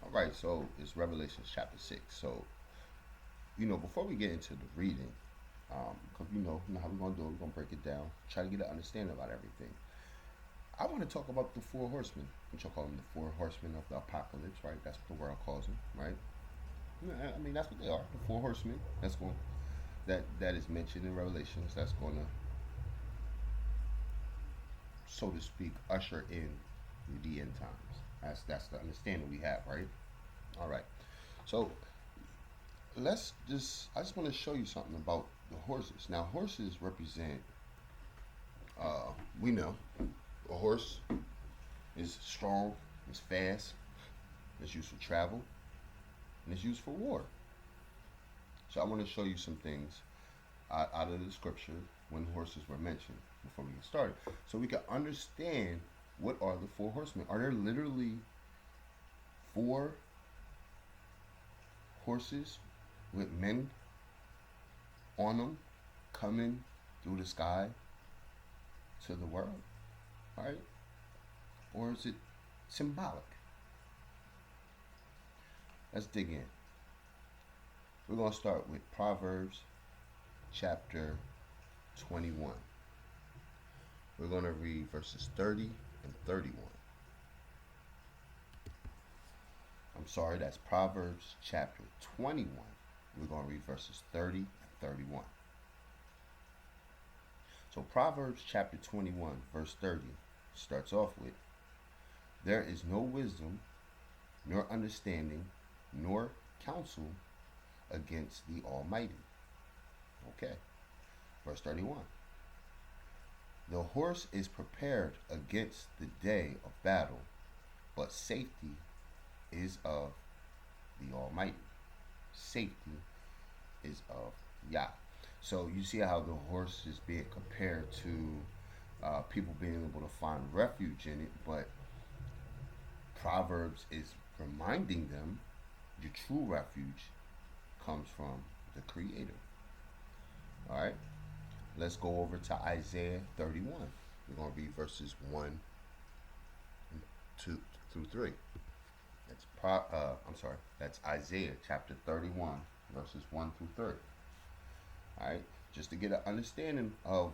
All right, so it's Revelation chapter 6. So, before we get into the reading, because you know how we're going to do it, we're going to break it down, try to get an understanding about everything. I want to talk about the four horsemen, which I call them the four horsemen of the apocalypse, right? That's what the world calls them, right? Yeah, I mean, that's what they are, the four horsemen. That is mentioned in Revelations. That's going to, so to speak, usher in the end times. That's the understanding we have, right? All right. So I just want to show you something about the horses. Now, horses represent, we know, a horse is strong, it's fast, it's used for travel, and it's used for war. So I want to show you some things out of the scripture when horses were mentioned before we get started, so we can understand what are the four horsemen. Are there literally four horses with men on them coming through the sky to the world, right? Or is it symbolic? Let's dig in. We're going to start with Proverbs chapter 21. We're going to read verses 30 and 31. I'm sorry, that's Proverbs chapter 21. We're going to read verses 30 and 31. So Proverbs chapter 21, verse 30 starts off with, "There is no wisdom, nor understanding, nor counsel against the Almighty." Okay. Verse 31. "The horse is prepared against the day of battle, but safety is of the Almighty." Safety is of Yah. So you see how the horse is being compared to people being able to find refuge in it, but Proverbs is reminding them the true refuge comes from the Creator. All right, let's go over to Isaiah 31. We're going to read verses 1 and 2 through 3. That's Isaiah chapter 31, verses 1 through 3. All right, just to get an understanding of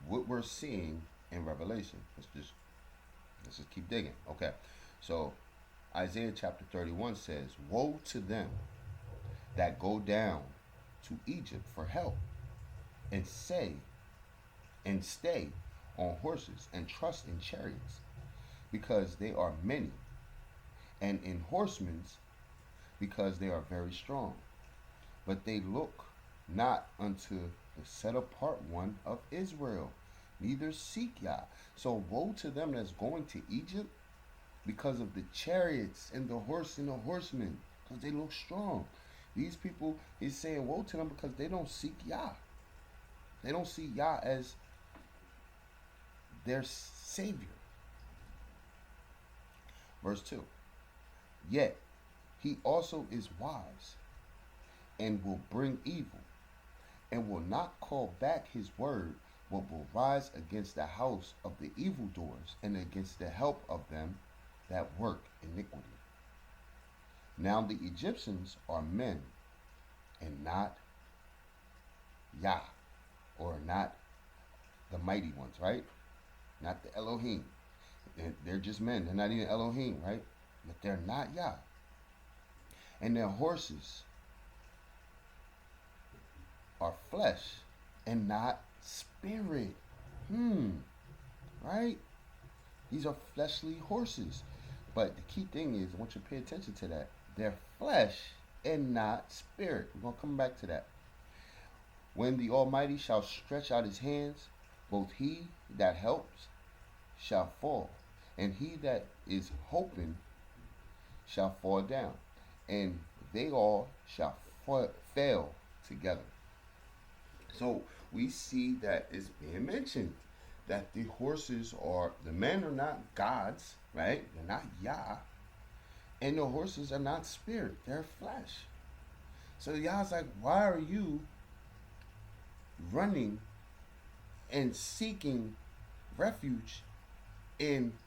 what we're seeing in Revelation. Let's just keep digging. Okay, so Isaiah chapter 31 says, "Woe to them that go down to Egypt for help, and stay on horses, and trust in chariots, because they are many, and in horsemen, because they are very strong. But they look not unto the set apart one of Israel, neither seek Yah." So woe to them that's going to Egypt because of the chariots and the horse and the horsemen, because they look strong. These people, he's saying woe to them because they don't seek Yah. They don't see Yah as their Savior. Verse 2. "Yet he also is wise, and will bring evil, and will not call back his word, but will rise against the house of the evildoers, and against the help of them that work iniquity. Now the Egyptians are men, and not Yah," or not the mighty ones, right? Not the Elohim. They're just men. They're not even Elohim, right? But they're not Yah. "And their horses are flesh, and not spirit." Right? These are fleshly horses. But the key thing is, I want you to pay attention to that. They're flesh and not spirit. We're going to come back to that. "When the Almighty shall stretch out his hands, both he that helps shall fall, and he that is hoping shall fall down, and they all shall fail together." So we see that it's being mentioned that the horses the men are not gods, right? They're not Yah. And the horses are not spirit, they're flesh. So Yah's like, why are you running and seeking refuge in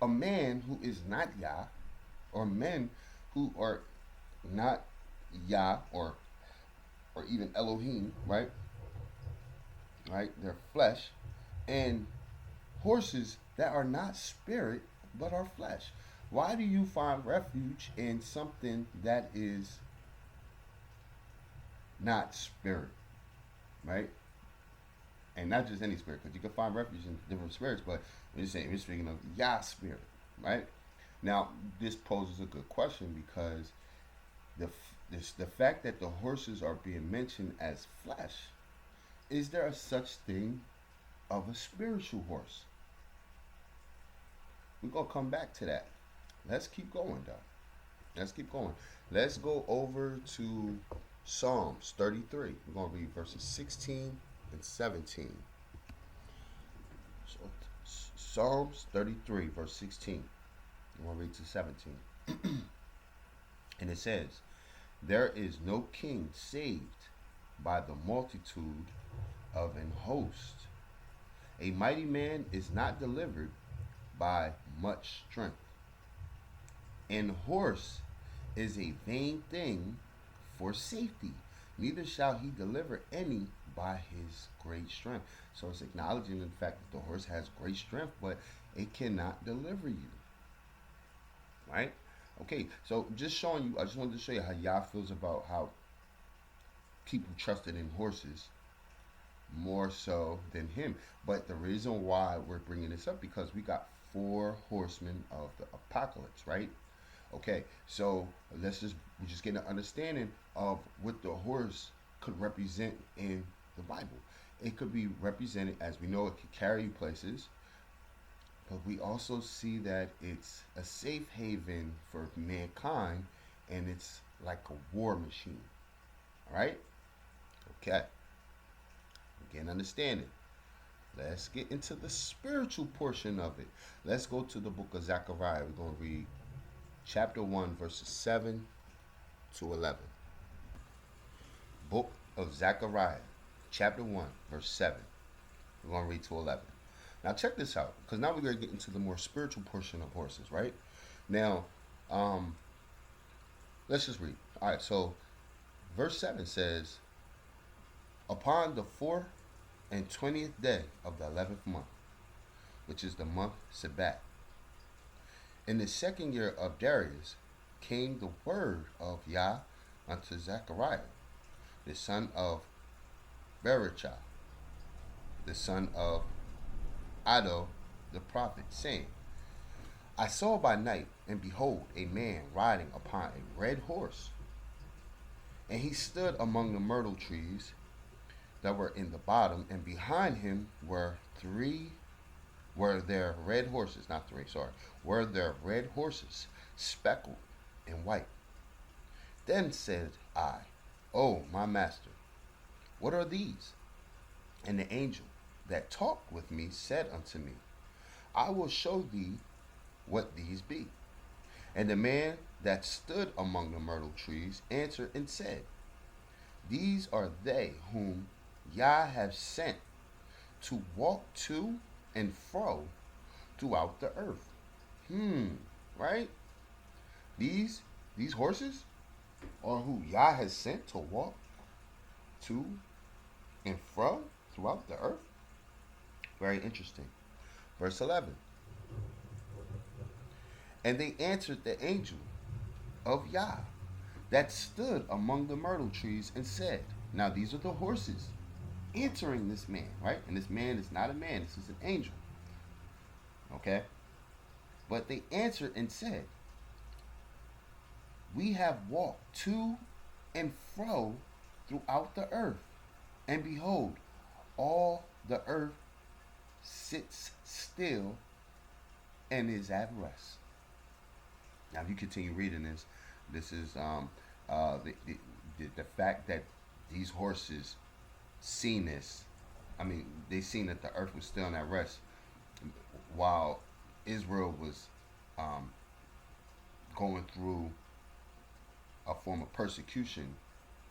a man who is not Yah, or men who are not Yah or even Elohim, right? Right? They're flesh, and horses that are not spirit but are flesh. Why do you find refuge in something that is not spirit, right? And not just any spirit, because you can find refuge in different spirits, but we're speaking of Yah spirit, right? Now, this poses a good question because the fact that the horses are being mentioned as flesh, is there a such thing of a spiritual horse? We're gonna come back to that. Let's keep going, though. Let's keep going. Let's go over to Psalms 33. We're gonna read verses 16 and 17. So, Psalms 33, verse 16. I'm gonna read to 17. And it says, "There is no king saved by the multitude of an host. A mighty man is not delivered by much strength. An horse is a vain thing for safety, neither shall he deliver any by his great strength." So it's acknowledging the fact that the horse has great strength, but it cannot deliver you. Right? Okay, so just showing you, I just wanted to show you how Yah feels about how people trusted in horses more so than him. But the reason why we're bringing this up, because we got four horsemen of the apocalypse, right? Okay, so we're just getting an understanding of what the horse could represent in the Bible. It could be represented, as we know, it could carry you places, but we also see that it's a safe haven for mankind, and it's like a war machine. All right? Okay. Again, understanding. Let's get into the spiritual portion of it. Let's go to the book of Zechariah. We're going to read chapter 1, verses 7 to 11. Book of Zechariah, chapter 1, verse 7. We're going to read to 11. Now check this out, because now we're going to get into the more spiritual portion of horses, right? Now, let's just read. All right, so verse 7 says, "Upon the 4th and 20th day of the 11th month, which is the month Sabbath, in the 2nd year of Darius, came the word of Yah unto Zechariah, the son of Berechiah, the son of Iddo the prophet, saying, I saw by night, and behold, a man riding upon a red horse, and he stood among the myrtle trees that were in the bottom, and behind him were there red horses, not three, sorry, were there red horses, speckled and white. Then said I, O my master, what are these? And the angel that talked with me said unto me, I will show thee what these be. And the man that stood among the myrtle trees answered and said, These are they whom Yah have sent to walk to and fro throughout the earth. Right? These horses are who Yah has sent to walk to and fro throughout the earth. Very interesting. Verse 11. And they answered the angel of Yah that stood among the myrtle trees and said, now these are the horses answering this man, right? And this man is not a man, this is an angel. Okay? But they answered and said, we have walked to and fro throughout the earth, and behold, all the earth sits still and is at rest. Now, if you continue reading this, this is the fact that these horses seen this. I mean, they seen that the earth was still in at rest while Israel was going through a form of persecution.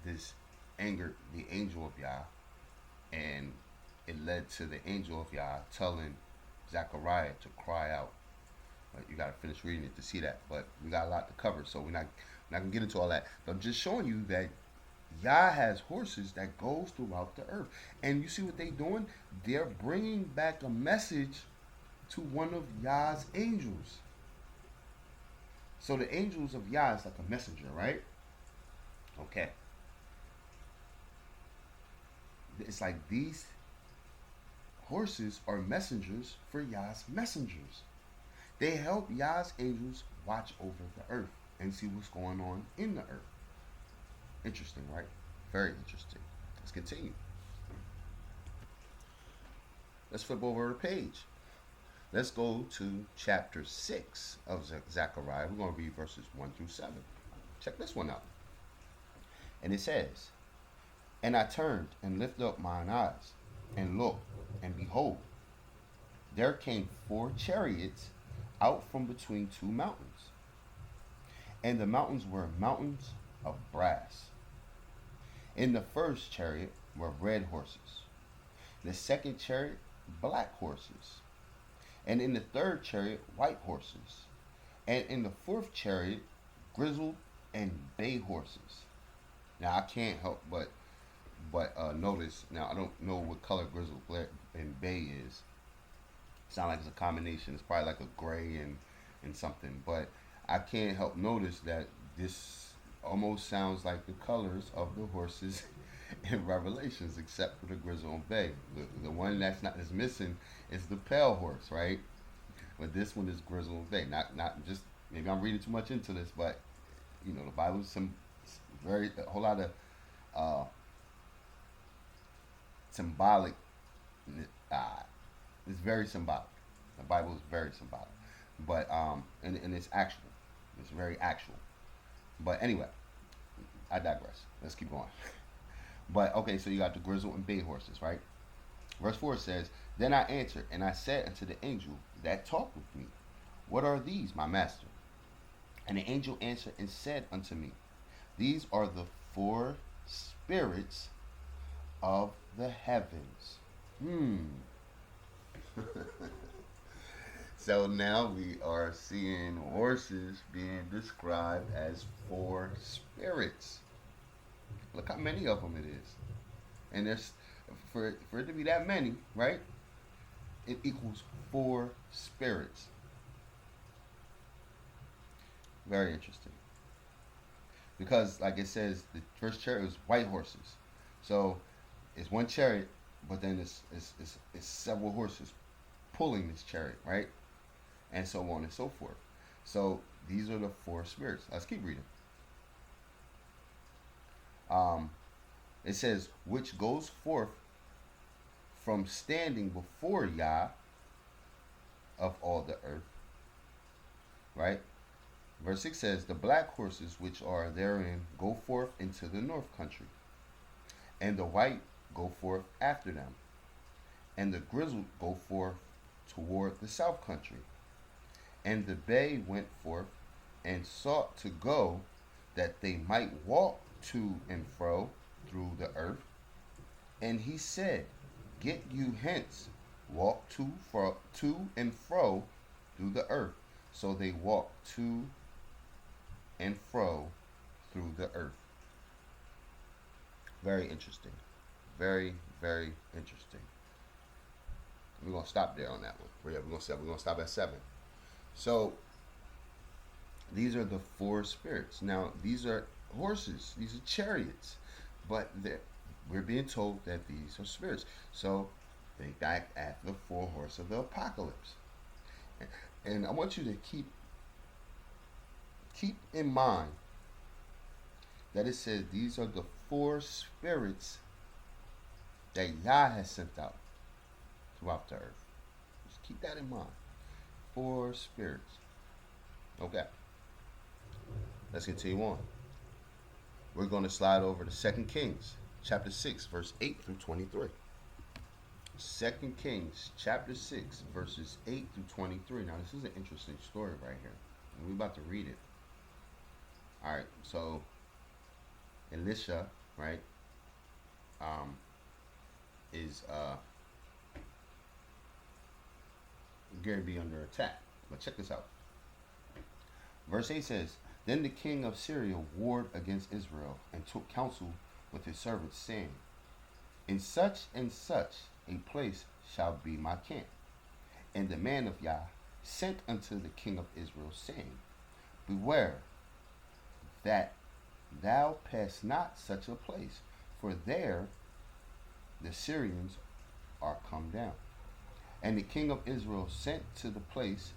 This angered the angel of Yah, and it led to the angel of Yah telling Zechariah to cry out You got to finish reading it to see that. But we got a lot to cover, so we're not gonna get into all that. But I'm just showing you that Yah has horses that goes throughout the earth, and you see what they doing? They're bringing back a message to one of Yah's angels. So the angels of Yah is like a messenger, right? Okay. It's like these horses are messengers for Yah's messengers. They help Yah's angels watch over the earth and see what's going on in the earth. Interesting, right? Very interesting. Let's continue. Let's flip over the page. Let's go to chapter 6 of Zechariah. We're going to read verses 1 through 7. Check this one out. And it says, And I turned and lifted up mine eyes, and looked, and behold, there came 4 chariots out from between 2 mountains. And the mountains were mountains of brass. In the first chariot were red horses. The second chariot, black horses. And in the third chariot, white horses. And in the fourth chariot, grizzled and bay horses. Now I can't help but notice. Now I don't know what color grizzled and bay is. Sound like it's a combination. It's probably like a gray and something. But I can't help notice that this almost sounds like the colors of the horses in Revelations, except for the grizzle and bay. The one that's missing is the pale horse, right? But this one is grizzle and bay. Not just, maybe I'm reading too much into this, but the Bible is a whole lot of symbolic. It's very symbolic. The Bible is very symbolic, but and it's actual. It's very actual. But anyway, I digress. Let's keep going. But okay, so you got the grizzle and bay horses, right? Verse 4 says, Then I answered, and I said unto the angel that talked with me, What are these, my master? And the angel answered and said unto me, These are the 4 spirits of the heavens. So now we are seeing horses being described as 4 spirits. Look how many of them it is. And there's for it to be that many, right? It equals 4 spirits. Very interesting. Because like it says, the first chariot was white horses. So it's one chariot, but then it's several horses pulling this chariot, right? And so on and so forth. So these are the 4 spirits. Let's keep reading. It says, which goes forth from standing before Yah of all the earth. Right? Verse 6 says, the black horses which are therein go forth into the north country, and the white go forth after them, and the grizzled go forth toward the south country. And the bay went forth and sought to go, that they might walk to and fro through the earth. And he said, Get you hence, walk to and fro through the earth. So they walked to and fro through the earth. Very interesting. Very, very interesting. We're going to stop there on that one. We're going to stop at 7. So these are the 4 spirits. Now these are horses. These are chariots. But we're being told that these are spirits. So think back at the 4 horses of the apocalypse. And I want you to keep in mind that it says these are the 4 spirits that Yah has sent out throughout the earth. Just keep that in mind. 4 spirits. Okay. Let's continue on. We're going to slide over to 2 Kings, chapter 6, verse 8 through 23. 2 Kings, chapter 6, verses 8 through 23. Now, this is an interesting story right here. And we're about to read it. All right, so Elisha, right, is going to be under attack. But check this out. Verse 8 says, Then the king of Syria warred against Israel and took counsel with his servants, saying, In such and such a place shall be my camp. And the man of Yah sent unto the king of Israel, saying, Beware that thou pass not such a place, for there the Syrians are come down. And the king of Israel sent to the place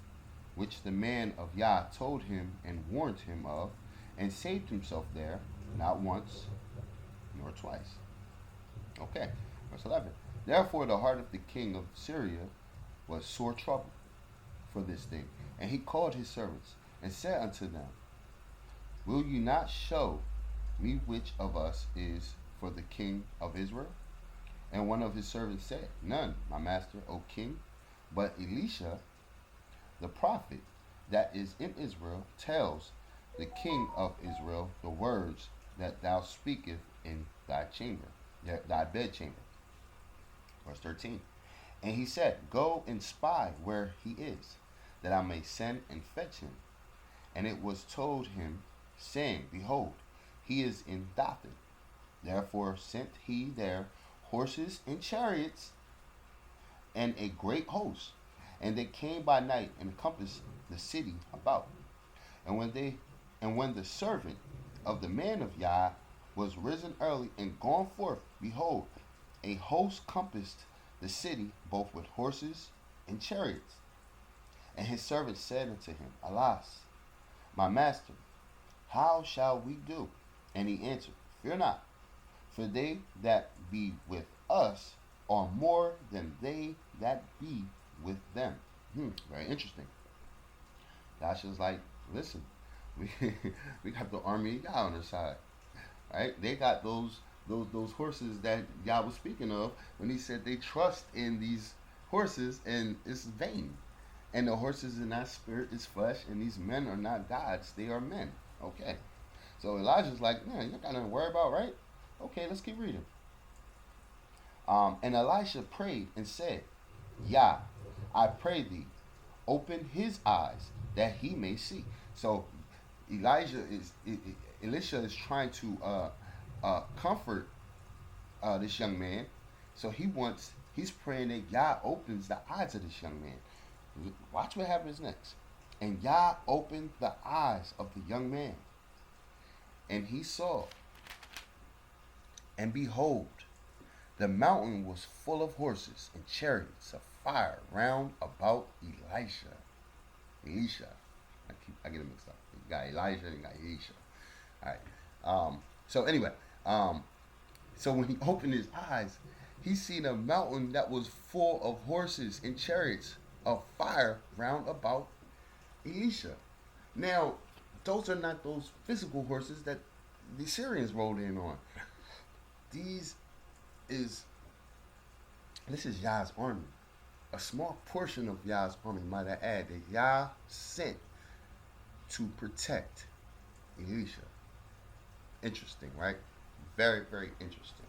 which the man of Yah told him and warned him of, and saved himself there, not once nor twice. Okay, verse 11. Therefore the heart of the king of Syria was sore troubled for this thing. And he called his servants and said unto them, Will you not show me which of us is for the king of Israel? And one of his servants said, None, my master, O king, but Elisha, the prophet that is in Israel, tells the king of Israel the words that thou speakest in thy chamber, thy bedchamber. Verse 13. And he said, Go and spy where he is, that I may send and fetch him. And it was told him, saying, Behold, he is in Dothan. Therefore sent he there horses and chariots and a great host. And they came by night and encompassed the city about. And when the servant of the man of Yah was risen early and gone forth, behold, a host compassed the city both with horses and chariots. And his servant said unto him, Alas, my master, how shall we do? And he answered, Fear not, for they that be with us are more than they that be with them. Very interesting. Dasha's like, listen, we got the army of Yah on their side, right? They got those horses that Yah was speaking of when he said they trust in these horses, and it's vain. And the horses are not spirit, it's flesh, and these men are not gods, they are men. Okay. So Elijah's like, man, you got nothing to worry about, right? Okay, let's keep reading. And Elisha prayed and said, Yah, I pray thee, open his eyes that he may see. So Elisha is trying to comfort this young man. So he's praying that Yah opens the eyes of this young man. Watch what happens next. And Yah opened the eyes of the young man, and he saw, and behold, the mountain was full of horses and chariots of fire round about Elisha. I get it mixed up. You got Elijah and you got Elisha. All right. So anyway, so when he opened his eyes, he seen a mountain that was full of horses and chariots of fire round about Elisha. Now, those are not those physical horses that the Syrians rode in on. This is Yah's army. A small portion of Yah's army, might I add, that Yah sent to protect Elisha. Interesting, right? Very, very interesting.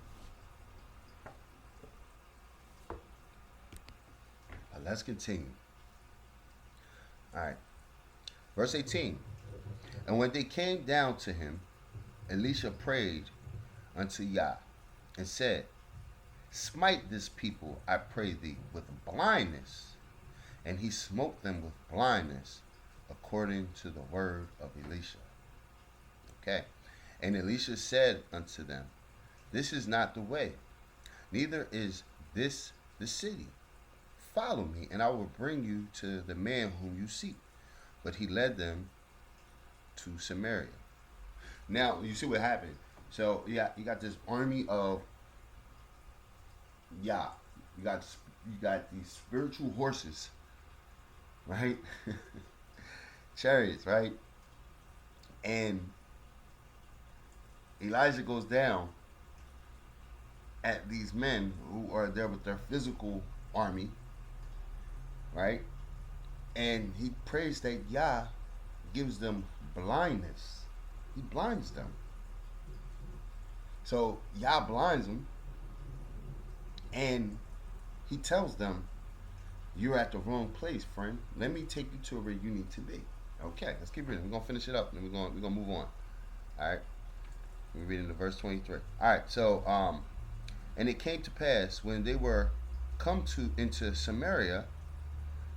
Let's continue. All right. Verse 18. And when they came down to him, Elisha prayed unto Yah and said, Smite this people, I pray thee, with blindness. And he smote them with blindness, according to the word of Elisha. Okay. And Elisha said unto them, This is not the way, neither is this the city. Follow me, and I will bring you to the man whom you seek. But he led them to Samaria. Now, you see what happened. So, yeah, you got this army of Yah. You got these spiritual horses, right? Chariots, right? And Elijah goes down at these men who are there with their physical army, right? And he prays that Yah gives them blindness. He blinds them. So Yah blinds them, and he tells them, You're at the wrong place, friend. Let me take you to where you need to be. Okay, let's keep reading. We're gonna finish it up, and we're gonna move on. All right, we're reading the verse 23. All right, so and it came to pass when they were come to into Samaria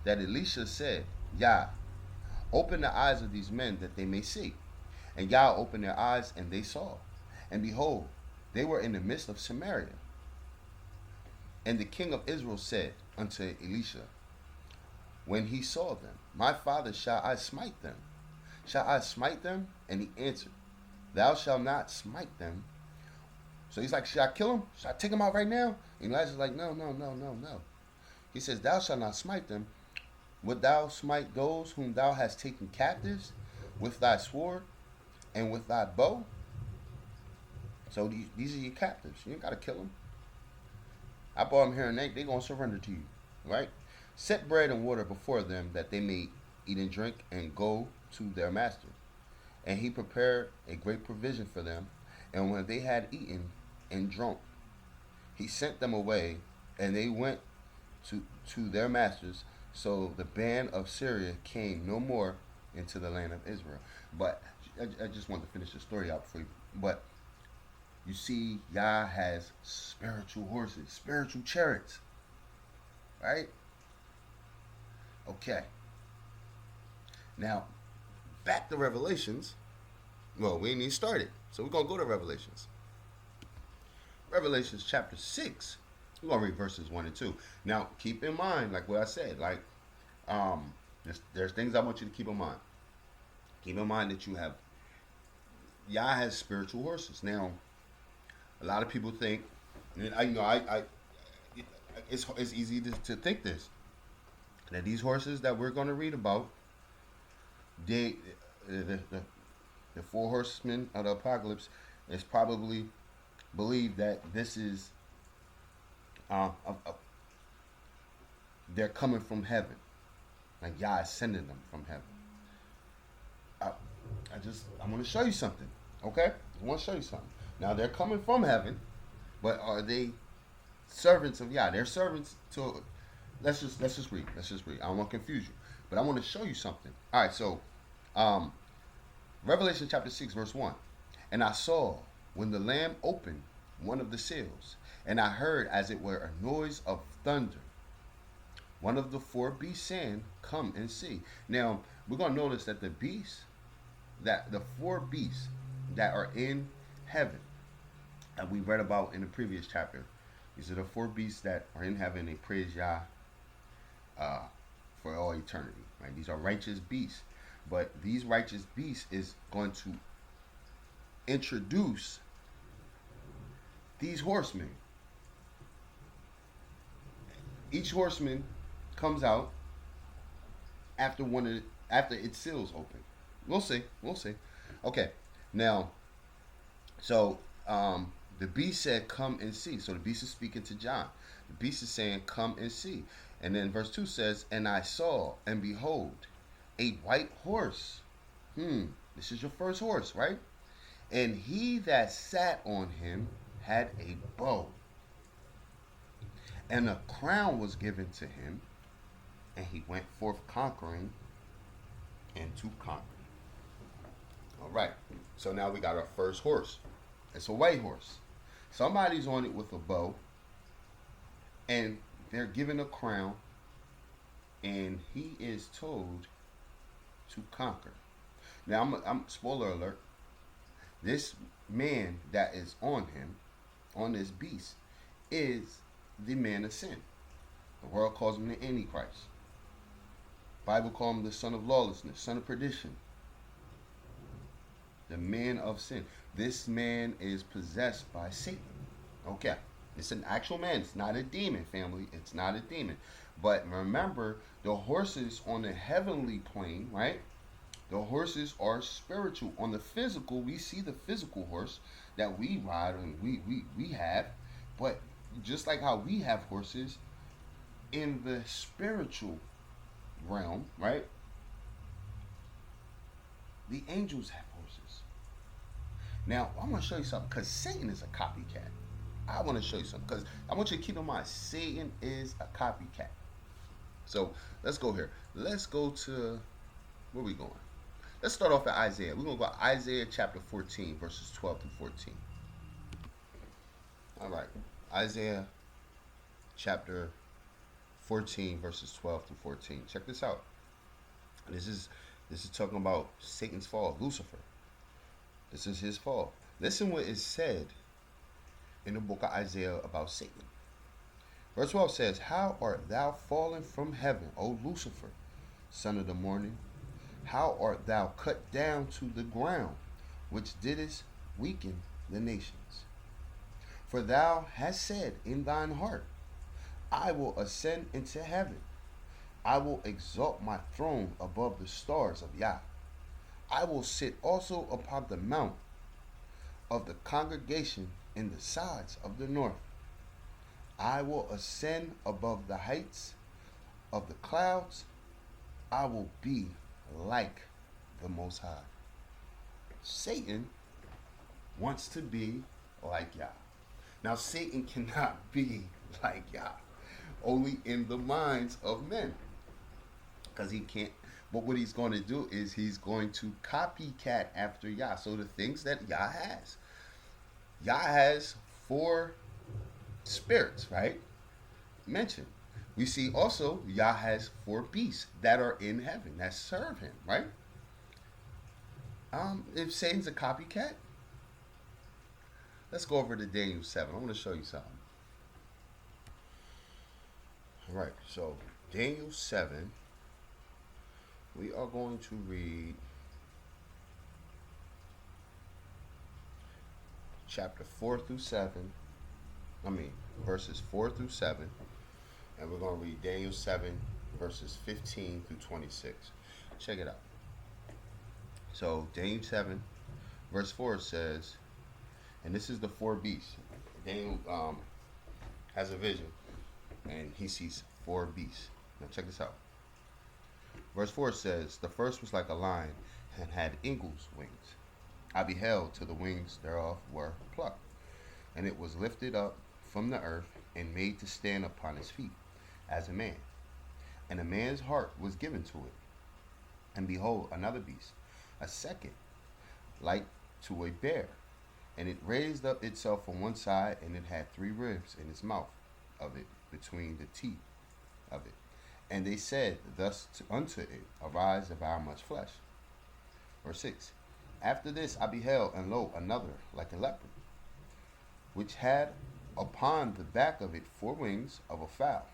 that Elisha said, Yah, open the eyes of these men that they may see. And Yah opened their eyes, and they saw. And behold, they were in the midst of Samaria. And the king of Israel said unto Elisha, when he saw them, my father, shall I smite them? Shall I smite them? And he answered, thou shalt not smite them. So he's like, should I kill him? Should I take him out right now? And Elijah's like, no, no, no, no, no. He says, thou shalt not smite them. Wilt thou smite those whom thou hast taken captives with thy sword and with thy bow? So these are your captives. You ain't got to kill them. I brought them here and they're going to surrender to you. Right? Set bread and water before them that they may eat and drink and go to their master. And he prepared a great provision for them. And when they had eaten and drunk, he sent them away, and they went to their masters. So the band of Syria came no more into the land of Israel. But I just wanted to finish the story out for you. But you see, Yah has spiritual horses, spiritual chariots. Right? Okay. Now, back to Revelations. Well, we ain't even started. So we're going to go to Revelations. Revelations chapter 6. We're going to read verses 1 and 2. Now, keep in mind, like what I said, there's things I want you to keep in mind. Keep in mind that Yah has spiritual horses. Now, a lot of people think, it's easy to think this, that these horses that we're going to read about, the four horsemen of the apocalypse, is probably believe that this is they're coming from heaven, like Yah is sending them from heaven. I want to show you something, okay? I want to show you something. Now they're coming from heaven, but are they servants of Yah? They're servants to. Let's just read. I don't want to confuse you, but I want to show you something. All right, so Revelation chapter 6 verse 1. And I saw when the Lamb opened one of the seals, and I heard as it were a noise of thunder. One of the four beasts saying, come and see. Now, we're going to notice that the four beasts that are in heaven, that we read about in the previous chapter, these are the four beasts that are in heaven. They praise Yah for all eternity. Right? These are righteous beasts. But these righteous beasts is going to introduce these horsemen. Each horseman comes out after its seals open. We'll see. Okay. Now, so the beast said, come and see. So the beast is speaking to John. The beast is saying, come and see. And then verse 2 says, and I saw, and behold, a white horse. This is your first horse, right? And he that sat on him had a bow. And a crown was given to him, and he went forth conquering and to conquer. All right. So now we got our first horse. It's a white horse. Somebody's on it with a bow, and they're given a crown, and he is told to conquer. Now, I'm spoiler alert. This man that is on him, on this beast, is the man of sin. The world calls him the Antichrist. Bible calls him the son of lawlessness, son of perdition. The man of sin. This man is possessed by Satan. Okay. It's an actual man. It's not a demon, family. It's not a demon. But remember, the horses on the heavenly plane, right? The horses are spiritual. On the physical, we see the physical horse that we ride and we have. But just like how we have horses in the spiritual realm, right? The angels have horses. Now, I want to show you something, because Satan is a copycat. I want to show you something, because I want you to keep in mind, Satan is a copycat. So, let's go here. Let's go to, where are we going? Let's start off at Isaiah. We're going to go to Isaiah chapter 14, verses 12 through 14. All right. Isaiah chapter 14, verses 12 through 14. Check this out. This is talking about Satan's fall, Lucifer. This is his fall. Listen what is said in the book of Isaiah about Satan. Verse 12 says, "How art thou fallen from heaven, O Lucifer, son of the morning? How art thou cut down to the ground, which didst weaken the nations? For thou hast said in thine heart, I will ascend into heaven. I will exalt my throne above the stars of Yah. I will sit also upon the mount of the congregation in the sides of the north. I will ascend above the heights of the clouds. I will be like the Most High." Satan wants to be like Yah. Now, Satan cannot be like Yah, only in the minds of men, because he can't. But what he's going to do is he's going to copycat after Yah. So the things that Yah has 4 spirits, right? Mentioned. We see also Yah has 4 beasts that are in heaven that serve him, right? If Satan's a copycat, let's go over to Daniel 7. I want to show you something. All right, so Daniel 7, we are going to read chapter 4 through 7. Verses 4 through 7. And we're going to read Daniel 7, verses 15 through 26. Check it out. So, Daniel 7, verse 4 says, and this is the 4 beasts. Daniel has a vision, and he sees 4 beasts. Now, check this out. Verse 4 says, "The first was like a lion, and had eagle's wings. I beheld till the wings thereof were plucked, and it was lifted up from the earth, and made to stand upon his feet, as a man. And a man's heart was given to it. And behold, another beast, a second, like to a bear. And it raised up itself on one side, and it had 3 ribs in its mouth of it, between the teeth of it. And they said thus unto it, Arise, devour much flesh." Verse 6, "After this I beheld, and lo, another like a leopard, which had upon the back of it 4 wings of a fowl.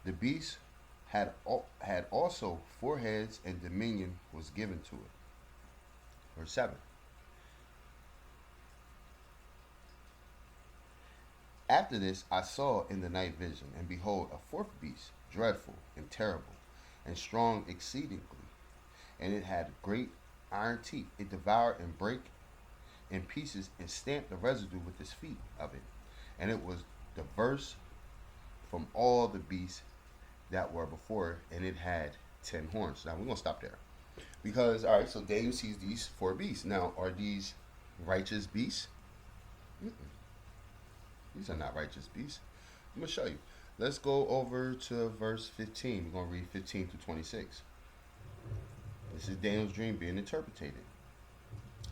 The beast had also 4 heads, and dominion was given to it." Verse 7, "After this I saw in the night vision, and behold, a 4th beast, dreadful and terrible, and strong exceedingly. And it had great iron teeth. It devoured and brake in pieces, and stamped the residue with its feet of it. And it was diverse from all the beasts that were before it, and it had 10 horns." Now, we're going to stop there. Because, all right, so Daniel sees these 4 beasts. Now, are these righteous beasts? Mm-mm. These are not righteous beasts. I'm going to show you. Let's go over to verse 15. We're going to read 15 to 26. This is Daniel's dream being interpreted.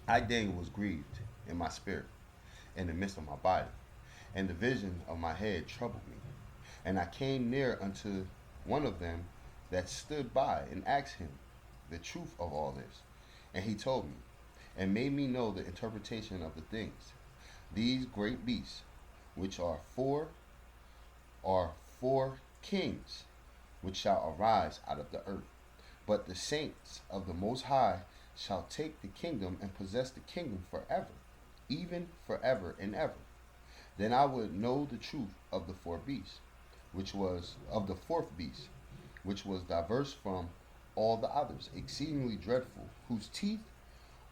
"I, Daniel, was grieved in my spirit, in the midst of my body, and the vision of my head troubled me. And I came near unto one of them that stood by, and asked him the truth of all this. And he told me, and made me know the interpretation of the things. These great beasts, which are four kings, which shall arise out of the earth. But the saints of the Most High shall take the kingdom, and possess the kingdom forever, even forever and ever. Then I would know the truth of the 4 beasts, which was of the 4th beast, which was diverse from all the others, exceedingly dreadful, whose teeth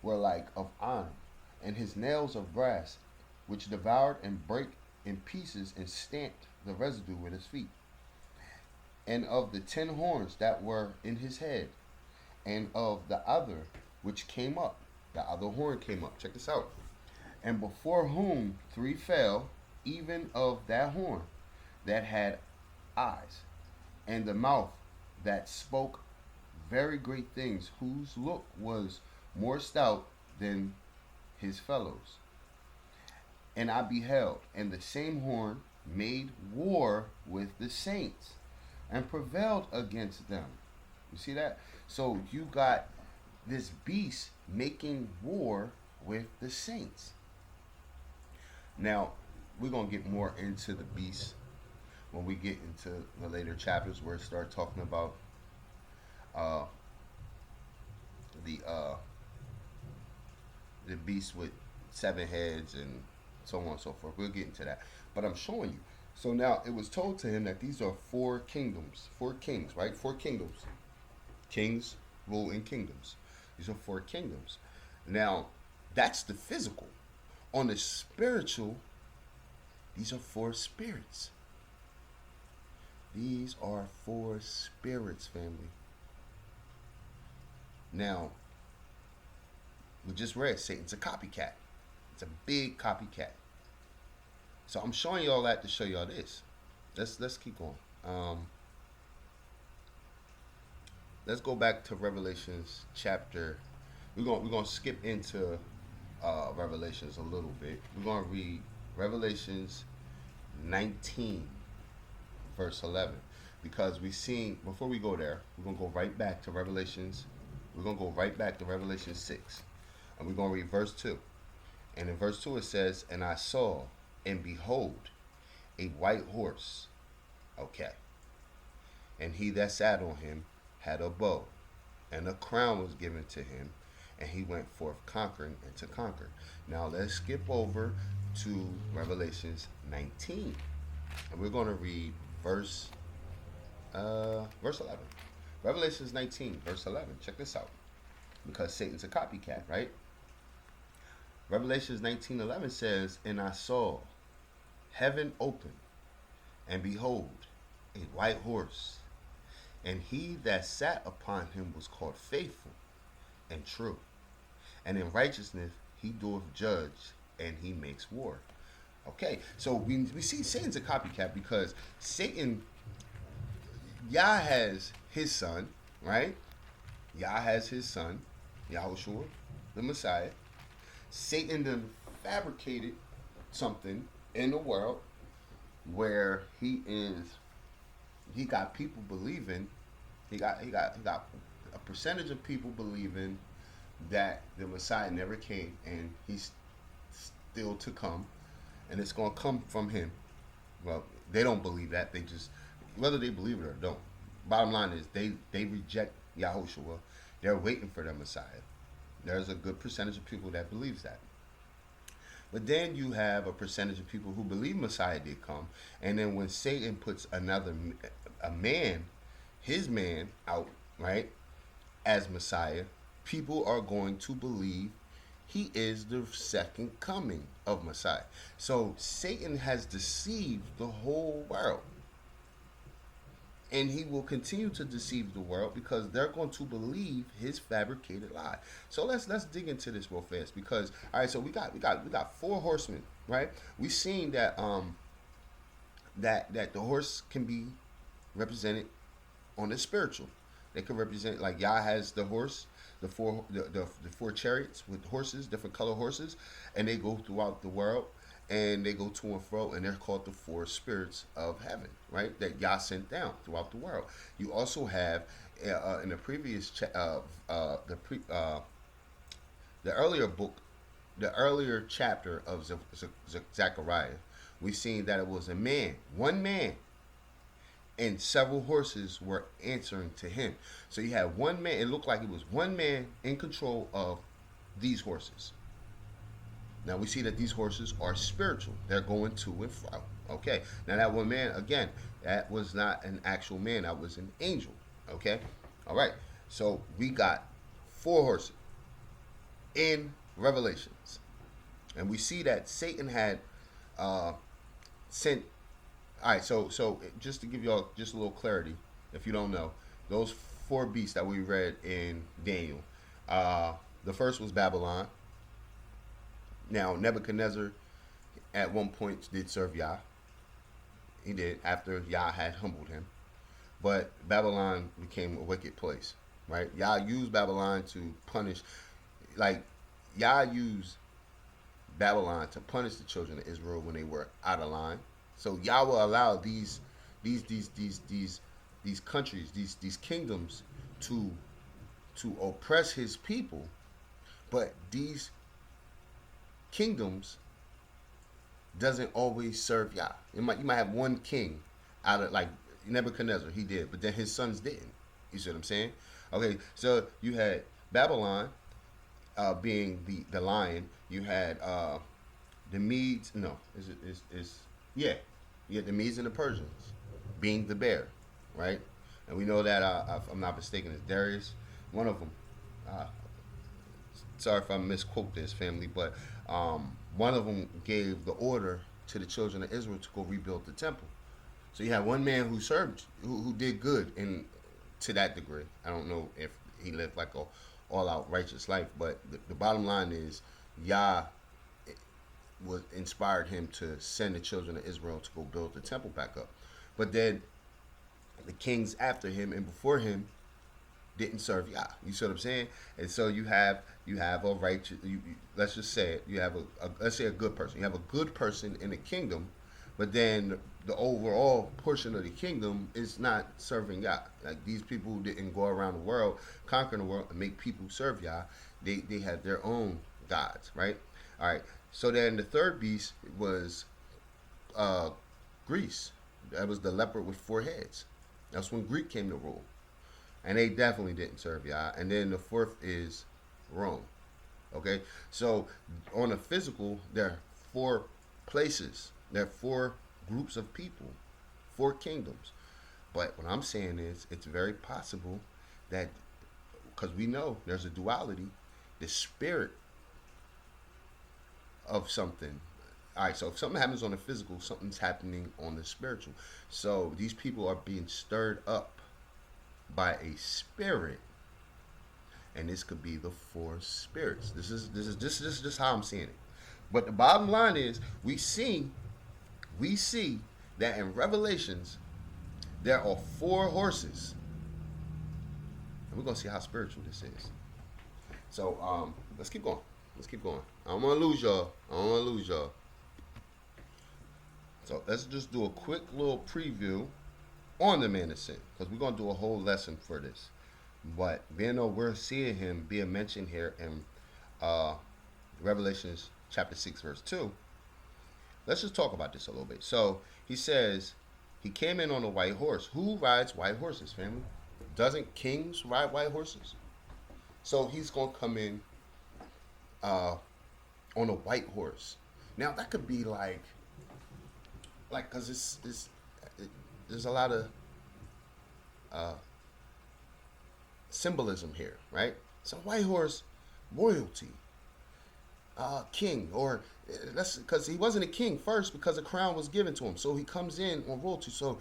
were like of iron, and his nails of brass, which devoured and brake in pieces, and stamped the residue with his feet. And of the 10 horns that were in his head, and of the other which came up, the other horn came up. Check this out. And before whom 3 fell, even of that horn that had eyes, and the mouth that spoke very great things, whose look was more stout than his fellows. And I beheld, and the same horn made war with the saints and prevailed against them. You see that? So you got this beast making war with the saints. Now, we're going to get more into the beast when we get into the later chapters where it starts talking about uh, the uh, the beast with seven heads and so on and so forth. We'll get into that. But I'm showing you. So now it was told to him that these are four kingdoms, four kings, right? Four kingdoms. Kings rule in kingdoms. These are four kingdoms. Now, that's the physical. On the spiritual, these are four spirits. These are four spirits, family. Now, we just read Satan's a copycat. It's a big copycat. So I'm showing you all that to show y'all this. Let's keep going. Let's go back to Revelations chapter. We're gonna skip into Revelations a little bit. We're gonna read Revelations 19, verse 11, because we seen before we go there, we're gonna go right back to Revelations. We're gonna go right back to Revelation 6, and we're gonna read verse 2. And in verse 2 it says, "And I saw, and behold, a white horse." Okay. "And he that sat on him had a bow, and a crown was given to him, and he went forth conquering and to conquer." Now let's skip over to Revelations 19, and we're going to read verse 11. Revelations 19, verse 11. Check this out, because Satan's a copycat, right? Revelations 19:11 says, "And I saw heaven open, and behold, a white horse, and he that sat upon him was called Faithful and True, and in righteousness he doeth judge, and he makes war." Okay, so we see Satan's a copycat because Satan, Yah has his son, right? Yah has his son, Yahushua, the Messiah. Satan then fabricated something in the world where he got people believing, he got a percentage of people believing that the Messiah never came and he's still to come, and it's going to come from him. Well, they don't believe that. They just, whether they believe it or don't, bottom line is they reject Yahushua. They're waiting for their Messiah. There's a good percentage of people that believes that. But then you have a percentage of people who believe Messiah did come, and then when Satan puts a man, his man out, right, as Messiah, people are going to believe he is the second coming of Messiah. So Satan has deceived the whole world. And he will continue to deceive the world because they're going to believe his fabricated lie. So let's dig into this real fast, because all right, so we got four horsemen, right? We've seen that that the horse can be represented on the spiritual. They can represent, like Yah has the horse, the four chariots with horses, different color horses, and they go throughout the world. And they go to and fro, and they're called the four spirits of heaven, right? That Yah sent down throughout the world. You also have in the previous the earlier book, the earlier chapter of Zechariah, we've seen that it was a man, one man, and several horses were answering to him. So you had one man. It looked like it was one man in control of these horses. Now we see that these horses are spiritual. They're going to and fro. Okay. Now that one man, again, that was not an actual man. That was an angel. Okay. All right. So we got four horses in Revelations, and we see that Satan had sent. All right. So just to give y'all just a little clarity, if you don't know, those four beasts that we read in Daniel, the first was Babylon. Now, Nebuchadnezzar at one point did serve Yah. He did, after Yah had humbled him. But Babylon became a wicked place. right? Yah used Babylon to punish, like Yah used Babylon to punish the children of Israel when they were out of line. So Yah will allow these these these these these countries, these kingdoms to oppress his people, but these kingdoms doesn't always serve Yah. You might have one king out of like Nebuchadnezzar, he did, but then his sons didn't. You see what I'm saying? Okay, so you had Babylon being the lion. You had the Medes. No, is yeah. You had the Medes and the Persians being the bear, right? And we know that if I'm not mistaken, it's Darius, one of them. Uh, Sorry if I misquote this, family, but one of them gave the order to the children of Israel to go rebuild the temple. So you have one man who served, who did good, and to that degree, I don't know if he lived like a all-out righteous life, but the bottom line is, Yah was inspired him to send the children of Israel to go build the temple back up. But then the kings after him and before him didn't serve Yah. You see what I'm saying? And so you have a righteous. Let's just say it. You have let's say a good person. You have a good person in the kingdom, but then the overall portion of the kingdom is not serving Yah. Like these people who didn't go around the world, conquer the world, and make people serve Yah. They had their own gods, right? All right. So then the third beast was Greece. That was the leopard with four heads. That's when Greek came to rule. And they definitely didn't serve Yah. And then the fourth is Rome. Okay? So on a physical, there are four places. There are four groups of people, four kingdoms. But what I'm saying is, it's very possible that, because we know there's a duality, the spirit of something. All right, so if something happens on the physical, something's happening on the spiritual. So these people are being stirred up by a spirit, and this could be the four spirits. This is how I'm seeing it. But the bottom line is, we see that in Revelations there are four horses, and we're gonna see how spiritual this is. So let's keep going. Let's keep going. I don't want to lose y'all. So let's just do a quick little preview on the man of sin, because we're going to do a whole lesson for this. But being though we're seeing him being mentioned here in Revelations chapter 6 verse 2, let's just talk about this a little bit. So he says he came in on a white horse. Who rides white horses, family? Doesn't kings ride white horses? So he's going to come in on a white horse. Now that could be like because there's a lot of symbolism here, right? So white horse, royalty, king, or that's because he wasn't a king first, because a crown was given to him. So he comes in on royalty. So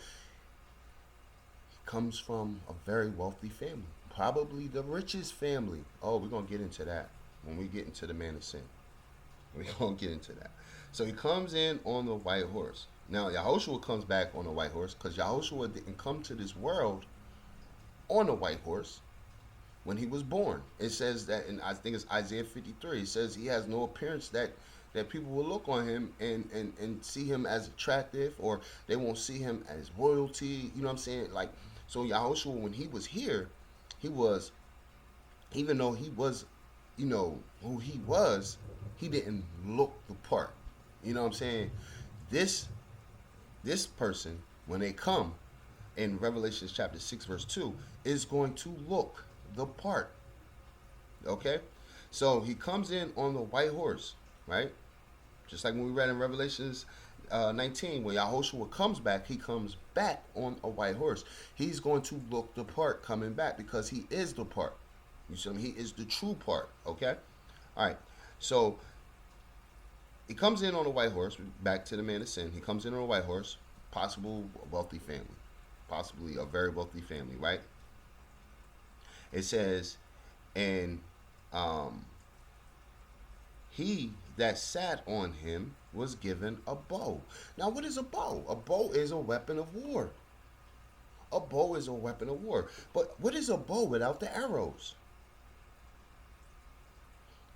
he comes from a very wealthy family, probably the richest family. Oh, we're gonna get into that when we get into the man of sin. We're gonna get into that. So he comes in on the white horse. Now, Yahushua comes back on a white horse, because Yahushua didn't come to this world on a white horse when he was born. It says that, and I think it's Isaiah 53, it says he has no appearance that people will look on him and see him as attractive, or they won't see him as royalty. You know what I'm saying? Like, so Yahushua, when he was here, he was, even though he was, you know, who he was, he didn't look the part. You know what I'm saying? This person, when they come in Revelation chapter 6 verse 2, is going to look the part. Okay? So he comes in on the white horse, right? Just like when we read in Revelations 19, when Yahushua comes back, he comes back on a white horse. He's going to look the part coming back, because he is the part. You see what I mean? He is the true part. Okay? All right. So he comes in on a white horse. Back to the man of sin. He comes in on a white horse, possible wealthy family, possibly a very wealthy family, right? It says, and he that sat on him was given a bow. Now, what is a bow? A bow is a weapon of war. A bow is a weapon of war. But what is a bow without the arrows?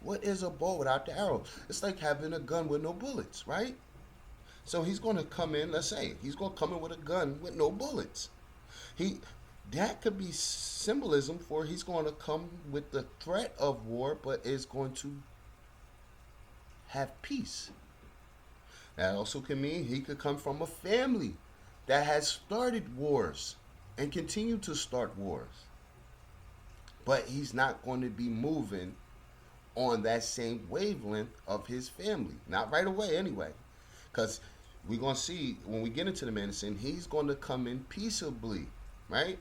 What is a bow without the arrow? It's like having a gun with no bullets, right? So he's going to come in, let's say, he's going to come in with a gun with no bullets. He that could be symbolism for he's going to come with the threat of war, but is going to have peace. That also can mean he could come from a family that has started wars and continue to start wars. But he's not going to be moving on that same wavelength of his family. Not right away, anyway. Because we're going to see when we get into the man of sin, he's going to come in peaceably, right?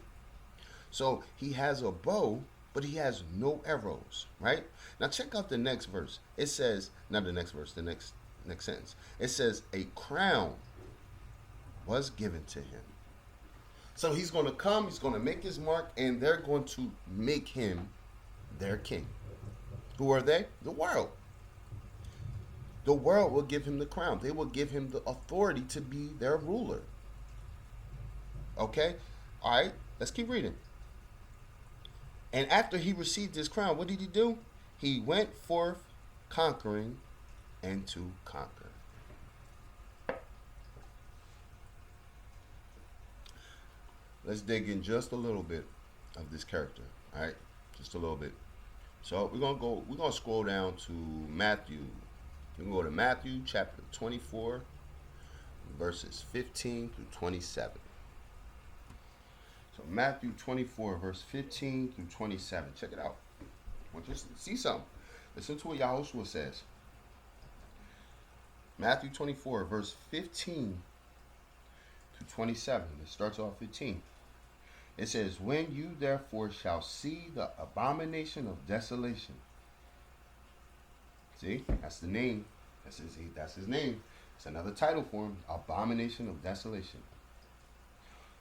So he has a bow, but he has no arrows, right? Now check out the next verse. It says, not the next verse, the next sentence. It says, a crown was given to him. So he's going to come, he's going to make his mark, and they're going to make him their king. Who are they? The world. The world will give him the crown. They will give him the authority to be their ruler. Okay? All right, let's keep reading. And after he received his crown, what did he do? He went forth conquering and to conquer. Let's dig in just a little bit of this character. All right? Just a little bit. So we're gonna scroll down to Matthew. We can go to Matthew chapter 24, verses 15 through 27. So Matthew 24, verse 15 through 27. Check it out. I want you to see something. Listen to what Yahushua says. Matthew 24, verse 15 to 27. It starts off 15. It says, when you therefore shall see the abomination of desolation. See, that's the name. That's his name. It's another title for him. Abomination of desolation.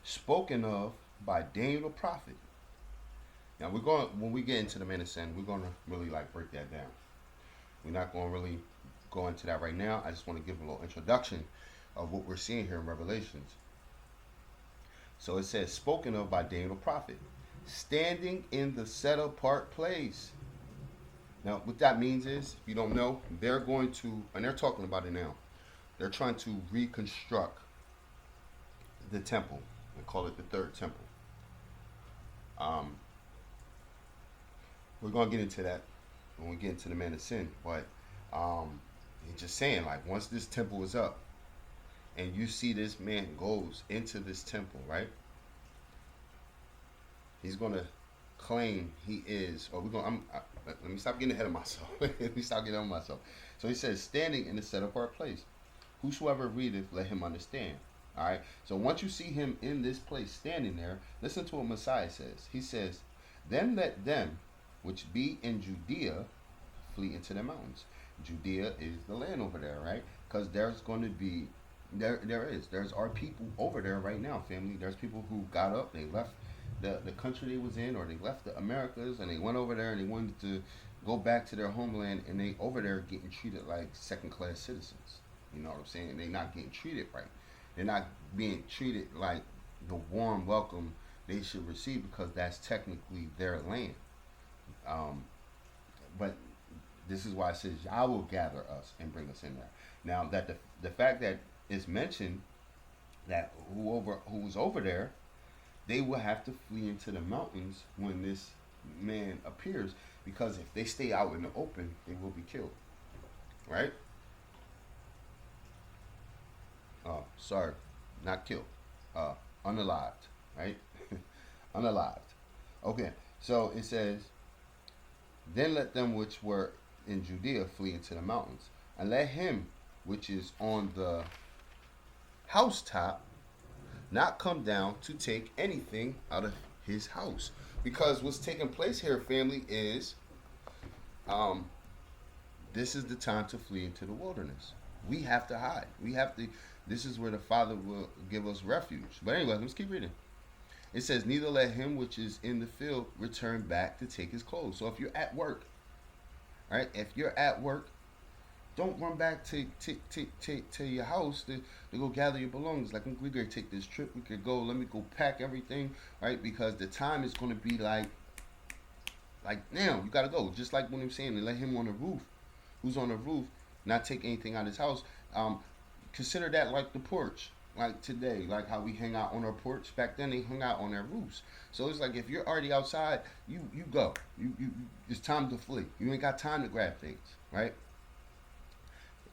Spoken of by Daniel the prophet. Now when we get into the man of sin, we're going to really break that down. We're not going to really go into that right now. I just want to give a little introduction of what we're seeing here in Revelations. So it says, spoken of by Daniel the prophet, standing in the set apart place. Now, what that means is, if you don't know, they're going to, and they're talking about it now, they're trying to reconstruct the temple. They call it the third temple. We're going to get into that when we get into the man of sin. But he's just saying, once this temple is up, and you see this man goes into this temple, right? He's going to claim he is, or let me stop getting ahead of myself. So he says, standing in the set apart place. Whosoever readeth, let him understand. All right. So once you see him in this place standing there, listen to what Messiah says. He says, then let them which be in Judea flee into the mountains. Judea is the land over there, right? Because there's going to be, there's our people over there right now, family. There's people who got up, they left the country they was in, or they left the Americas, and they went over there and they wanted to go back to their homeland, and they over there getting treated like second-class citizens. You know what I'm saying? They're not getting treated right. They're not being treated like the warm welcome they should receive, because that's technically their land. But this is why it says, I will gather us and bring us in there. Now, that the fact that it's mentioned that who was over there, they will have to flee into the mountains when this man appears, because if they stay out in the open, they will be killed. Right? Sorry, not killed. Unalived. Right? Unalived. Okay, so it says, then let them which were in Judea flee into the mountains, and let him which is on the housetop not come down to take anything out of his house. Because what's taking place here, family, is this is the time to flee into the wilderness. We have to hide. This is where the Father will give us refuge. But anyway, let's keep reading. It says, neither let him which is in the field return back to take his clothes. So if you're at work, right? If you're at work Don't run back to your house to go gather your belongings. Like, we could take this trip. We could go. Let me go pack everything, right? Because the time is going to be like now. You got to go. Just like when I'm saying, let him on the roof. Who's on the roof? Not take anything out of his house. Consider that like the porch. Like today, like how we hang out on our porch. Back then, they hung out on their roofs. So it's like if you're already outside, you go. You it's time to flee. You ain't got time to grab things, right?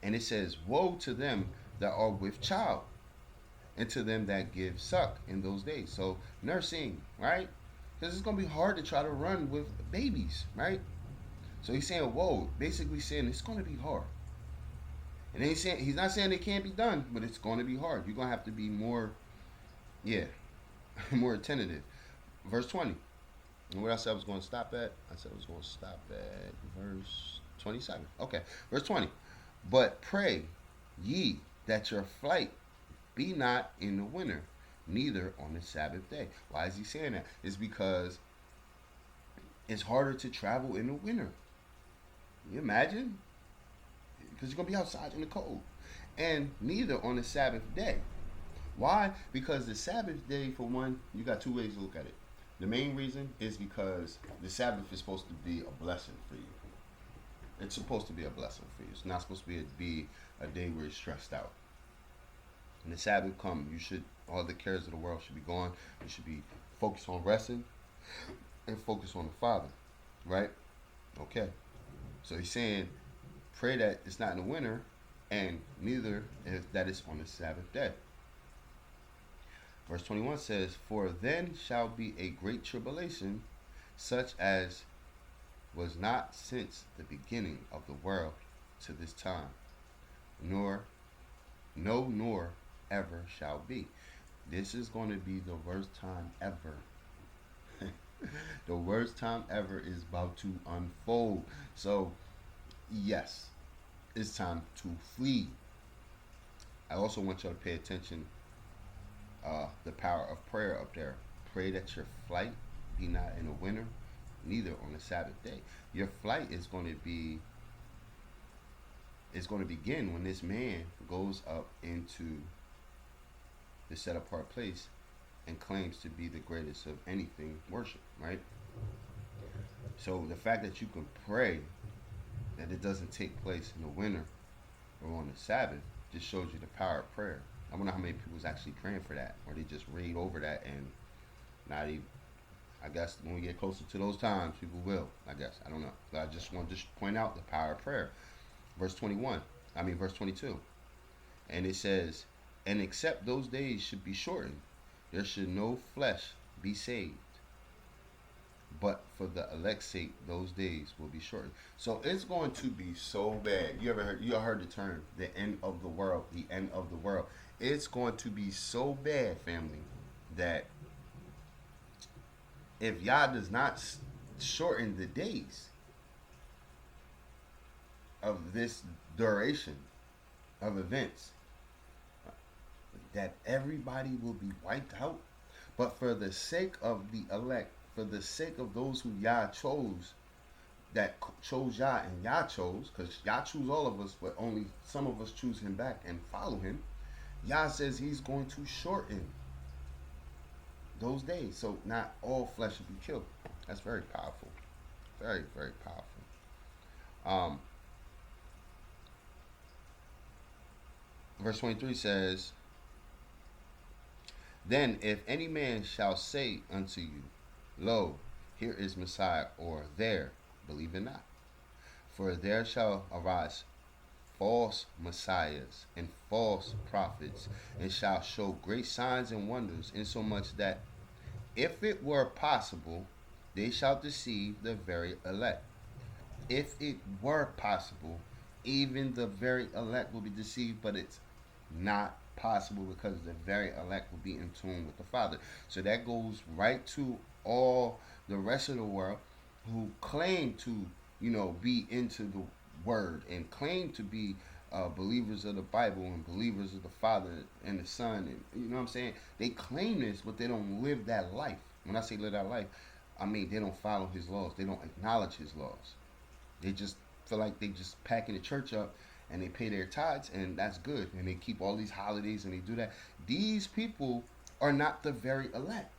And it says, "Woe to them that are with child, and to them that give suck in those days." So nursing, right? Because it's gonna be hard to try to run with babies, right? So he's saying, "Whoa," basically saying it's gonna be hard. And he's not saying it can't be done, but it's going to be hard. You're going to have to be more, yeah, more attentive. Verse 20. And what I said I was going to stop at? I said I was going to stop at verse 27. Okay, verse 20. But pray ye that your flight be not in the winter, neither on the Sabbath day. Why is he saying that? It's because it's harder to travel in the winter. Can you imagine? Because you're going to be outside in the cold. And neither on the Sabbath day. Why? Because the Sabbath day, for one, you got two ways to look at it. The main reason is because the Sabbath is supposed to be a blessing for you. It's supposed to be a blessing for you. It's not supposed to be a day where you're stressed out. When the Sabbath come, all the cares of the world should be gone. You should be focused on resting and focused on the Father. Right? Okay. So he's saying, pray that it's not in the winter, and neither is that it's on the Sabbath day. Verse 21 says, "For then shall be a great tribulation, such as was not since the beginning of the world to this time, nor ever shall be." This is going to be the worst time ever. The worst time ever is about to unfold. So, yes, it's time to flee. I also want y'all to pay attention the power of prayer up there. Pray that your flight be not in the winter, neither on the Sabbath day. Your flight is going to begin when this man goes up into the set apart place and claims to be the greatest of anything worship, right? So the fact that you can pray that it doesn't take place in the winter or on the Sabbath just shows you the power of prayer. I wonder how many people is actually praying for that, or they just read over that and not even. I guess when we get closer to those times, people will. I guess I don't know. But I just want to point out the power of prayer. Verse 22, and it says, "And except those days should be shortened, there should no flesh be saved. But for the elect's sake, those days will be shortened." So it's going to be so bad. You heard the term, the end of the world, the end of the world. It's going to be so bad, family, that if Yah does not shorten the days of this duration of events, that everybody will be wiped out. But for the sake of the elect, for the sake of those who Yah chose, that chose Yah and Yah chose, because Yah choose all of us, but only some of us choose him back and follow him. Yah says he's going to shorten those days, so not all flesh will be killed. That's very powerful. Very, very powerful. Verse 23 says, "Then if any man shall say unto you, Lo, here is Messiah, or there, believe it not. For there shall arise false messiahs and false prophets, and shall show great signs and wonders, insomuch that, if it were possible, they shall deceive the very elect." If it were possible, even the very elect will be deceived, but it's not possible because the very elect will be in tune with the Father. So that goes right to all the rest of the world who claim to, be into the Word and claim to be believers of the Bible and believers of the Father and the Son. And you know what I'm saying? They claim this, but they don't live that life. When I say live that life, I mean they don't follow His laws. They don't acknowledge His laws. They just feel like they just packing the church up and they pay their tithes, and that's good, and they keep all these holidays and they do that. These people are not the very elect.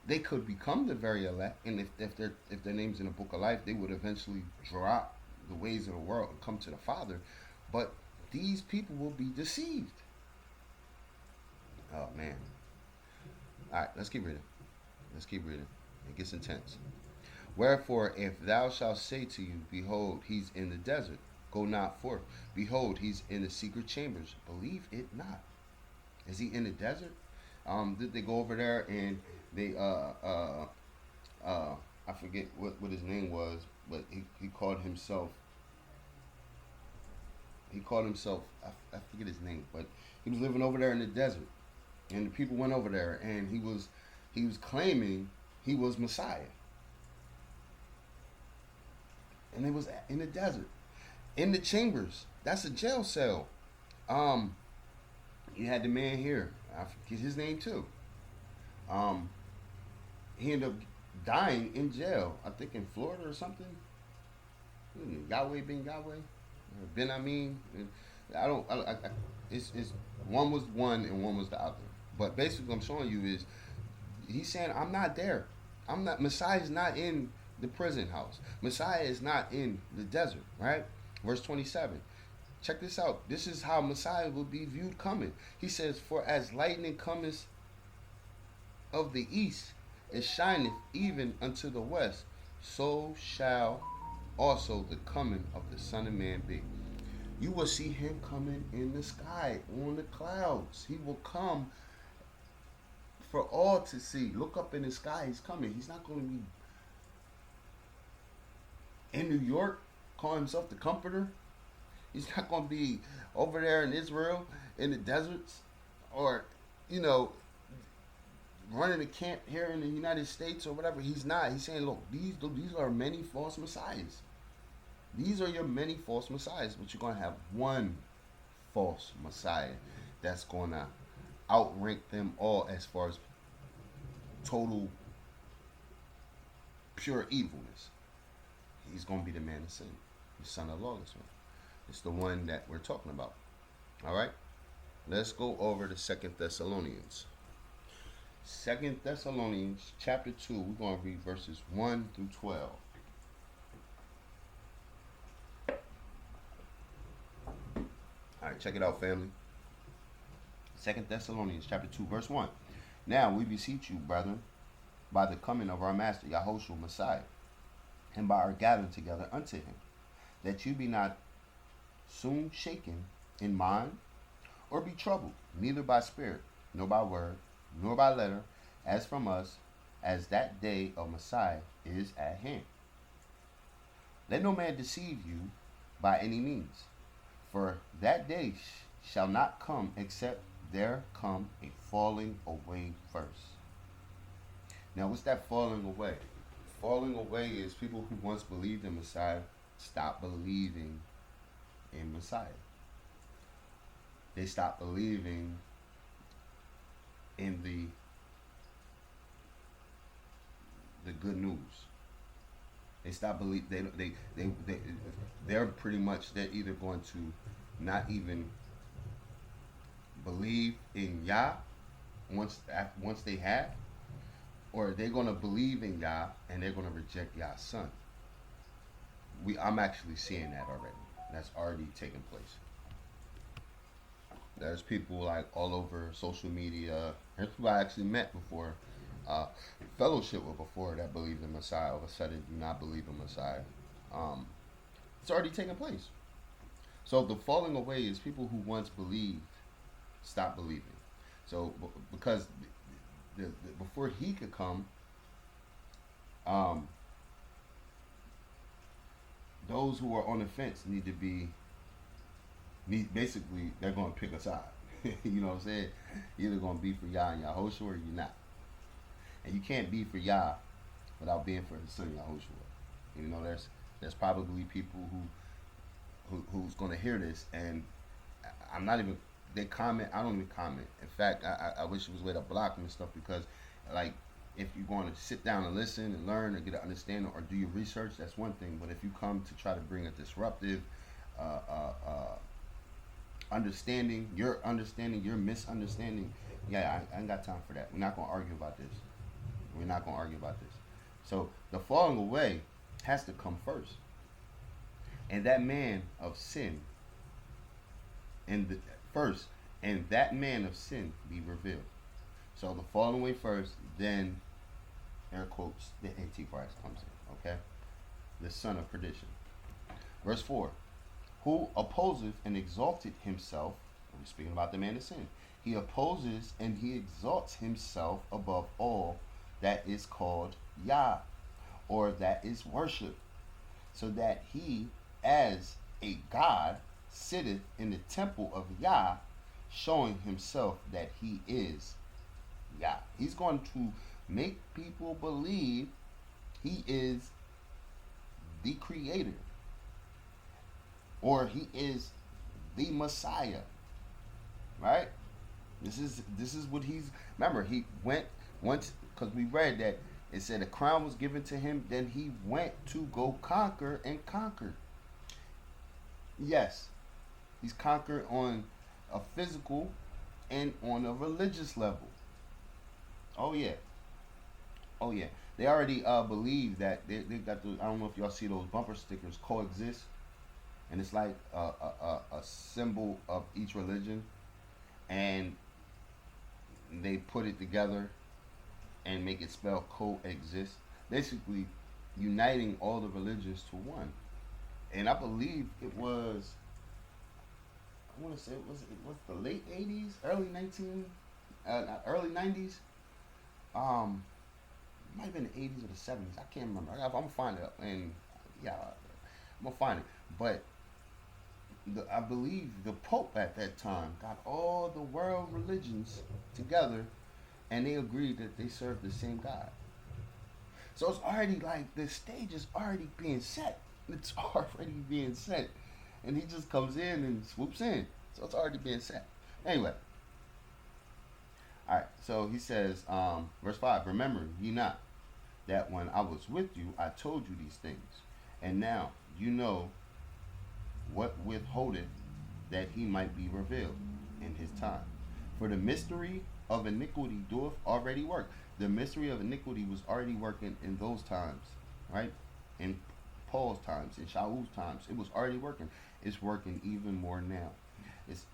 They could become the very elect, and if their name's in the book of life, they would eventually drop the ways of the world and come to the Father. But these people will be deceived. Oh man. All right, let's keep reading. Let's keep reading. It gets intense. Wherefore, if thou shalt say to you, behold, he's in the desert, go not forth. Behold, he's in the secret chambers, believe it not. Is he in the desert? Did they go over there and they I forget what his name was, but he called himself I forget his name, but he was living over there in the desert, and the people went over there, and he was claiming he was Messiah, and it was in the desert, in the chambers. That's a jail cell. You had the man here. I forget his name too. He ended up dying in jail. I think in Florida or something. Yahweh bin Yahweh, Ben Amin. I don't. It's one was one and one was the other. But basically, what I'm showing you is he's saying I'm not there. I'm not. Messiah is not in the prison house. Messiah is not in the desert. Right. Verse 27. Check this out. This is how Messiah will be viewed coming. He says, "For as lightning cometh of the east, it shineth even unto the west, so shall also the coming of the Son of Man be." You will see him coming in the sky, on the clouds. He will come for all to see. Look up in the sky, he's coming. He's not going to be in New York calling himself the Comforter. He's not going to be over there in Israel in the deserts, or, running a camp here in the United States or whatever. He's not. He's saying, look, these are many false messiahs. These are your many false messiahs, but you're going to have one false messiah that's going to outrank them all as far as total pure evilness. He's going to be the man of sin, the son of lawless one. It's the one that we're talking about. All right? Let's go over to 2 Thessalonians. 2 Thessalonians chapter 2, we're going to read verses 1 through 12. All right, check it out, family. 2 Thessalonians chapter 2, verse 1. Now we beseech you, brethren, by the coming of our Master, Yahushua Messiah, and by our gathering together unto him, that you be not soon shaken in mind, or be troubled, neither by spirit, nor by word, nor by letter, as from us, as that day of Messiah is at hand. Let no man deceive you by any means, for that day shall not come except there come a falling away first. Now, what's that falling away? Falling away is people who once believed in Messiah stop believing in Messiah. They stop believing in the good news. They stop believe they're pretty much, they're either going to not even believe in Yah once they have, or they're going to believe in Yah and they're going to reject Yah's son. I'm actually seeing that already. That's already taking place. There's people like all over social media. There's people I actually met before, fellowship with before, that believed in Messiah. All of a sudden, do not believe in Messiah. It's already taking place. So the falling away is people who once believed stop believing. So because before he could come, those who are on the fence basically, they're going to pick a side. You know what I'm saying? You're either going to be for Yah and Yahushua, or you're not. And you can't be for Yah without being for his son Yahushua. You know, there's probably people who's going to hear this, and I'm not even, they comment, I don't even comment. In fact, I wish it was a way to block them and stuff, because, like, if you're going to sit down and listen and learn and get an understanding or do your research, that's one thing. But if you come to try to bring a disruptive understanding, your misunderstanding. Yeah, I ain't got time for that. We're not gonna argue about this. We're not gonna argue about this. So the falling away has to come first, and that man of sin, and the first, and that man of sin be revealed. So the falling away first, then air quotes the Antichrist comes in. Okay, the son of perdition. Verse 4: Who opposeth and exalted himself, we're speaking about the man of sin, he opposes and he exalts himself above all that is called Yah, or that is worship, so that he, as a God, sitteth in the temple of Yah, showing himself that he is Yah. He's going to make people believe he is the creator, or he is the Messiah, right? This is what he's. Remember, he went once, because we read that it said a crown was given to him. Then he went to go conquer and conquered. Yes, he's conquered on a physical and on a religious level. Oh yeah, oh yeah. They already believe that they got the. I don't know if y'all see those bumper stickers, coexist, and it's like a symbol of each religion, and they put it together and make it spell coexist, basically uniting all the religions to one. And I believe it was, I want to say it was the late 80s, early 90s. It might have been the 80s or the 70s. I can't remember. I'm gonna find it, and yeah, I'm gonna find it. But I believe the Pope at that time got all the world religions together, and they agreed that they served the same God. So it's already like the stage is already being set. It's already being set, and he just comes in and swoops in. So it's already being set. Anyway, all right. So he says, verse 5: Remember ye not that when I was with you, I told you these things, and now you know what withholdeth, that he might be revealed in his time. For the mystery of iniquity doeth already work. The mystery of iniquity was already working in those times, right? In Paul's times, in Shaul's times, it was already working. It's working even more now. It's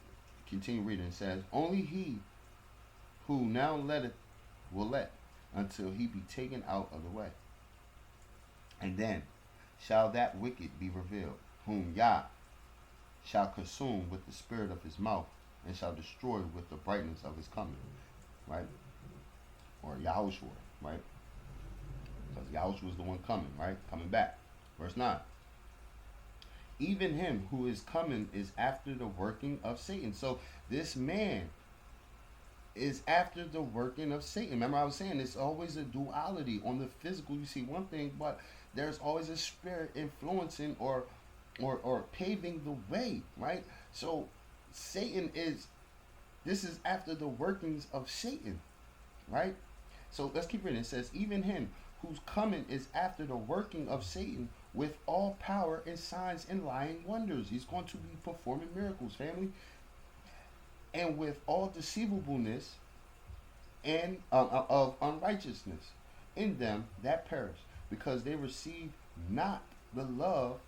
continue reading. It says, Only he who now letteth will let, until he be taken out of the way. And then shall that wicked be revealed, whom Yah shall consume with the spirit of his mouth, and shall destroy with the brightness of his coming. Right? Or Yahushua, right? Because Yahushua was the one coming, right? Coming back. Verse 9. Even him who is coming is after the working of Satan. So this man is after the working of Satan. Remember I was saying it's always a duality. On the physical you see one thing, but there's always a spirit influencing or paving the way, right? So Satan this is after the workings of Satan, right? So let's keep reading. It says, even him whose coming is after the working of Satan, with all power and signs and lying wonders. He's going to be performing miracles, family. And with all deceivableness and of unrighteousness in them that perish, because they receive not the love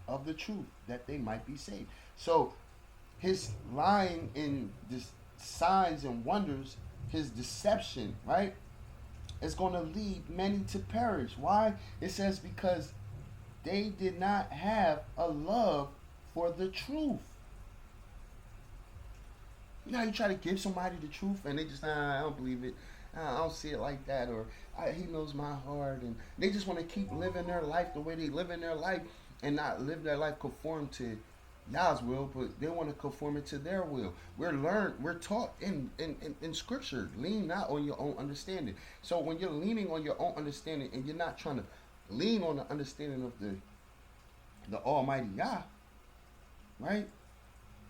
of the truth, that they might be saved. So his lying in this signs and wonders, his deception, right, is going to lead many to perish. Why? It says because they did not have a love for the truth. You know how you try to give somebody the truth and they just, I don't believe it. I don't see it like that. Or he knows my heart. And they just want to keep living their life the way they live in their life and not live their life conform to Yah's will, but they want to conform it to their will. We're taught in scripture, lean not on your own understanding. So when you're leaning on your own understanding and you're not trying to lean on the understanding of the Almighty Yah, right?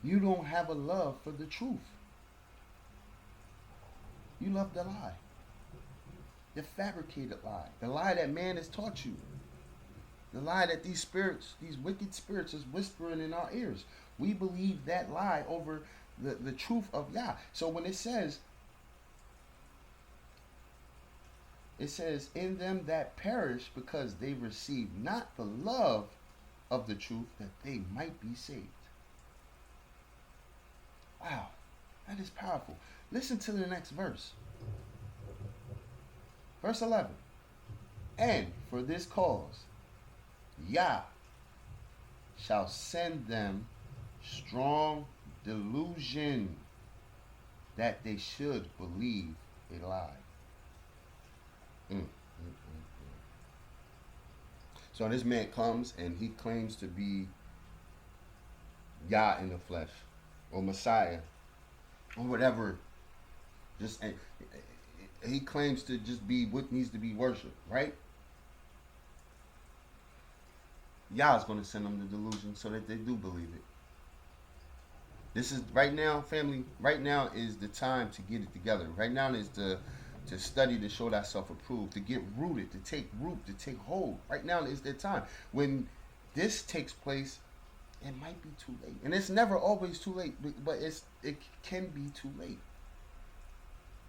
You don't have a love for the truth. You love the lie. The fabricated lie. The lie that man has taught you. The lie that these spirits, these wicked spirits, is whispering in our ears. We believe that lie over the truth of Yah. So when it says, in them that perish because they receive not the love of the truth that they might be saved. Wow, that is powerful. Listen to the next verse. Verse 11. And for this cause, Yah shall send them strong delusion that they should believe a lie. So this man comes and he claims to be Yah in the flesh, or Messiah, or whatever. Just he claims to just be what needs to be worshipped, right? Yah is going to send them the delusion so that they do believe it. This is right now, family. Right now is the time to get it together. Right now is to study, to show thyself approved, to get rooted, to take root, to take hold. Right now is the time. When this takes place, it might be too late, and it's never always too late. But it can be too late.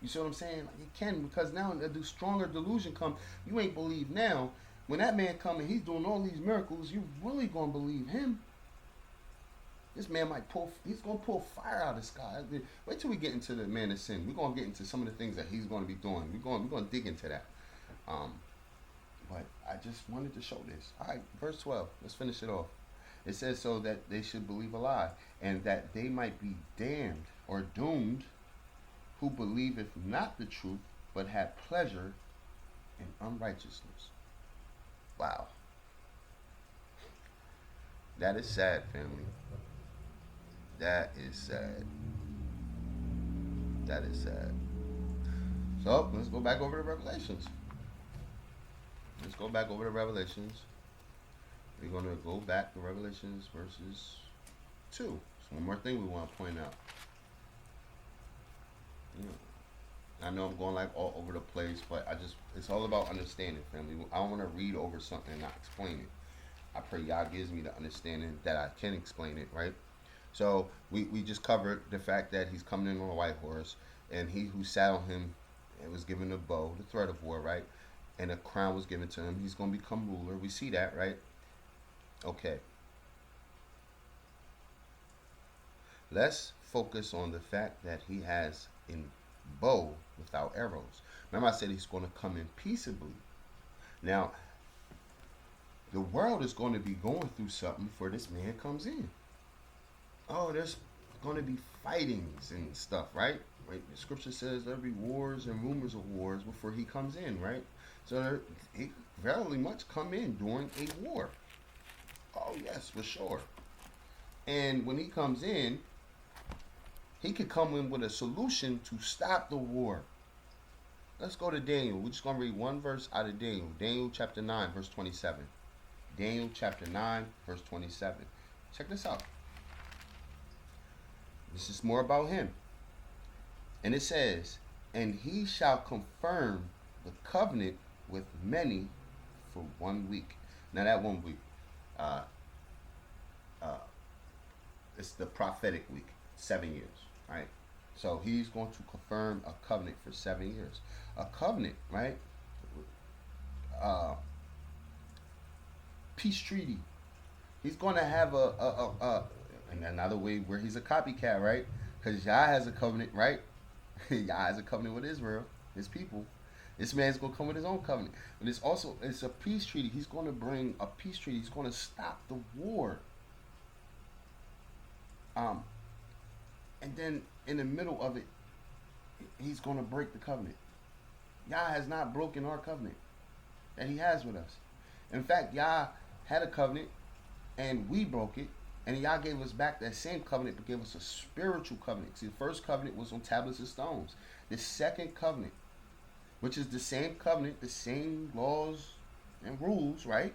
You see what I'm saying? Like it can, because now the stronger delusion come. You ain't believe now. When that man come and he's doing all these miracles, you really gonna believe him. This man he's gonna pull fire out of the sky. Wait till we get into the man of sin. We're gonna get into some of the things that he's gonna be doing. We're gonna dig into that. But I just wanted to show this. All right, verse 12. Let's finish it off. It says, so that they should believe a lie, and that they might be damned or doomed, who believeth not the truth, but have pleasure in unrighteousness. Wow. That is sad, family. That is sad. That is sad. So, let's go back over to Revelations. Let's go back over to Revelations. We're going to go back to Revelations verses 2. So one more thing we want to point out. I know I'm going like all over the place, but it's all about understanding, family. I don't want to read over something and not explain it. I pray Yah gives me the understanding that I can explain it, right? So we just covered the fact that he's coming in on a white horse, and he who sat on him, it was given a bow, the thread of war, right? And a crown was given to him. He's going to become ruler. We see that, right? Okay. Let's focus on the fact that he has a bow without arrows. Remember I said he's going to come in peaceably. Now, the world is going to be going through something before this man comes in. Oh, there's going to be fightings and stuff, right? Right? The scripture says there'll be wars and rumors of wars before he comes in, right? So he very much come in during a war. Oh, yes, for sure. And when he comes in, he could come in with a solution to stop the war. Let's go to Daniel. We're just going to read one verse out of Daniel. Daniel chapter 9, verse 27. Daniel chapter 9, verse 27. Check this out. This is more about him. And it says, and he shall confirm the covenant with many for 1 week. Now that 1 week, it's the prophetic week, 7 years, right? So he's going to confirm a covenant for 7 years. A covenant, right? Peace treaty. He's going to have and another way where he's a copycat, right? Because Yah has a covenant, right? Yah has a covenant with Israel, his people. This man's going to come with his own covenant. But it's a peace treaty. He's going to bring a peace treaty. He's going to stop the war. And then in the middle of it, he's going to break the covenant. Yah has not broken our covenant that he has with us. In fact, Yah had a covenant and we broke it. And Yah gave us back that same covenant, but gave us a spiritual covenant. See, the first covenant was on tablets of stones. The second covenant, which is the same covenant, the same laws and rules, right?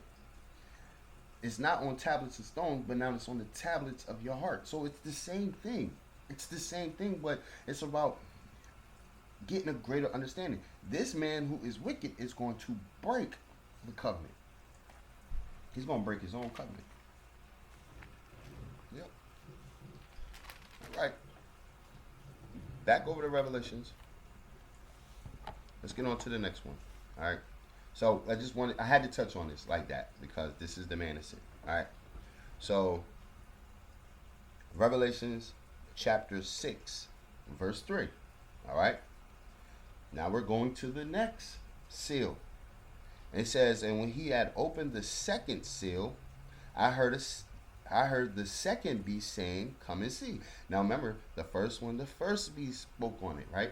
It's not on tablets of stone, but now it's on the tablets of your heart. So it's the same thing. It's the same thing, but it's about getting a greater understanding. This man who is wicked is going to break the covenant. He's going to break his own covenant. Yep. All right. Back over to Revelations. Let's get on to the next one. All right. So I had to touch on this like that because this is the man of sin. All right. So Revelations chapter 6, verse 3. All right. Now we're going to the next seal. It says, and when he had opened the second seal, I heard the second beast saying, come and see. Now remember, the first beast spoke on it, right?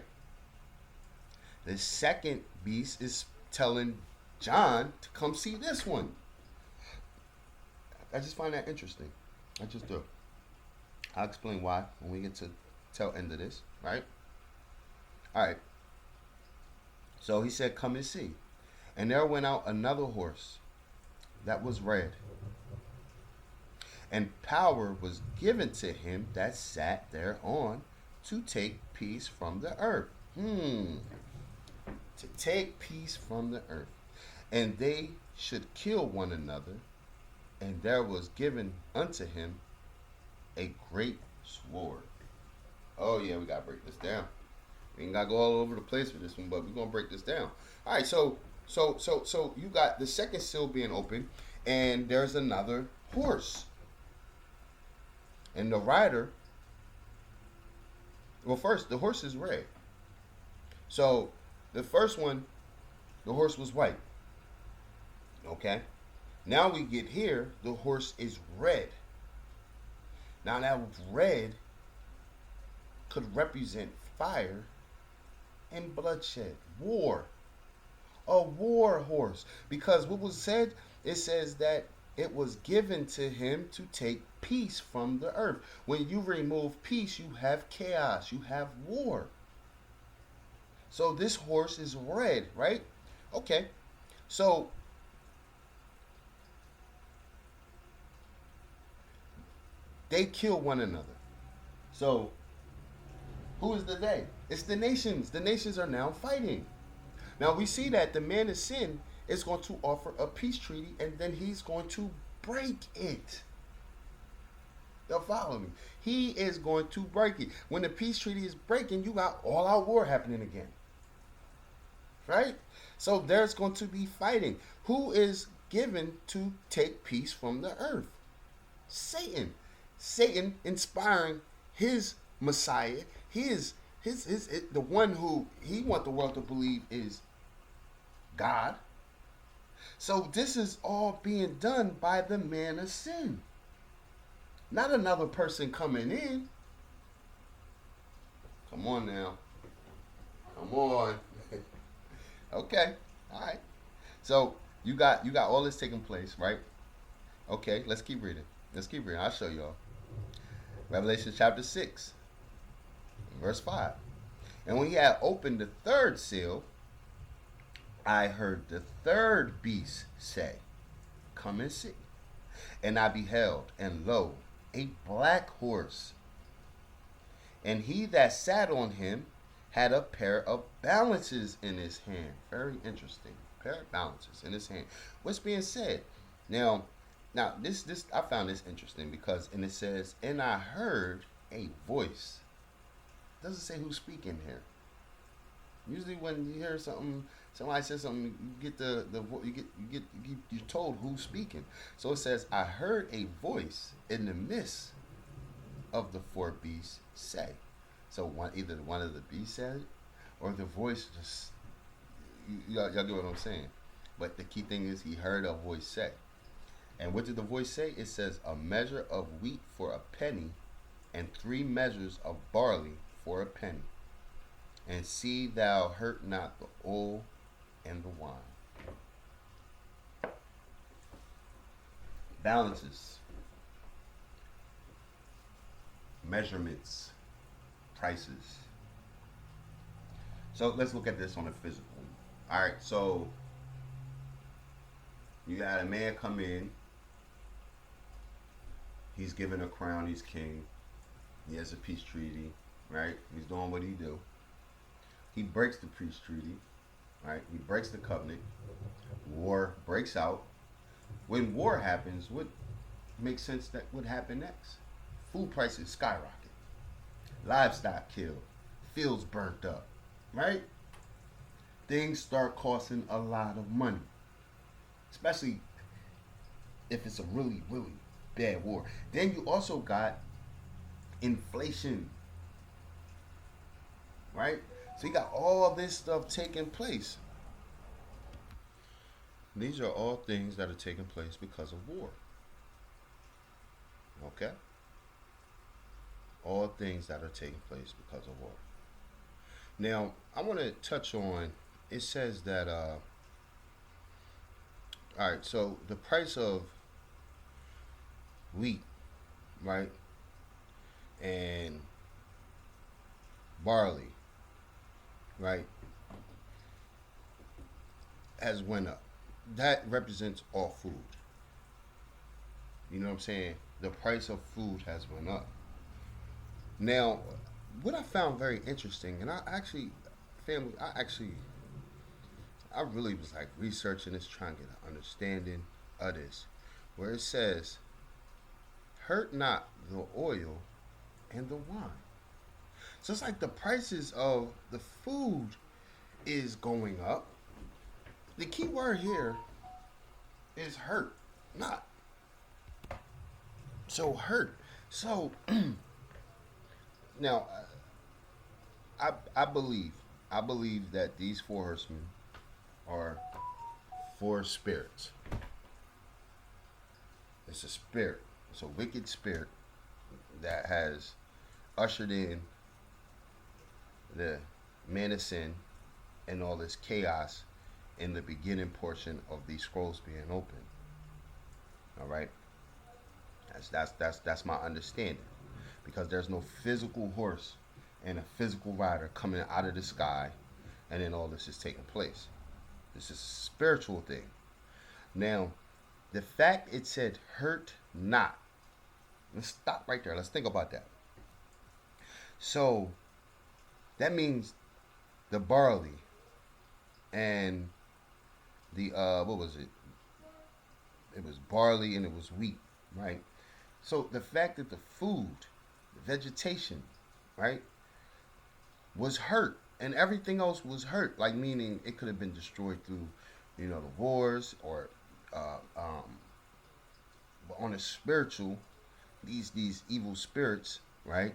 The second beast is telling John to come see this one. I just find that interesting. I just do. I'll explain why when we get to tail end of this, right? All right. So he said, come and see. And there went out another horse that was red. And power was given to him that sat thereon to take peace from the earth. To take peace from the earth. And they should kill one another. And there was given unto him a great sword. Oh yeah, we gotta break this down. We ain't gotta go all over the place for this one, but we're gonna break this down. All right, so you got the second seal being open, and there's another horse, and the rider. Well, first the horse is red. So the first one, the horse was white. Okay. Now we get here, the horse is red. Now that red could represent fire and bloodshed, war. A war horse. Because what was said, it says that it was given to him to take peace from the earth. When you remove peace, you have chaos, you have war. So this horse is red, right? Okay. So they kill one another. So who is the they? It's the nations. The nations are now fighting. Now we see that the man of sin is going to offer a peace treaty, and then he's going to break it. Y'all follow me? He is going to break it. When the peace treaty is breaking, you got all out war happening again. Right? So there's going to be fighting. Who is given to take peace from the earth? Satan. Satan inspiring his Messiah, his the one who he wants the world to believe is God. So this is all being done by the man of sin. Not another person coming in. Come on now. Come on. Okay. All right. So you got all this taking place, right? Okay, let's keep reading. I'll show y'all. Revelation chapter 6, verse 5. And when he had opened the third seal, I heard the third beast say, come and see. And I beheld, and lo, a black horse. And he that sat on him had a pair of balances in his hand. Very interesting. Pair of balances in his hand. What's being said? Now this I found this interesting because it says, and I heard a voice. It doesn't say who's speaking here. Usually when you hear somebody says something, you get you're told who's speaking. So it says, I heard a voice in the midst of the four beasts say. So either one of the beasts said it, or the voice just y'all get what I'm saying. But the key thing is he heard a voice say. And what did the voice say? It says, a measure of wheat for a penny, and 3 measures of barley for a penny. And see thou hurt not the oil and the wine. Balances, measurements, prices. So let's look at this on a physical. All right, so you had a man come in. He's given a crown. He's king. He has a peace treaty, right? He's doing what he do. He breaks the peace treaty, right? He breaks the covenant. War breaks out. When war happens, what makes sense that would happen next? Food prices skyrocket, livestock killed, fields burnt up, right? Things start costing a lot of money, especially if it's a really, really bad war. Then you also got inflation, right? So you got all this stuff taking place. These are all things that are taking place because of war. Okay? All things that are taking place because of war. Now, I want to touch on it says that all right, so the price of wheat, right? And barley, right? Has went up. That represents all food. You know what I'm saying? The price of food has went up. Now, what I found very interesting, and I actually, family, I really was like researching this, trying to get an understanding of this, where it says, "Hurt not the oil and the wine." So it's like the prices of the food is going up. The key word here is hurt, not. So hurt. So now, I believe that these four horsemen are four spirits. It's a spirit. It's a wicked spirit that has ushered in the man of sin and all this chaos in the beginning portion of these scrolls being open. All right, that's my understanding, because there's no physical horse and a physical rider coming out of the sky, and then all this is taking place. This is a spiritual thing. Now, the fact it said "hurt not." Let's stop right there. Let's think about that. So that means the barley and the what was it? It was barley and it was wheat, right? So the fact that the food, the vegetation, right, was hurt and everything else was hurt, like meaning it could have been destroyed through, the wars or uh, um, on a spiritual, these evil spirits, right,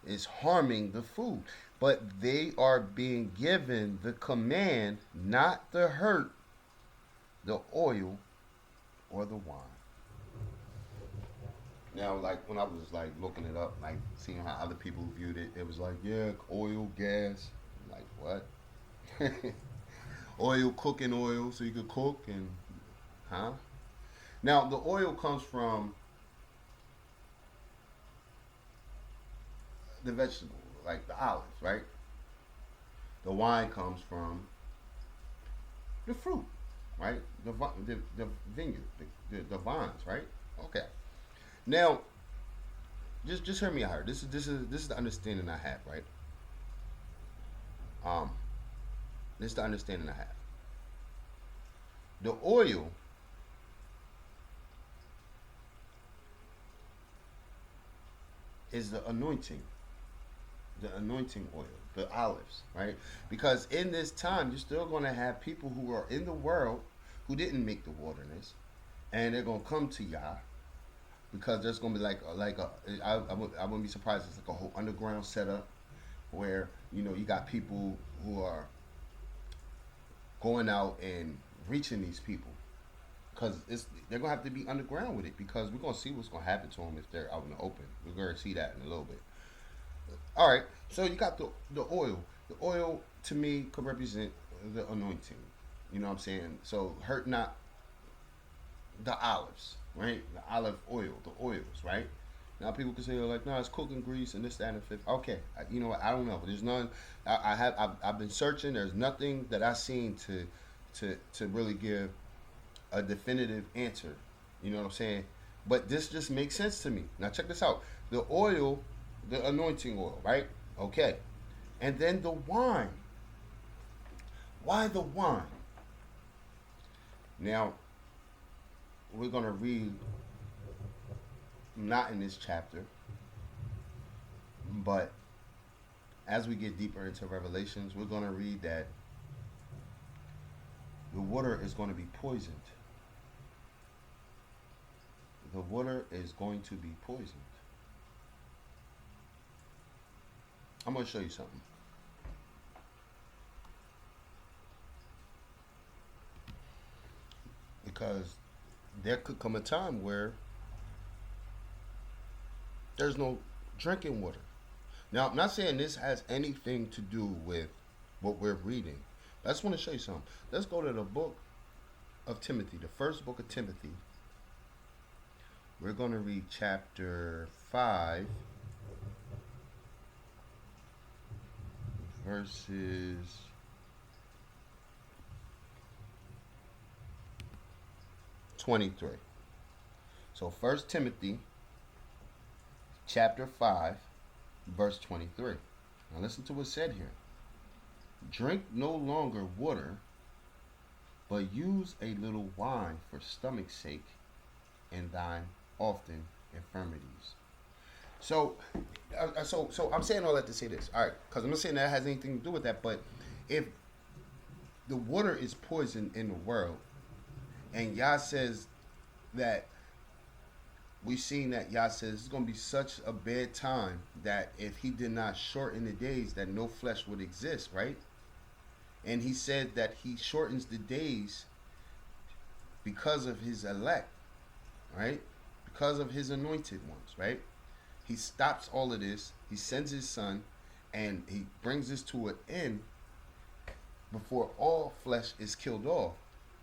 is harming the food. But they are being given the command not to hurt the oil or the wine. Now, like when I was like looking it up, like seeing how other people viewed it, it was like, yeah, oil, gas. Like what? Oil, cooking oil, so you could cook and, huh? Now the oil comes from the vegetable, like the olives, right? The wine comes from the fruit, right? The vineyard, the vines, right? Okay. Now, just hear me out here. This is the understanding I have, right? Um, this is the understanding I have. The oil is the anointing oil, the olives, right? Because in this time, you're still going to have people who are in the world who didn't make the wilderness, and they're going to come to Yah, because there's going to be I wouldn't be surprised if it's like a whole underground setup where you got people who are going out and reaching these people, because they're gonna have to be underground with it, because we're gonna see what's gonna happen to them if they're out in the open. We're gonna see that in a little bit. All right, so you got the oil. The oil to me could represent the anointing. You know what I'm saying? So hurt not the olives, right? The olive oil, the oils, right? Now people can say like, no, it's cooking grease and this, that, and the fifth. Okay, you know what? I don't know. There's none. I've been searching. There's nothing that I've seen to really give a definitive answer. You know what I'm saying? But this just makes sense to me. Now check this out. The oil, the anointing oil, right? Okay. And then the wine. Why the wine? Now, we're going to read, not in this chapter, but as we get deeper into Revelations, we're going to read that the water is going to be poisoned. The water is going to be poisoned. I'm going to show you something. Because there could come a time where there's no drinking water. Now, I'm not saying this has anything to do with what we're reading. I just want to show you something. Let's go to the book of Timothy, the first book of Timothy. We're going to read chapter 5, verses 23. So 1 Timothy chapter 5, verse 23. Now listen to what's said here. Drink no longer water, but use a little wine for stomach's sake and thine often infirmities. So I'm saying all that to say this. All right, because I'm not saying that has anything to do with that, but if the water is poison in the world, and Yah says that we've seen that Yah says it's going to be such a bad time that if he did not shorten the days, that no flesh would exist, right? And he said that he shortens the days because of his elect, right? Because of his anointed ones, right? He stops all of this. He sends his son, and he brings this to an end before all flesh is killed off.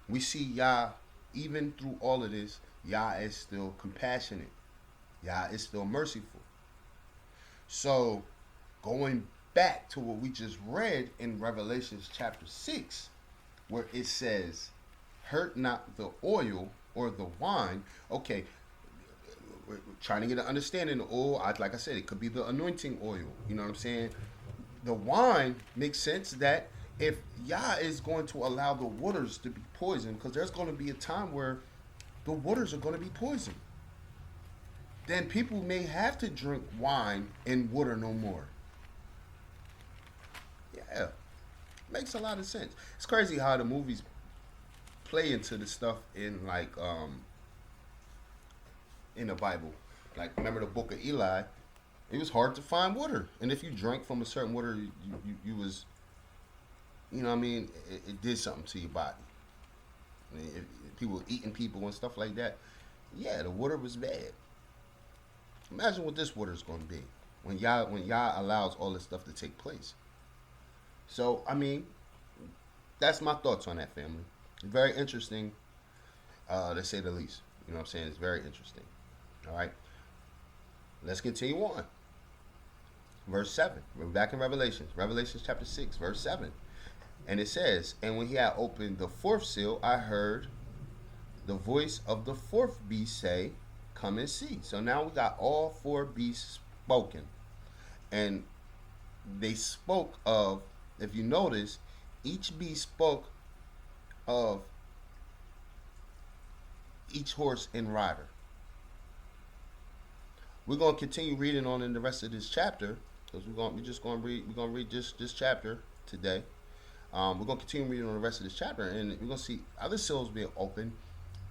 We see Yah, even through all of this, Yah is still compassionate. Yah is still merciful. So, going back to what we just read in Revelation chapter 6, where it says, hurt not the oil or the wine. Okay, we're trying to get an understanding. The oil, like I said, it could be the anointing oil. You know what I'm saying? The wine makes sense that if Yah is going to allow the waters to be poisoned, because there's going to be a time where the waters are going to be poisoned, then people may have to drink wine and water no more. Yeah, makes a lot of sense. It's crazy how the movies play into the stuff in in the Bible. Like, remember the book of Eli? It was hard to find water, and if you drank from a certain water, you was, you know what I mean, it did something to your body. I mean, if people were eating people and stuff like that, yeah, the water was bad. Imagine what this water is going to be when Yah allows all this stuff to take place. So, I mean, that's my thoughts on that, family. Very interesting, to say the least. You know what I'm saying? It's very interesting. All right. Let's continue on. Verse 7. We're back in Revelations. Revelations chapter 6, verse 7. And it says, and when he had opened the fourth seal, I heard the voice of the fourth beast say, come and see. So now we got all four beasts spoken. And they spoke of, if you notice, each beast spoke of each horse and rider. We're going to continue reading on in the rest of this chapter, because we're going to read this chapter today. We're going to continue reading on the rest of this chapter, and we're going to see other seals being opened,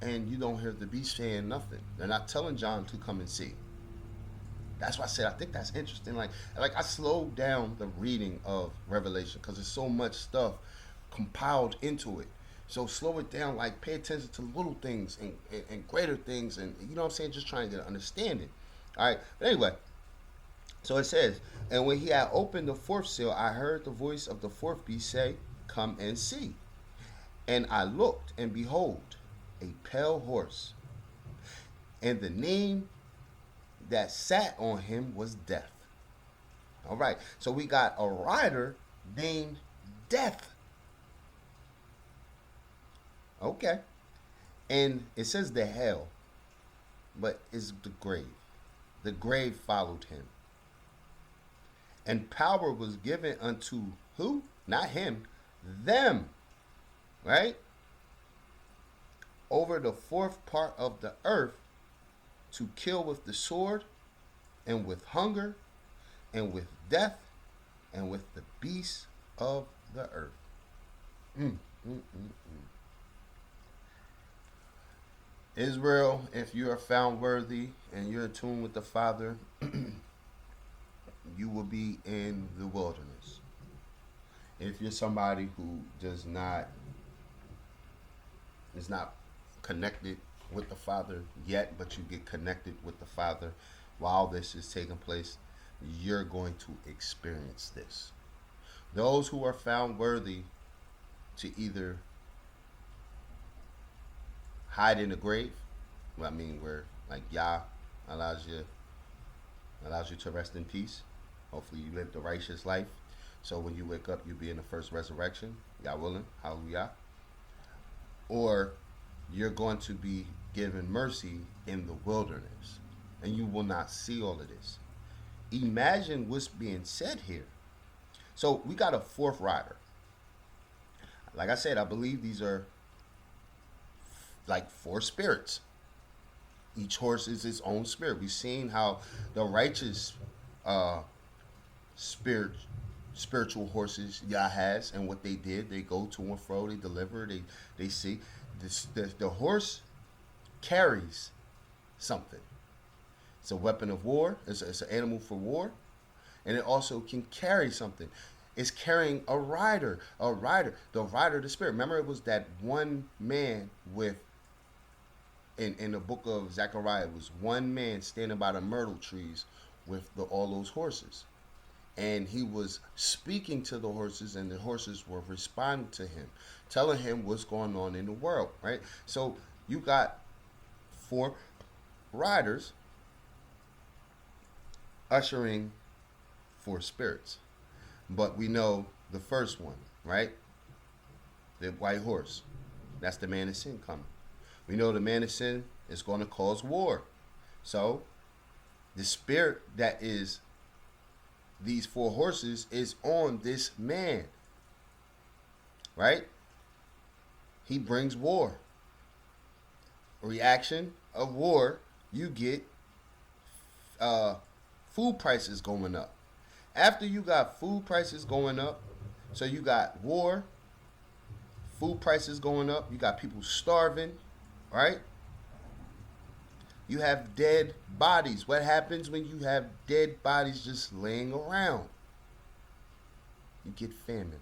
and you don't hear the beast saying nothing. They're not telling John to come and see. That's why I said I think that's interesting. Like I slowed down the reading of Revelation because there's so much stuff compiled into it. So slow it down, like pay attention to little things and greater things, and you know what I'm saying, just trying to get an understanding. All right, but anyway, so it says, and when he had opened the fourth seal, I heard the voice of the fourth beast say, come and see. And I looked, and behold, a pale horse, and the name that sat on him was Death. All right, so we got a rider named Death. Okay, and it says the hell, but it's the grave. The grave followed him. And power was given unto who? Not him. Them. Right? over the fourth part of the earth to kill with the sword, and with hunger, and with death, and with the beasts of the earth. Mm, mm, mm, mm. Israel, if you are found worthy and you're attuned with the Father, you will be in the wilderness. If you're somebody who does not is not connected with the Father yet, but you get connected with the Father while this is taking place, you're going to experience this. Those who are found worthy to either hide in the grave, well, I mean, where like Yah allows you to rest in peace. Hopefully, you live the righteous life. So when you wake up, you'll be in the first resurrection. Yah willing, hallelujah. Or you're going to be given mercy in the wilderness, and you will not see all of this. Imagine what's being said here. So we got a fourth rider. Like I said, I believe these are like four spirits. Each horse is its own spirit. We've seen how the righteous spirit spiritual horses Yah has, and what they did. They go to and fro, they deliver, they see. The horse carries something. It's a weapon of war. It's an animal for war, and it also can carry something. It's carrying a rider. The rider, the spirit. Remember, it was that one man with. In the book of Zechariah, it was one man standing by the myrtle trees with all those horses, and he was speaking to the horses, and the horses were responding to him, telling him what's going on in the world. Right. So you got four riders ushering four spirits. But we know the first one, right? The white horse. That's the man of sin coming. We know the man of sin is going to cause war. So the spirit that is these four horses is on this man, right? He brings war. A reaction of war, you get food prices going up. After you got food prices going up, so you got war, food prices going up, you got people starving, right? You have dead bodies. What happens when you have dead bodies just laying around? You get famine.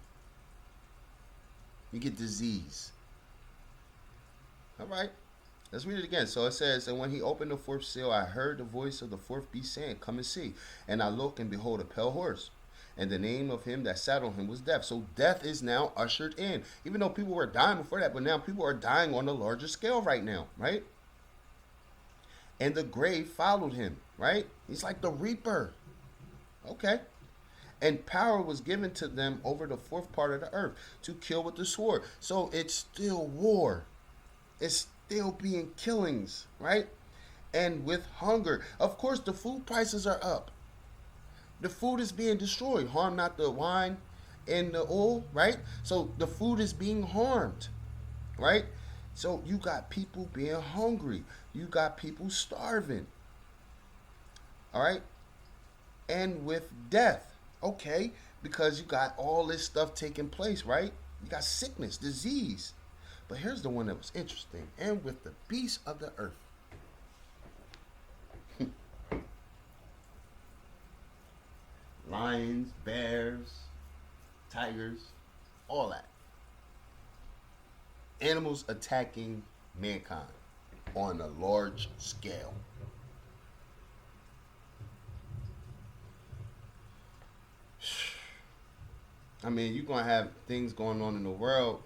You get disease. All right. Let's read it again. So it says, and when he opened the fourth seal, I heard the voice of the fourth beast saying, come and see. And I looked, and behold, a pale horse. And the name of him that sat on him was Death. So death is now ushered in. Even though people were dying before that, but now people are dying on a larger scale right now, right? And the grave followed him, right? He's like the reaper. Okay. And power was given to them over the fourth part of the earth to kill with the sword. So it's still war. It's still being killings, right? And with hunger. Of course, the food prices are up. The food is being destroyed. Harm not the wine and the oil, right? So the food is being harmed, right? So you got people being hungry. You got people starving. All right? And with death, okay, because you got all this stuff taking place, right? You got sickness, disease. But here's the one that was interesting. And with the beasts of the earth. Lions, bears, tigers, all that. Animals attacking mankind on a large scale. I mean, you're going to have things going on in the world.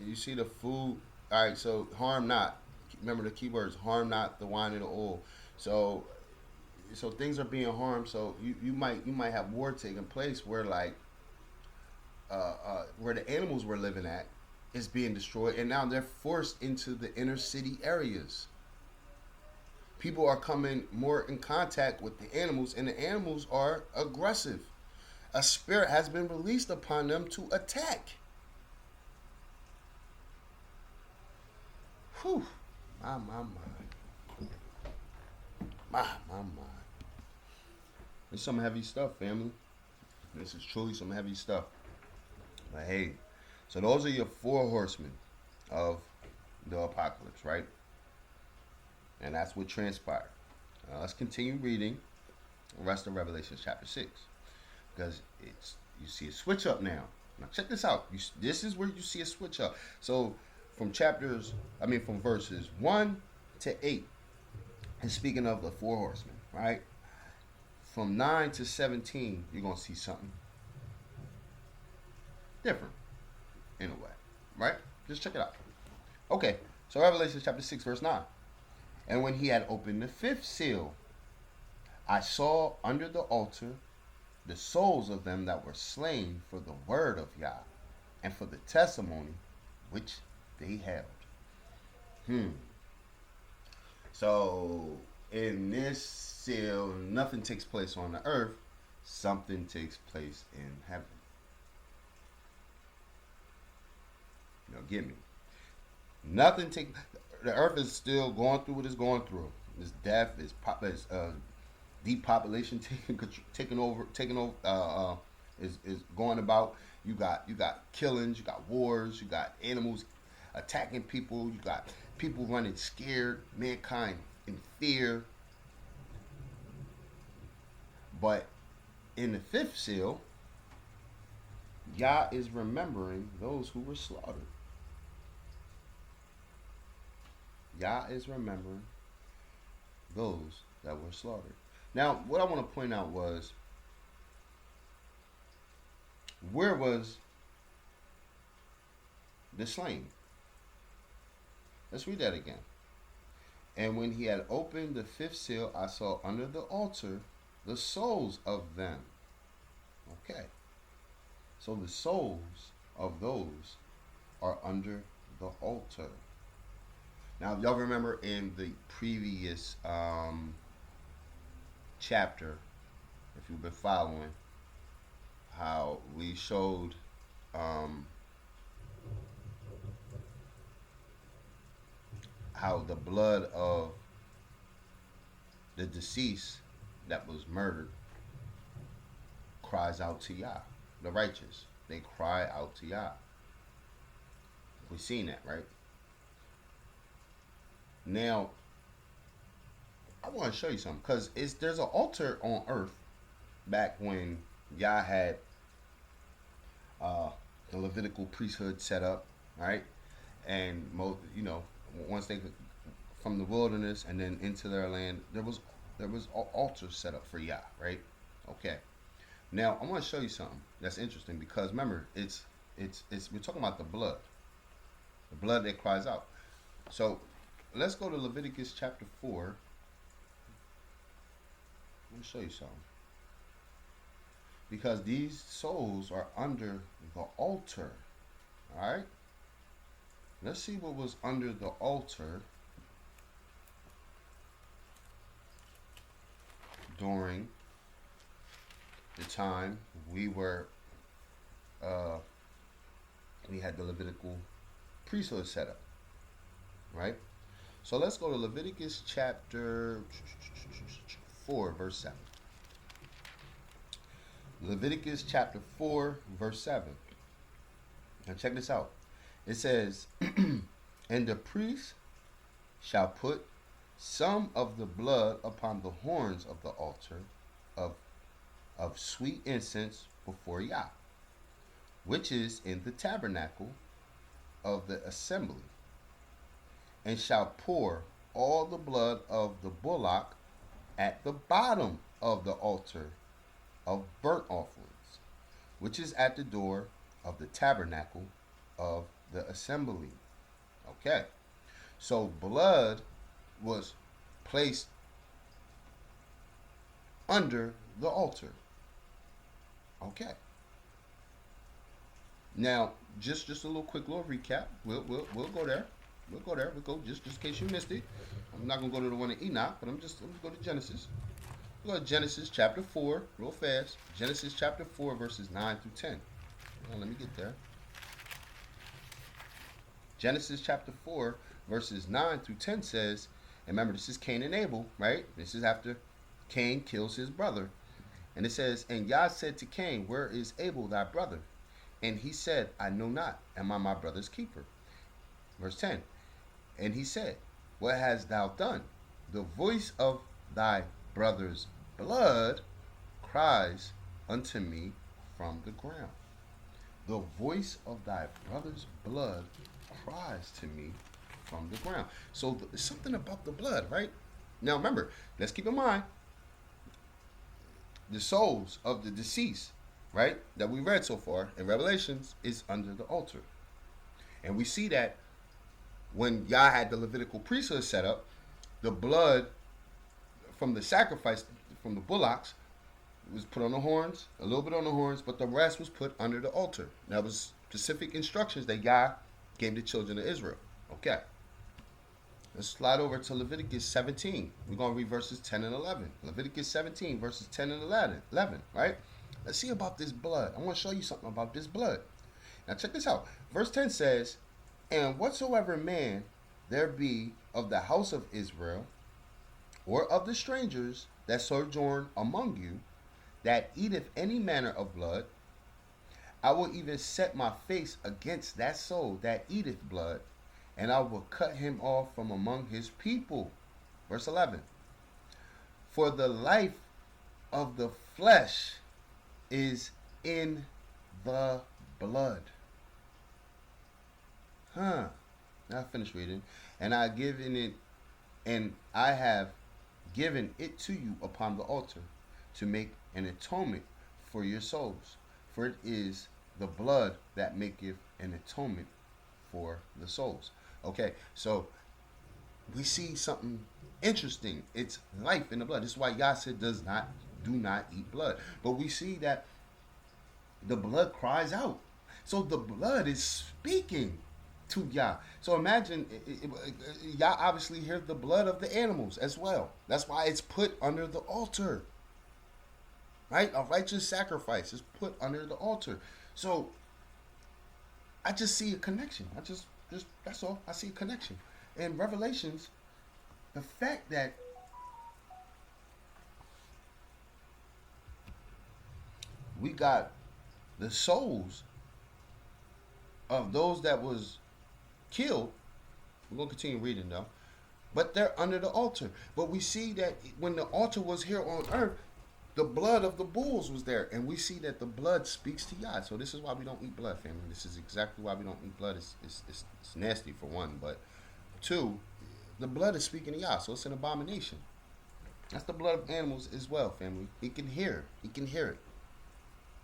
You see the food. All right, so harm not. Remember the key words, harm not the wine and the oil. So things are being harmed. So you might have war taking place where like where the animals were living at is being destroyed, and now they're forced into the inner city areas. People are coming more in contact with the animals, and the animals are aggressive. A spirit has been released upon them to attack. Whew. My. My. It's some heavy stuff, family. This is truly some heavy stuff. But hey, so those are your four horsemen of the apocalypse, right? And that's what transpired. Let's continue reading the rest of Revelation chapter 6. Because it's you see a switch up now. Now check this out. This is where you see a switch up. So from from verses 1 to 8, and speaking of the four horsemen, right? From 9 to 17, you're going to see something different in a way, right? Just check it out. Okay, so Revelation chapter 6, verse 9. And when he had opened the fifth seal, I saw under the altar the souls of them that were slain for the word of Yah and for the testimony which they held. So in this seal, nothing takes place on the earth, something takes place in heaven. Get me. The earth is still going through what it's going through. This death is depopulation taking over is going about. You got killings, you got wars, you got animals attacking people, you got people running scared, mankind in fear. But in the fifth seal, Yah is remembering those who were slaughtered. Yah is remembering those that were slaughtered. Now, what I want to point out was, where was the slain? Let's read that again. And when he had opened the fifth seal, I saw under the altar the souls of them. Okay. So the souls of those are under the altar. Now, y'all remember in the previous chapter, if you've been following, how we showed how the blood of the deceased that was murdered cries out to Yah. The righteous, they cry out to Yah. We've seen that, right? Now, I want to show you something, because there's an altar on earth back when Yah had the Levitical priesthood set up, right? And once they from the wilderness and then into their land, there was altars set up for Yah, right? Okay. Now I want to show you something that's interesting, because remember, it's we're talking about the blood that cries out. So let's go to Leviticus chapter 4. Let me show you something. Because these souls are under the altar. Alright? Let's see what was under the altar during the time we had the Levitical priesthood set up. Right? So let's go to Leviticus chapter 4, verse 7. Leviticus chapter 4, verse 7. Now check this out. It says, and the priest shall put some of the blood upon the horns of the altar of sweet incense before Yah, which is in the tabernacle of the assembly, and shall pour all the blood of the bullock at the bottom of the altar of burnt offerings, which is at the door of the tabernacle of the assembly. Okay. So blood was placed under the altar. Okay. Now, just a little recap. We'll go there. We'll go just in case you missed it. I'm not gonna go to the one in Enoch, but I'm just go to Genesis. We'll go to Genesis chapter 4, real fast. Genesis chapter 4, verses 9 through 10. Let me get there. Genesis chapter 4, verses 9 through 10 says, and remember, this is Cain and Abel, right? This is after Cain kills his brother. And it says, and Yah said to Cain, where is Abel thy brother? And he said, I know not. Am I my brother's keeper? Verse 10. And he said, what hast thou done? The voice of thy brother's blood cries unto me from the ground. The voice of thy brother's blood cries to me from the ground. So there's something about the blood, right? Now remember, let's keep in mind the souls of the deceased, right, that we read so far in Revelations is under the altar. And we see that when Yah had the Levitical priesthood set up, the blood from the sacrifice, from the bullocks, was put on the horns, a little bit on the horns, but the rest was put under the altar. That was specific instructions that Yah gave the children of Israel. Okay. Let's slide over to Leviticus 17. We're going to read verses 10 and 11. Leviticus 17, verses 10 and 11, right? Let's see about this blood. I want to show you something about this blood. Now check this out. Verse 10 says, and whatsoever man there be of the house of Israel, or of the strangers that sojourn among you, that eateth any manner of blood, I will even set my face against that soul that eateth blood, and I will cut him off from among his people. Verse 11. For the life of the flesh is in the blood. Now I finished reading. And I have given it to you upon the altar to make an atonement for your souls. For it is the blood that maketh an atonement for the souls. Okay, so we see something interesting. It's life in the blood. This is why Yah said do not eat blood. But we see that the blood cries out. So the blood is speaking to Yah. So imagine, Yah obviously hears the blood of the animals as well. That's why it's put under the altar. Right? A righteous sacrifice is put under the altar. So I just see a connection. Just that's all. I see a connection. In Revelations, the fact that we got the souls of those that was killed. We're going to continue reading though. But they're under the altar. But we see that when the altar was here on earth, the blood of the bulls was there. And we see that the blood speaks to Yah. So this is why we don't eat blood, family. This is exactly why we don't eat blood. It's nasty for one. But two, the blood is speaking to Yah. So it's an abomination. That's the blood of animals as well, family. He can hear. He can hear it.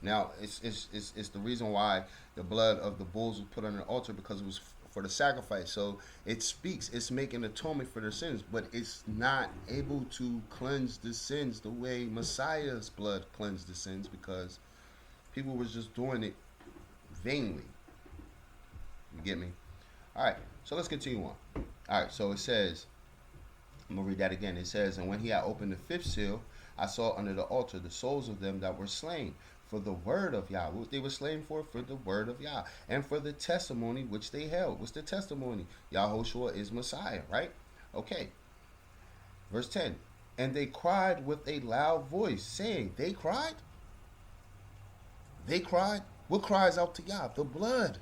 Now, it's the reason why the blood of the bulls was put on the altar, because it was for the sacrifice. So it speaks. It's making atonement for their sins, but it's not able to cleanse the sins the way Messiah's blood cleansed the sins, because people was just doing it vainly. You get me? All right, so let's continue on. All right, so it says, I'm going to read that again. It says, and when he had opened the fifth seal, I saw under the altar the souls of them that were slain for the word of Yah. What they were slain for the word of Yah. And for the testimony which they held. What's the testimony? Yahushua is Messiah, right? Okay. Verse 10. And they cried with a loud voice, saying, they cried? They cried? What cries out to Yah? The blood.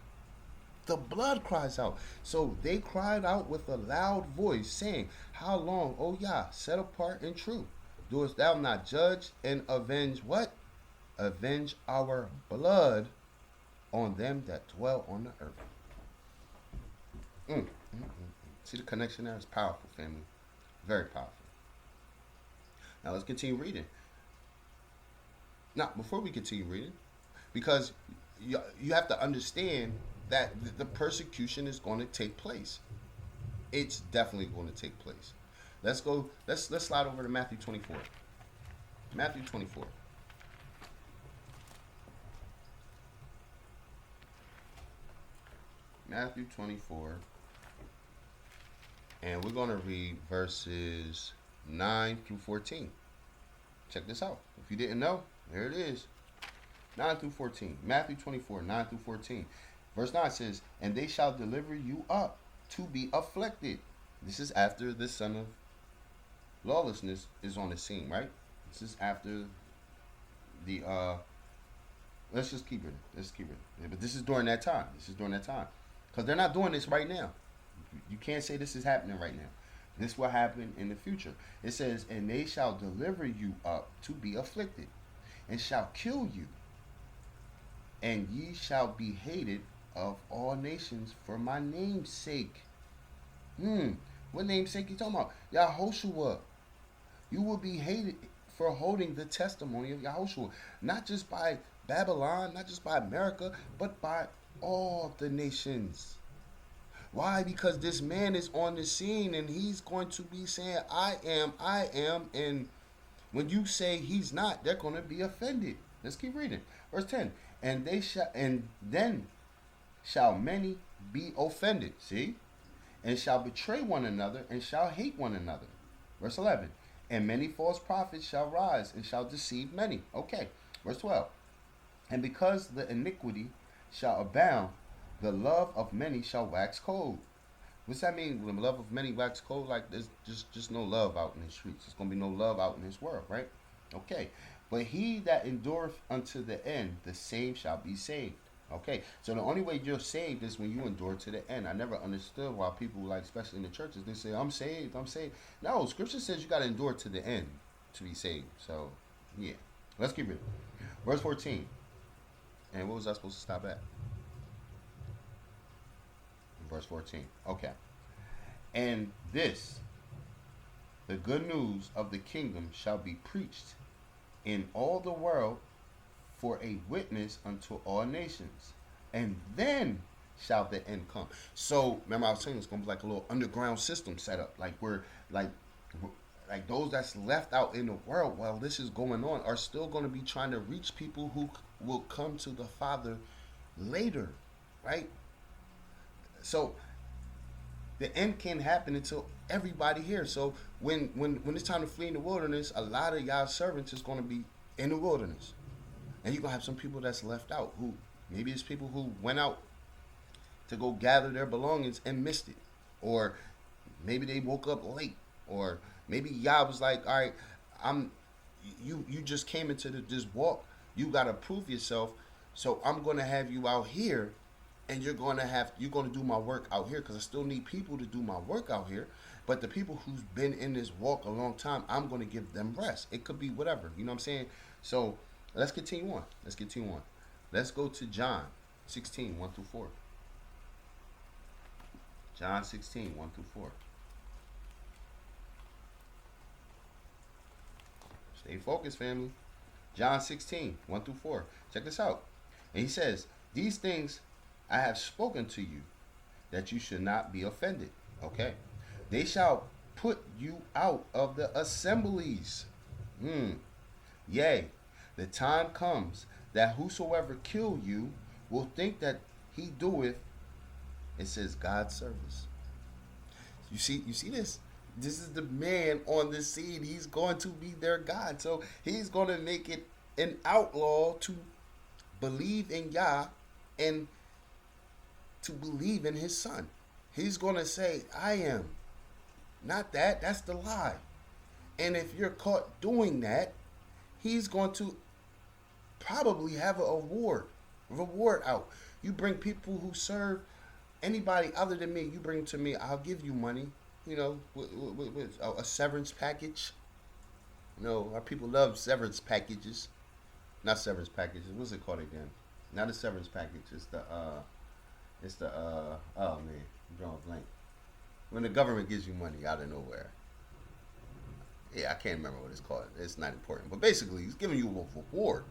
The blood cries out. So they cried out with a loud voice, saying, how long, O Yah, set apart and true, doest thou not judge and avenge what? Avenge our blood on them that dwell on the earth. See the connection there? It's powerful, family. Very powerful. Now let's continue reading. Now, before we continue reading, because you have to understand that the persecution is going to take place. It's definitely going to take place. Let's go. Let's slide over to Matthew 24. Matthew 24. Matthew 24. And we're going to read verses 9 through 14. Check this out. If you didn't know, there it is. 9 through 14. Matthew 24, 9 through 14. Verse 9 says, and they shall deliver you up to be afflicted. This is after the son of lawlessness is on the scene, right? This is after the let's just keep it. Let's keep it. Yeah, but this is during that time. This is during that time. Because they're not doing this right now. You can't say this is happening right now. This will happen in the future. It says, and they shall deliver you up to be afflicted, and shall kill you, and ye shall be hated of all nations for my name's sake. What name's sake you talking about? Yahushua. You will be hated for holding the testimony of Yahushua. Not just by Babylon, not just by America, but by all the nations. Why? Because this man is on the scene and he's going to be saying, I am. And when you say he's not, they're going to be offended. Let's keep reading. Verse 10. And then shall many be offended. See? And shall betray one another and shall hate one another. Verse 11. And many false prophets shall rise and shall deceive many. Okay. Verse 12. And because the iniquity shall abound, the love of many shall wax cold. What's that mean? When the love of many wax cold, like there's just no love out in the streets. There's gonna be no love out in this world, right? Okay. But he that endureth unto the end, the same shall be saved. Okay. So the only way you're saved is when you endure to the end. I never understood why people, like especially in the churches, they say, I'm saved, I'm saved. No, scripture says you gotta endure to the end to be saved. So yeah. Let's keep it. Verse 14. And what was I supposed to stop at? Verse 14. Okay. And this, the good news of the kingdom, shall be preached in all the world for a witness unto all nations. And then shall the end come. So, remember I was saying it's going to be like a little underground system set up. Like we're like those that's left out in the world while this is going on are still going to be trying to reach people who will come to the Father later, right? So the end can't happen until everybody here. So when it's time to flee in the wilderness, a lot of y'all servants is going to be in the wilderness, and you're gonna have some people that's left out. Who maybe it's people who went out to go gather their belongings and missed it, or maybe they woke up late, or maybe y'all was like, all right, you just came into this walk. You gotta prove yourself, so I'm gonna have you out here. And you're gonna do my work out here because I still need people to do my work out here. But the people who's been in this walk a long time, I'm gonna give them rest. It could be whatever, you know what I'm saying? So let's continue on. Let's go to John 16, 1 through 4. John 16, 1 through 4. Stay focused, family. John 16, 1 through 4. Check this out. And he says, these things I have spoken to you, that you should not be offended. Okay. They shall put you out of the assemblies. Yea, the time comes that whosoever kill you will think that he doeth, it says, God's service. You see this? This is the man on the scene. He's going to be their God. So he's going to make it an outlaw to believe in Yah and to believe in his son. He's going to say, I am. Not that. That's the lie. And if you're caught doing that, he's going to probably have a reward out. You bring people who serve anybody other than me, you bring them to me, I'll give you money. You know, with a severance package. You know, our people love severance packages. Not severance packages. What's it called again? Not a severance package. It's the oh man, I'm drawing a blank. When the government gives you money out of nowhere. Yeah, I can't remember what it's called. It's not important. But basically, he's giving you a reward.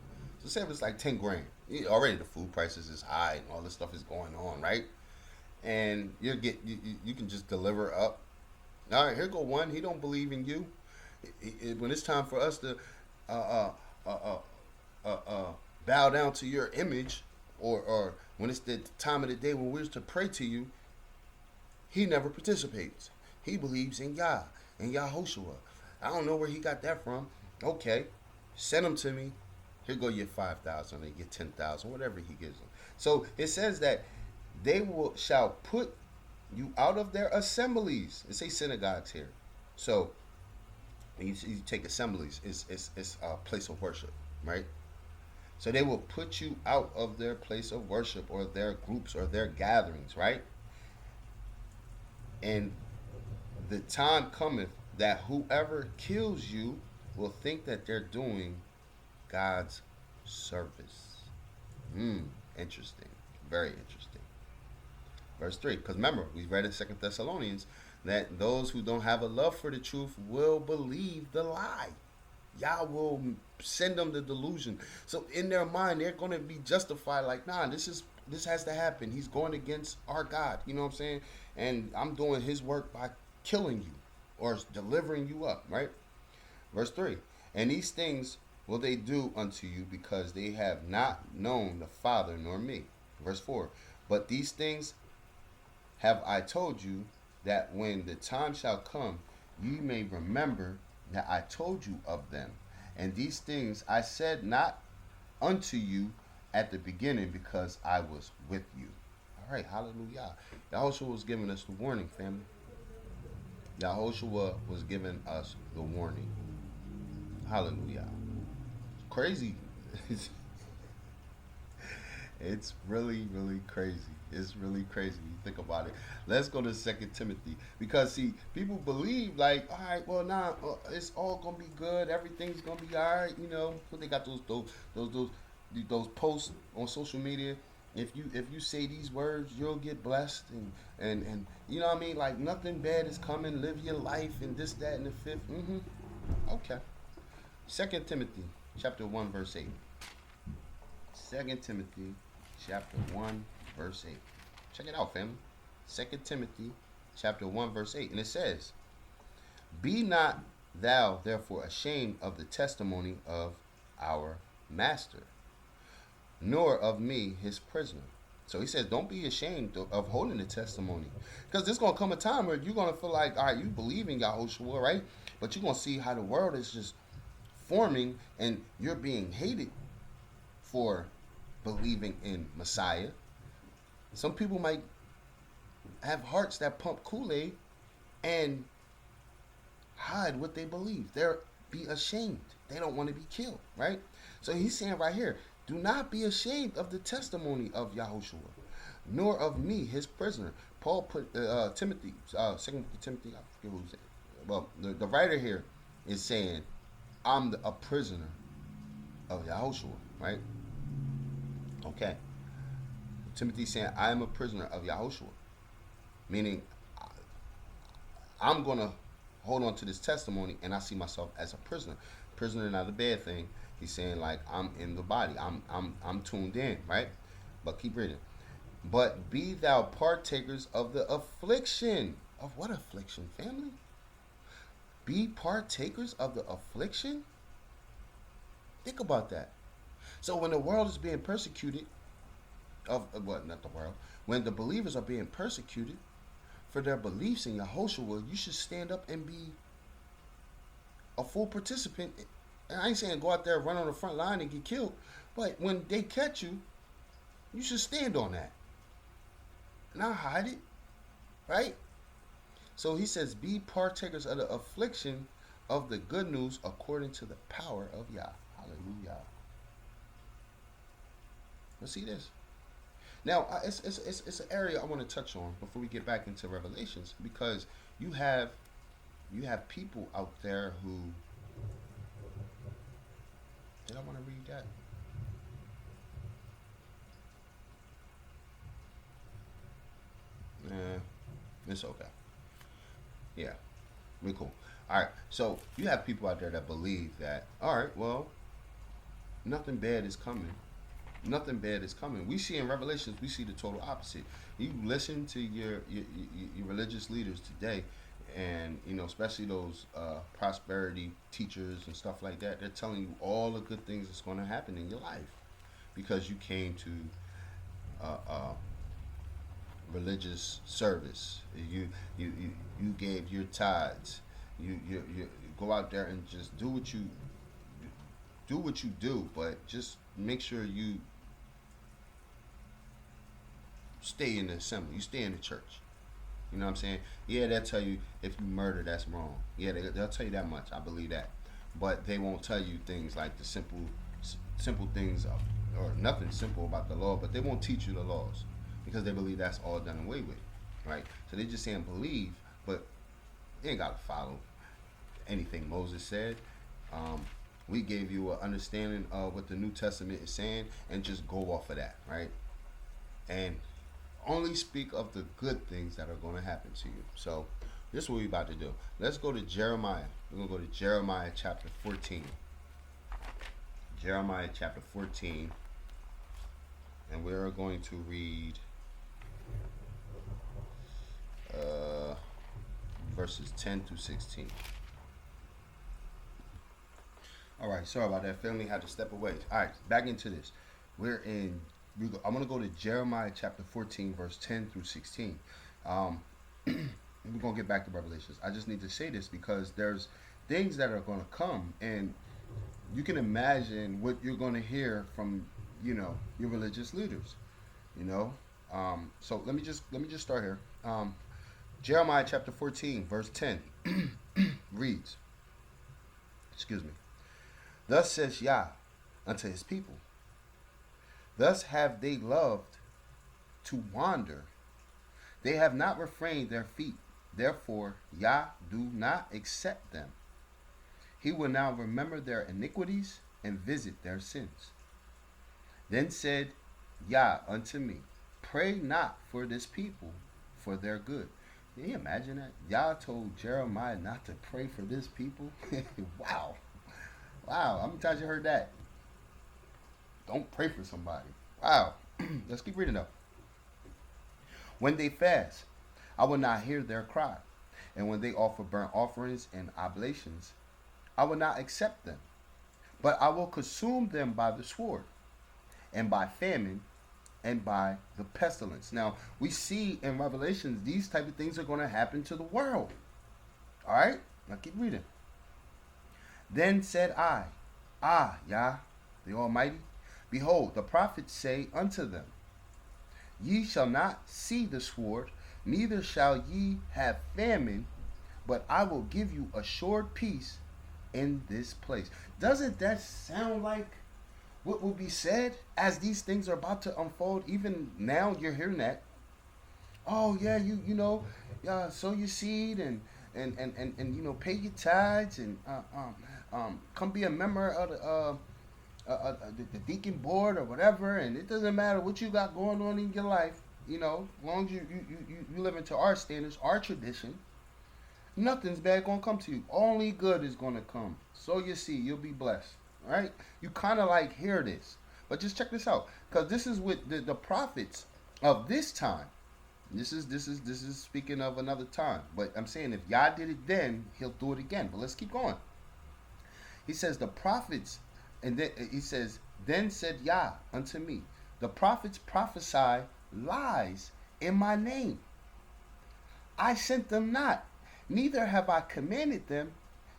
So say if it's like 10 grand. Already the food prices is high and all this stuff is going on, right? And you can just deliver up. All right, here go one. He don't believe in you. When it's time for us to bow down to your image, or when it's the time of the day when we're to pray to you, he never participates. He believes in Yah and Yahushua. I don't know where he got that from. Okay, send him to me. Here go your 5,000, they get 10,000, whatever he gives them. So it says that they shall put you out of their assemblies. It say synagogues here. So when you take assemblies, it's a place of worship, right? So they will put you out of their place of worship or their groups or their gatherings, right? And the time cometh that whoever kills you will think that they're doing God's service. Interesting. Very interesting. Verse 3. Because remember, we read in Second Thessalonians that those who don't have a love for the truth will believe the lie. Yah will send them the delusion. So in their mind, they're going to be justified like, nah, this has to happen. He's going against our God. You know what I'm saying? And I'm doing his work by killing you or delivering you up, right? Verse 3. And these things will they do unto you because they have not known the Father nor me. Verse 4. But these things have I told you, that when the time shall come, ye may remember that I told you of them. And these things I said not unto you at the beginning, because I was with you. All right, hallelujah. Yahushua was giving us the warning, family. Yahushua was giving us the warning. Hallelujah. Crazy. It's really, really crazy. It's really crazy when you think about it. Let's go to 2 Timothy. Because, see, people believe, like, all right, well, nah, it's all going to be good. Everything's going to be all right, you know. But they got those posts on social media. If you say these words, you'll get blessed. And you know what I mean? Like, nothing bad is coming. Live your life and this, that, and the fifth. Okay. 2 Timothy chapter 1, verse 8. 2 Timothy chapter 1, verse 8. Check it out, family. 2 Timothy chapter 1, verse 8. And it says, Be not thou therefore ashamed of the testimony of our master, nor of me his prisoner. So he says, don't be ashamed of holding the testimony. Because there's going to come a time where you're going to feel like, all right, you believe in Yahushua, right? But you're going to see how the world is just forming and you're being hated for believing in Messiah. Some people might have hearts that pump Kool-Aid and hide what they believe. They're be ashamed. They don't want to be killed, right? So he's saying right here, do not be ashamed of the testimony of Yahushua, nor of me, his prisoner. Paul put Timothy, 2 Timothy, I forget who's it. Well, the writer here is saying, I'm a prisoner of Yahushua, right? Okay. Timothy's saying, I am a prisoner of Yahushua. Meaning, I'm going to hold on to this testimony and I see myself as a prisoner. Prisoner, not a bad thing. He's saying, like, I'm in the body. I'm tuned in, right? But keep reading. But be thou partakers of the affliction. Of what affliction, family? Be partakers of the affliction? Think about that. So when the world is being persecuted, not the world, when the believers are being persecuted for their beliefs in Yahushua, you should stand up and be a full participant. And I ain't saying go out there, run on the front line and get killed, but when they catch you, you should stand on that. Not hide it, right? So he says, be partakers of the affliction of the good news according to the power of Yah. Hallelujah. Let's see this. Now, it's an area I want to touch on before we get back into Revelations, because you have people out there who, did I want to read that? It's okay. Yeah, we're cool. All right, so you have people out there that believe that, all right, well, nothing bad is coming. Nothing bad is coming. We see in Revelations, we see the total opposite. You listen to your religious leaders today, and especially those prosperity teachers and stuff like that. They're telling you all the good things that's going to happen in your life because you came to religious service. You gave your tithes. You go out there and just do what you do, but just make sure you stay in the assembly. You stay in the church. You know what I'm saying? Yeah, they'll tell you if you murder, that's wrong. Yeah, they'll tell you that much. I believe that. But they won't tell you things like the simple things, or nothing simple about the law. But they won't teach you the laws because they believe that's all done away with, right? So they just saying believe, but they ain't gotta follow anything Moses said. Um, we gave you an understanding of what the New Testament is saying, and just go off of that, right? And only speak of the good things that are going to happen to you. So this is what we're about to do. Let's go to Jeremiah. We're going to go to Jeremiah chapter 14. Jeremiah chapter 14. And we're going to read verses 10 through 16. All right, sorry about that. Family had to step away. All right, back into this. I'm going to go to Jeremiah chapter 14, verse 10 through 16. We're going to get back to Revelations. I just need to say this because there's things that are going to come, and you can imagine what you're going to hear from, your religious leaders, So let me just start here. Jeremiah chapter 14, verse 10 reads, excuse me. Thus says Yah unto his people, thus have they loved to wander. They have not refrained their feet. Therefore, Yah do not accept them. He will now remember their iniquities and visit their sins. Then said Yah unto me, pray not for this people, for their good. Can you imagine that? Yah told Jeremiah not to pray for this people? Wow. Wow, how many times you heard that? Don't pray for somebody. Wow. Let's keep reading though. When they fast, I will not hear their cry. And when they offer burnt offerings and oblations, I will not accept them. But I will consume them by the sword, and by famine, and by the pestilence. Now, we see in Revelations, these type of things are going to happen to the world. All right? Now keep reading. Then said I, Yah, the Almighty, behold, the prophets say unto them, ye shall not see the sword, neither shall ye have famine, but I will give you assured peace in this place. Doesn't that sound like what will be said as these things are about to unfold? Even now you're hearing that. Oh yeah, sow your seed and pay your tithes and come be a member of the deacon board or whatever, and it doesn't matter what you got going on in your life, as long as you live into our standards, our tradition, nothing's bad gonna come to you. Only good is gonna come. Sow your seed, you'll be blessed. All right? You kind of like hear this, but just check this out, because this is what the prophets of this time. This is speaking of another time, but I'm saying if Yah did it then, he'll do it again. But let's keep going. He says the prophets, and then he says, then said Yah unto me, the prophets prophesy lies in my name. I sent them not, neither have I commanded them,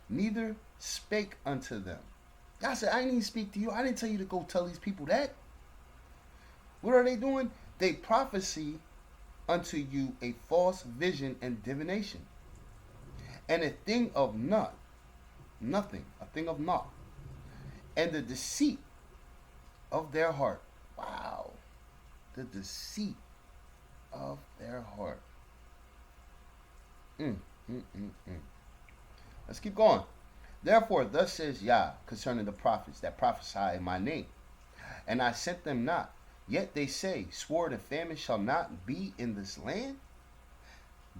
neither spake unto them. Yah said, I didn't even speak to you. I didn't tell you to go tell these people that. What are they doing? They prophesy unto you a false vision and divination, and a thing of nothing, a thing of naught, and the deceit of their heart. Wow. The deceit of their heart. Let's keep going. Therefore, thus says Yah concerning the prophets that prophesy in my name, and I sent them not. Yet they say, sword and famine shall not be in this land.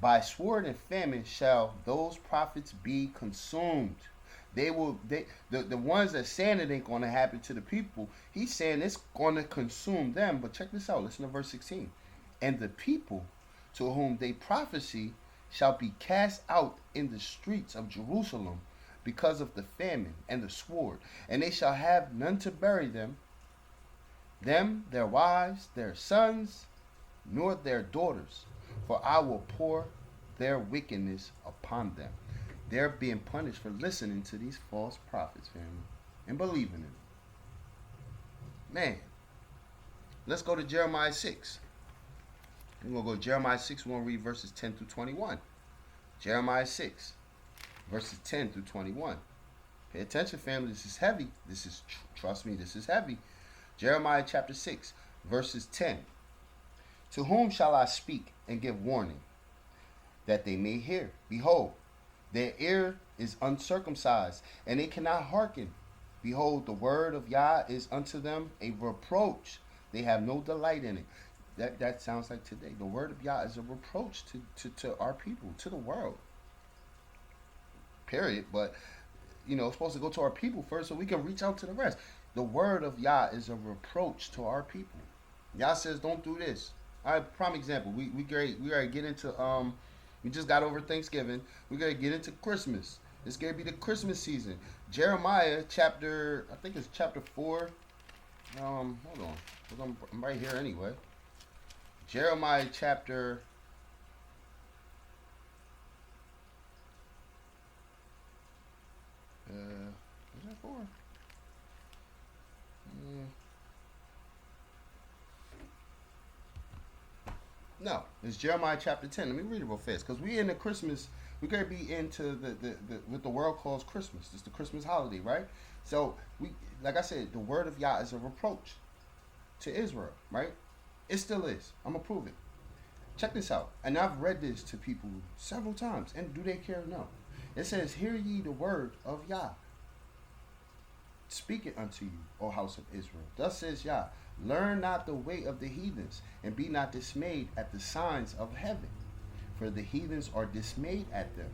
By sword and famine shall those prophets be consumed. The ones that saying it ain't going to happen to the people, he's saying it's going to consume them. But check this out. Listen to verse 16. And the people to whom they prophesy shall be cast out in the streets of Jerusalem because of the famine and the sword, and they shall have none to bury them, their wives, their sons, nor their daughters, for I will pour their wickedness upon them. They're being punished for listening to these false prophets, family, and believing in them. Man, let's go to Jeremiah 6. We're going to go to Jeremiah 6. We're going to read verses 10 through 21. Jeremiah 6, verses 10 through 21. Pay attention, family. This is heavy. Trust me, this is heavy. Jeremiah chapter 6, verses 10. To whom shall I speak and give warning, that they may hear? Behold, their ear is uncircumcised, and they cannot hearken. Behold, the word of Yah is unto them a reproach. They have no delight in it. That sounds like today. The word of Yah is a reproach to our people, to the world. Period. But, it's supposed to go to our people first so we can reach out to the rest. The word of Yah is a reproach to our people. Yah says, don't do this. All right, prime example. We gotta get into, we just got over Thanksgiving. We gotta get into Christmas. It's gonna be the Christmas season. Jeremiah chapter, I think it's chapter 4. Hold on. I'm right here anyway. Jeremiah chapter is that 4? No, it's Jeremiah chapter 10. Let me read it real fast, because we in the Christmas. We're gonna be into the what the world calls Christmas. It's the Christmas holiday, right? So like I said, the word of Yah is a reproach to Israel, right? It still is. I'm gonna prove it. Check this out. And I've read this to people several times. And do they care? No. It says, hear ye the word of Yah. Speak it unto you, O house of Israel. Thus says Yah, learn not the way of the heathens, and be not dismayed at the signs of heaven. For the heathens are dismayed at them.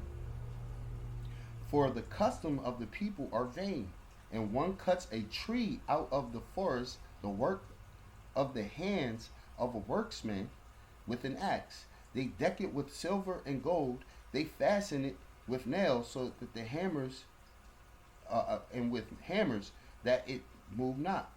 For the custom of the people are vain, and one cuts a tree out of the forest, the work of the hands of a worksman with an axe. They deck it with silver and gold. They fasten it with nails, so that the hammers, and with hammers, that it move not.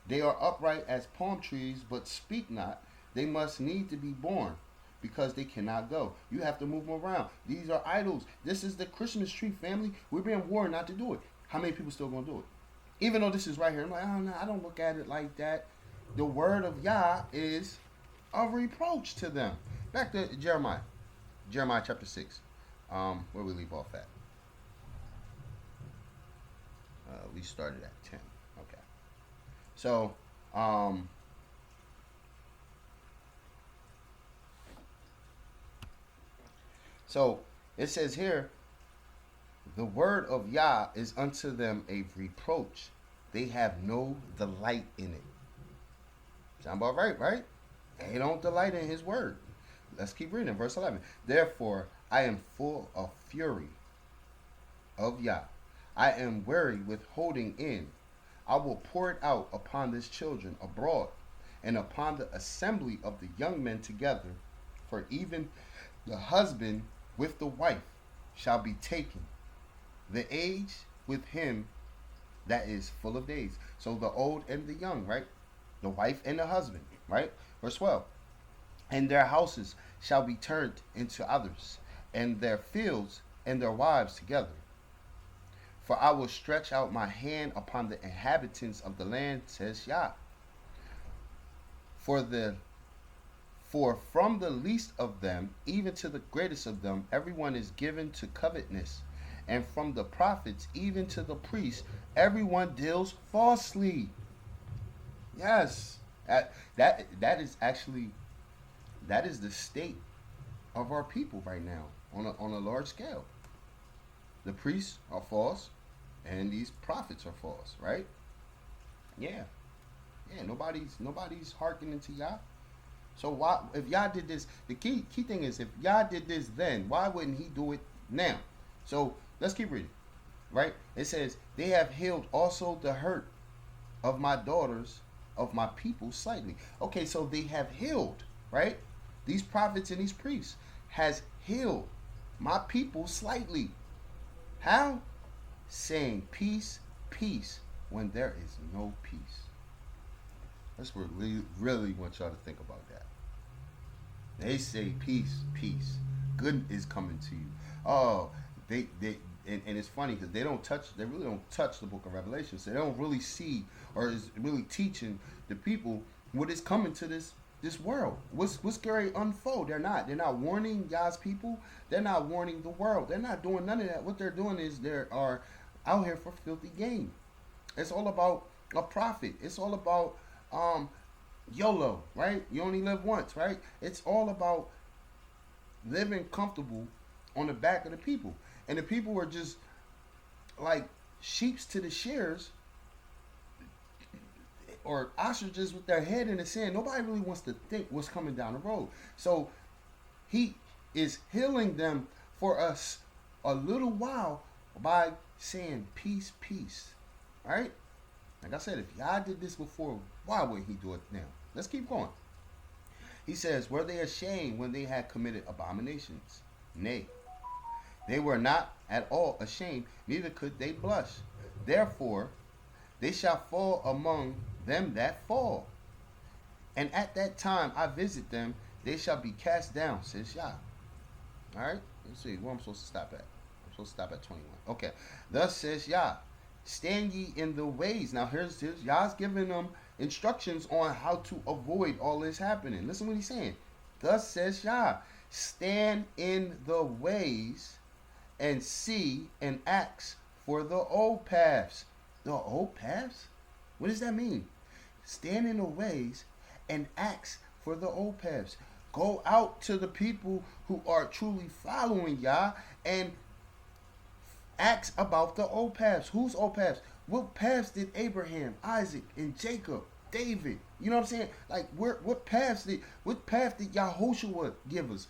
They are upright as palm trees, but speak not. They must need to be born, because they cannot go. You have to move them around. These are idols. This is the Christmas tree, family. We're being warned not to do it. How many people still gonna do it? Even though this is right here, I'm like, oh no, I don't look at it like that. The word of Yah is a reproach to them. Back to Jeremiah. Jeremiah chapter 6. Where we leave off at? We started at 10. Okay. So, it says here, the word of Yah is unto them a reproach. They have no delight in it. Sound about right, right? They don't delight in his word. Let's keep reading. Verse 11. Therefore, I am full of fury of Yah. I am weary with holding in. I will pour it out upon this children abroad, and upon the assembly of the young men together. For even the husband with the wife shall be taken, the age with him that is full of days. So the old and the young, right? The wife and the husband, right? Verse 12. And their houses shall be turned into others, and their fields and their wives together. For I will stretch out my hand upon the inhabitants of the land, says Yah. For from the least of them, even to the greatest of them, everyone is given to covetousness. And from the prophets, even to the priests, everyone deals falsely. Yes, that is the state of our people right now on a large scale. The priests are false, and these prophets are false, right? Yeah. Nobody's hearkening to Yah. So why, if Yah did this, the key thing is, if Yah did this then, why wouldn't he do it now? So let's keep reading, right? It says, they have healed also the hurt of my daughters of my people slightly. Okay, so they have healed, right? These prophets and these priests has healed my people slightly. How? Saying peace, peace, when there is no peace. That's what we really want y'all to think about that. They say peace, peace. Good is coming to you. Oh, and it's funny because they really don't touch the book of Revelation. So they don't really see or is really teaching the people what is coming to this this world. What's going to unfold? They're not. They're not warning God's people. They're not warning the world. They're not doing none of that. What they're doing is they are out here for filthy gain. It's all about a profit. It's all about YOLO, right? You only live once, right? It's all about living comfortable on the back of the people. And the people are just like sheeps to the shears or ostriches with their head in the sand. Nobody really wants to think what's coming down the road. So he is healing them for us a little while by saying peace, peace. All right? Like I said, if Yah did this before, why wouldn't he do it now? Let's keep going. He says, were they ashamed when they had committed abominations? Nay, they were not at all ashamed, neither could they blush. Therefore, they shall fall among them that fall. And at that time I visit them, they shall be cast down, says Yah. Alright, let's see, where I'm supposed to stop at. I'm supposed to stop at 21. Okay, thus says Yah, stand ye in the ways. Now here's Yah's giving them instructions on how to avoid all this happening. Listen what he's saying. Thus says Yah, stand in the ways and see and ask for the old paths. The old paths? What does that mean? Stand in the ways and ask for the old paths. Go out to the people who are truly following Yah and ask about the old paths. Whose old paths? What paths did Abraham, Isaac, and Jacob, David? You know what I'm saying? Like, what path did Yahushua give us?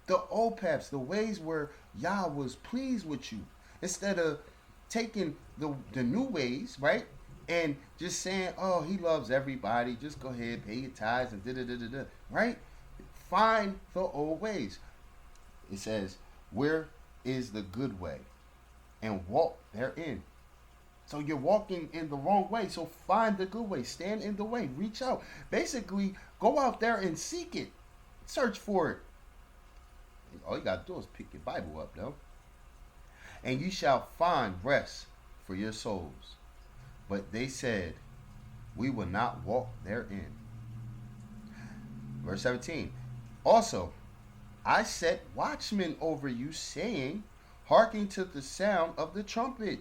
The old paths, the ways where Yah was pleased with you. Instead of taking the new ways, right? And just saying, oh, he loves everybody. Just go ahead, pay your tithes and da-da-da-da-da. Right? Find the old ways. It says, where is the good way? And walk therein. So you're walking in the wrong way. So find the good way. Stand in the way. Reach out. Basically, go out there and seek it. Search for it. All you got to do is pick your Bible up, though. And you shall find rest for your souls. But they said, we will not walk therein. Verse 17. Also, I set watchmen over you, saying, hearken to the sound of the trumpet.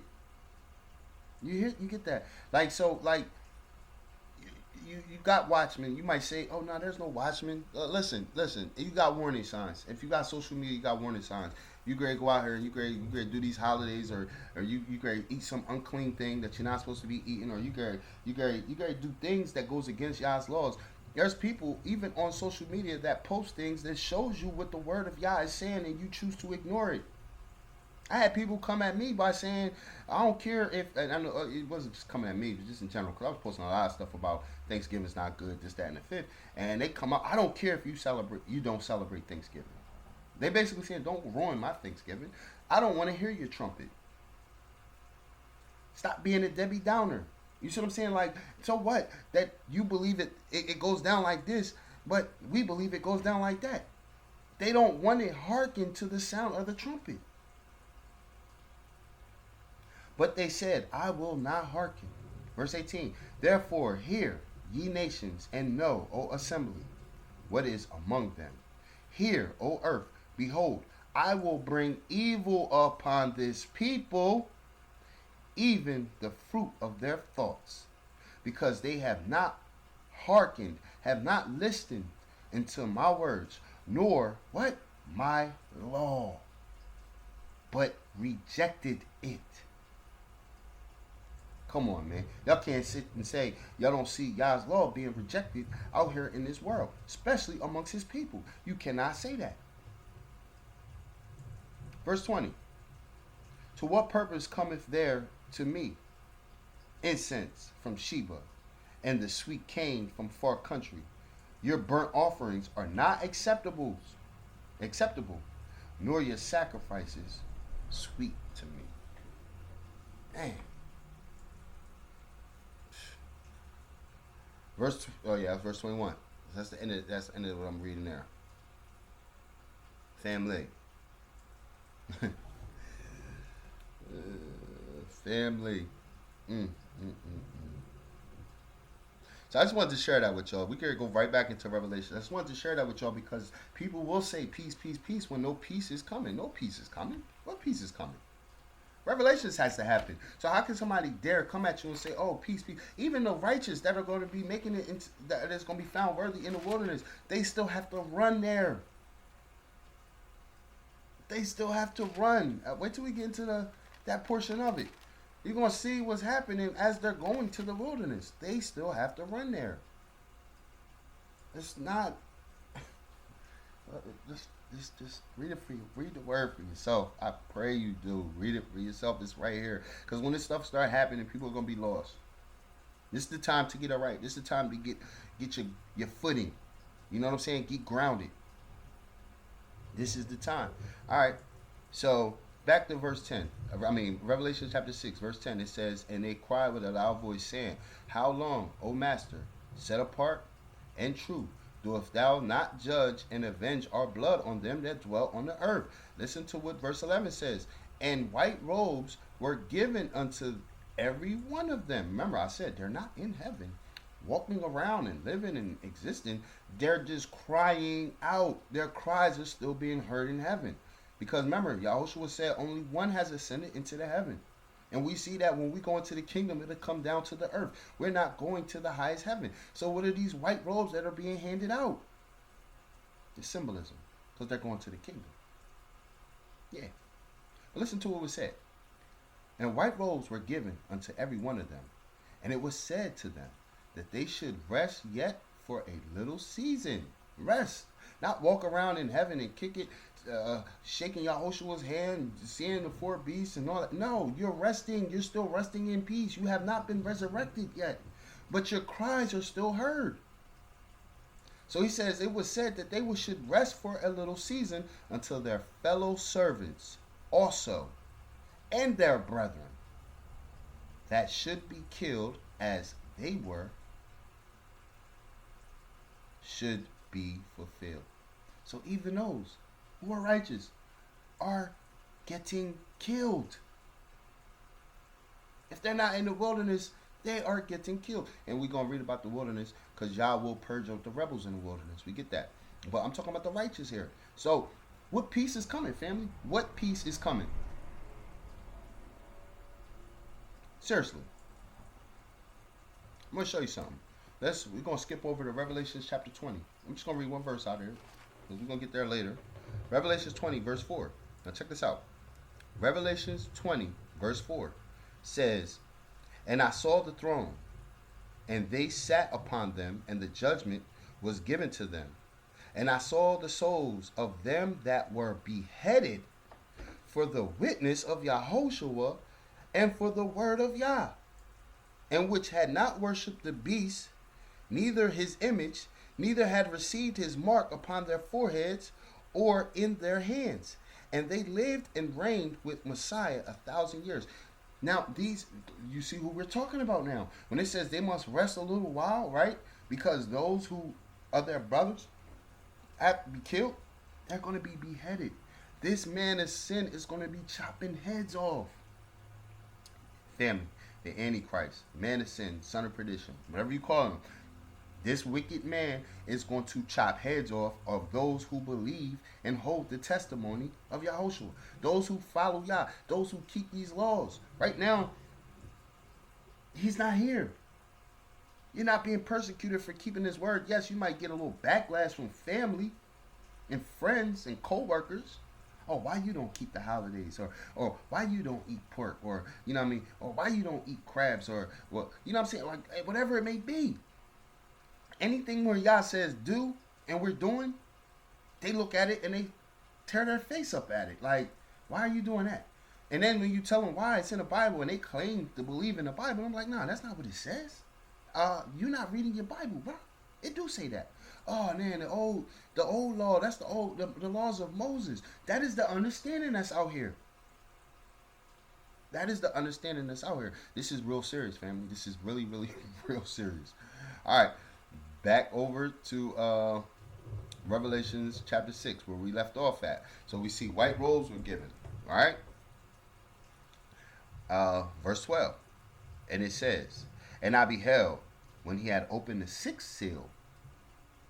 You get that? Like, so, like, you got watchmen. You might say, oh, no, there's no watchmen. Listen. You got warning signs. If you got social media, you got warning signs. You great go out here and you great do these holidays, or you great eat some unclean thing that you're not supposed to be eating, or you great do things that goes against Yah's laws. There's people even on social media that post things that shows you what the word of Yah is saying, and you choose to ignore it. I had people come at me by saying, I don't care if, and I know it wasn't just coming at me, but just in general, because I was posting a lot of stuff about Thanksgiving's not good, this, that, and the fifth, and they come up, I don't care if you don't celebrate Thanksgiving. They basically saying, don't ruin my Thanksgiving. I don't want to hear your trumpet. Stop being a Debbie Downer. You see what I'm saying? Like, so what? That you believe it goes down like this, but we believe it goes down like that. They don't want to hearken to the sound of the trumpet. But they said, I will not hearken. Verse 18. Therefore, hear, ye nations, and know, O assembly, what is among them. Hear, O earth, behold, I will bring evil upon this people, even the fruit of their thoughts, because they have not hearkened, have not listened unto my words, nor what? My law, but rejected it. Come on, man. Y'all can't sit and say y'all don't see Yah's law being rejected out here in this world, especially amongst his people. You cannot say that. Verse 20. To what purpose cometh there to me incense from Sheba, and the sweet cane from far country? Your burnt offerings are not acceptable, nor your sacrifices sweet to me. Man. Verse 21. That's the end of what I'm reading there. Family. Family. So I just wanted to share that with y'all. We could go right back into Revelation. I just wanted to share that with y'all because people will say peace, peace, peace when no peace is coming. No peace is coming. What peace is coming? Revelations has to happen. So how can somebody dare come at you and say, "Oh, peace, peace"? Even the righteous that are going to be making it, that is going to be found worthy in the wilderness, they still have to run there. They still have to run. Wait till we get into that portion of it. You're going to see what's happening as they're going to the wilderness. They still have to run there. It's not. Just read it for you. Read the word for yourself. I pray you do. Read it for yourself. It's right here. Because when this stuff start happening, people are going to be lost. This is the time to get it right. This is the time to get your footing. You know what I'm saying? Get grounded. This is the time. All right. So back to verse 10. Revelation chapter 6, verse 10. It says, "And they cried with a loud voice, saying, How long, O Master, set apart and true, dost thou not judge and avenge our blood on them that dwell on the earth?" Listen to what verse 11 says. "And white robes were given unto every one of them." Remember, I said they're not in heaven walking around and living and existing. They're just crying out. Their cries are still being heard in heaven. Because remember, Yahushua said only one has ascended into the heaven. And we see that when we go into the kingdom, it'll come down to the earth. We're not going to the highest heaven. So what are these white robes that are being handed out? It's symbolism. Because they're going to the kingdom. Yeah. But listen to what was said. "And white robes were given unto every one of them. And it was said to them that they should rest yet for a little season." Rest. Not walk around in heaven and kick it, shaking Yahushua's hand, seeing the four beasts and all that. No, you're resting. You're still resting in peace. You have not been resurrected yet. But your cries are still heard. So he says, it was said that they should rest for a little season until their fellow servants also and their brethren that should be killed as they were should be fulfilled. So even those who are righteous are getting killed. If they're not in the wilderness, they are getting killed. And we're going to read about the wilderness because Yah will purge out the rebels in the wilderness. We get that. But I'm talking about the righteous here. So what peace is coming, family? What peace is coming? Seriously. I'm going to show you something. We're going to skip over to Revelation chapter 20. I'm just going to read one verse out here because we're going to get there later. Revelation 20, verse 4. Now check this out. Revelation 20, verse 4 says, "And I saw the throne, and they sat upon them, and the judgment was given to them. And I saw the souls of them that were beheaded for the witness of Yahushua and for the word of Yah, and which had not worshipped the beast, neither his image, neither had received his mark upon their foreheads or in their hands. And they lived and reigned with Messiah 1,000 years." Now, you see who we're talking about now. When it says they must rest a little while, right? Because those who are their brothers have to be killed, they're going to be beheaded. This man of sin is going to be chopping heads off. Family, the Antichrist, man of sin, son of perdition, whatever you call him. This wicked man is going to chop heads off of those who believe and hold the testimony of Yahushua. Those who follow Yah. Those who keep these laws. Right now, he's not here. You're not being persecuted for keeping his word. Yes, you might get a little backlash from family and friends and co-workers. Oh, why you don't keep the holidays? Or why you don't eat pork? Or, you know what I mean? Or why you don't eat crabs? Or, well, you know what I'm saying? Like, whatever it may be. Anything where Yah says do and we're doing, they look at it and they tear their face up at it. Like, why are you doing that? And then when you tell them why it's in the Bible and they claim to believe in the Bible, I'm like, nah, that's not what it says. You're not reading your Bible, bro. It do say that. Oh man, the old law, that's the laws of Moses. That is the understanding that's out here. That is the understanding that's out here. This is real serious, family. This is really, really real serious. All right. Back over to Revelations chapter 6, where we left off at. So we see white robes were given. All right. Verse 12. And it says, "And I beheld, when he had opened the sixth seal,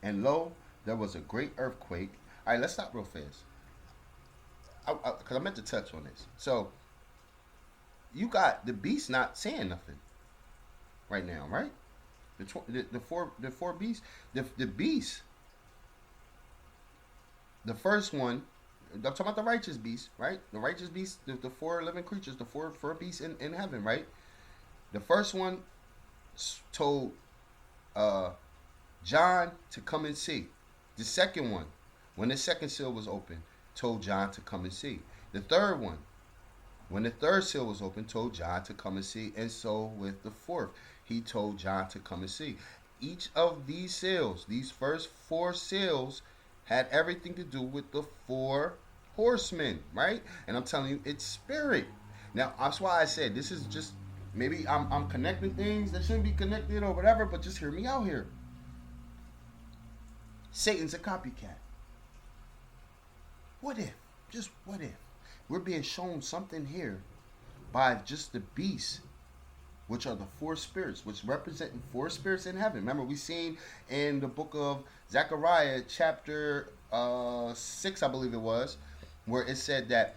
and lo, there was a great earthquake. All right, let's stop real fast, because I meant to touch on this. So you got the beast not saying nothing right now, right? The four beasts, the beast, the first one. I'm talking about the righteous beast, right? The righteous beast, the four living creatures, the four beasts in heaven, right? The first one told uh, John to come and see. The second one, when the second seal was open, told John to come and see. The third one, when the third seal was open, told John to come and see. And so with the fourth, he told John to come and see. Each of these seals, these first four seals, had everything to do with the four horsemen, right? And I'm telling you, it's spirit. Now, that's why I said this is just, maybe I'm connecting things that shouldn't be connected or whatever, but just hear me out here. Satan's a copycat. What if, just what if, we're being shown something here by just the beasts, which are the four spirits, which represent four spirits in heaven. Remember, we seen in the book of Zechariah, chapter 6, I believe it was, where it said that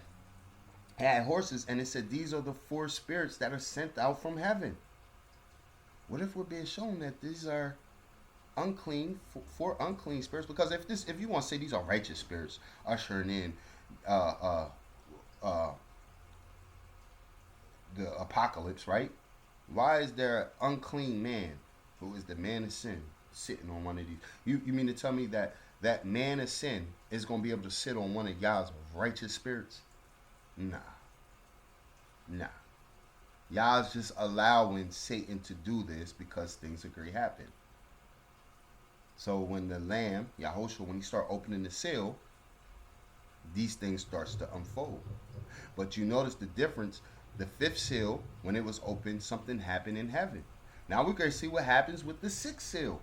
it had horses, and it said these are the four spirits that are sent out from heaven. What if we're being shown that these are unclean, four unclean spirits? Because if you want to say these are righteous spirits ushering in the apocalypse, right? Why is there an unclean man who is the man of sin sitting on one of these? You mean to tell me that man of sin is going to be able to sit on one of Yah's righteous spirits? Nah. Yah's just allowing Satan to do this because things are going to happen. So when the Lamb, Yahushua, when he start opening the seal, these things starts to unfold. But you notice the difference. The fifth seal, when it was opened, something happened in heaven. Now we're going to see what happens with the sixth seal.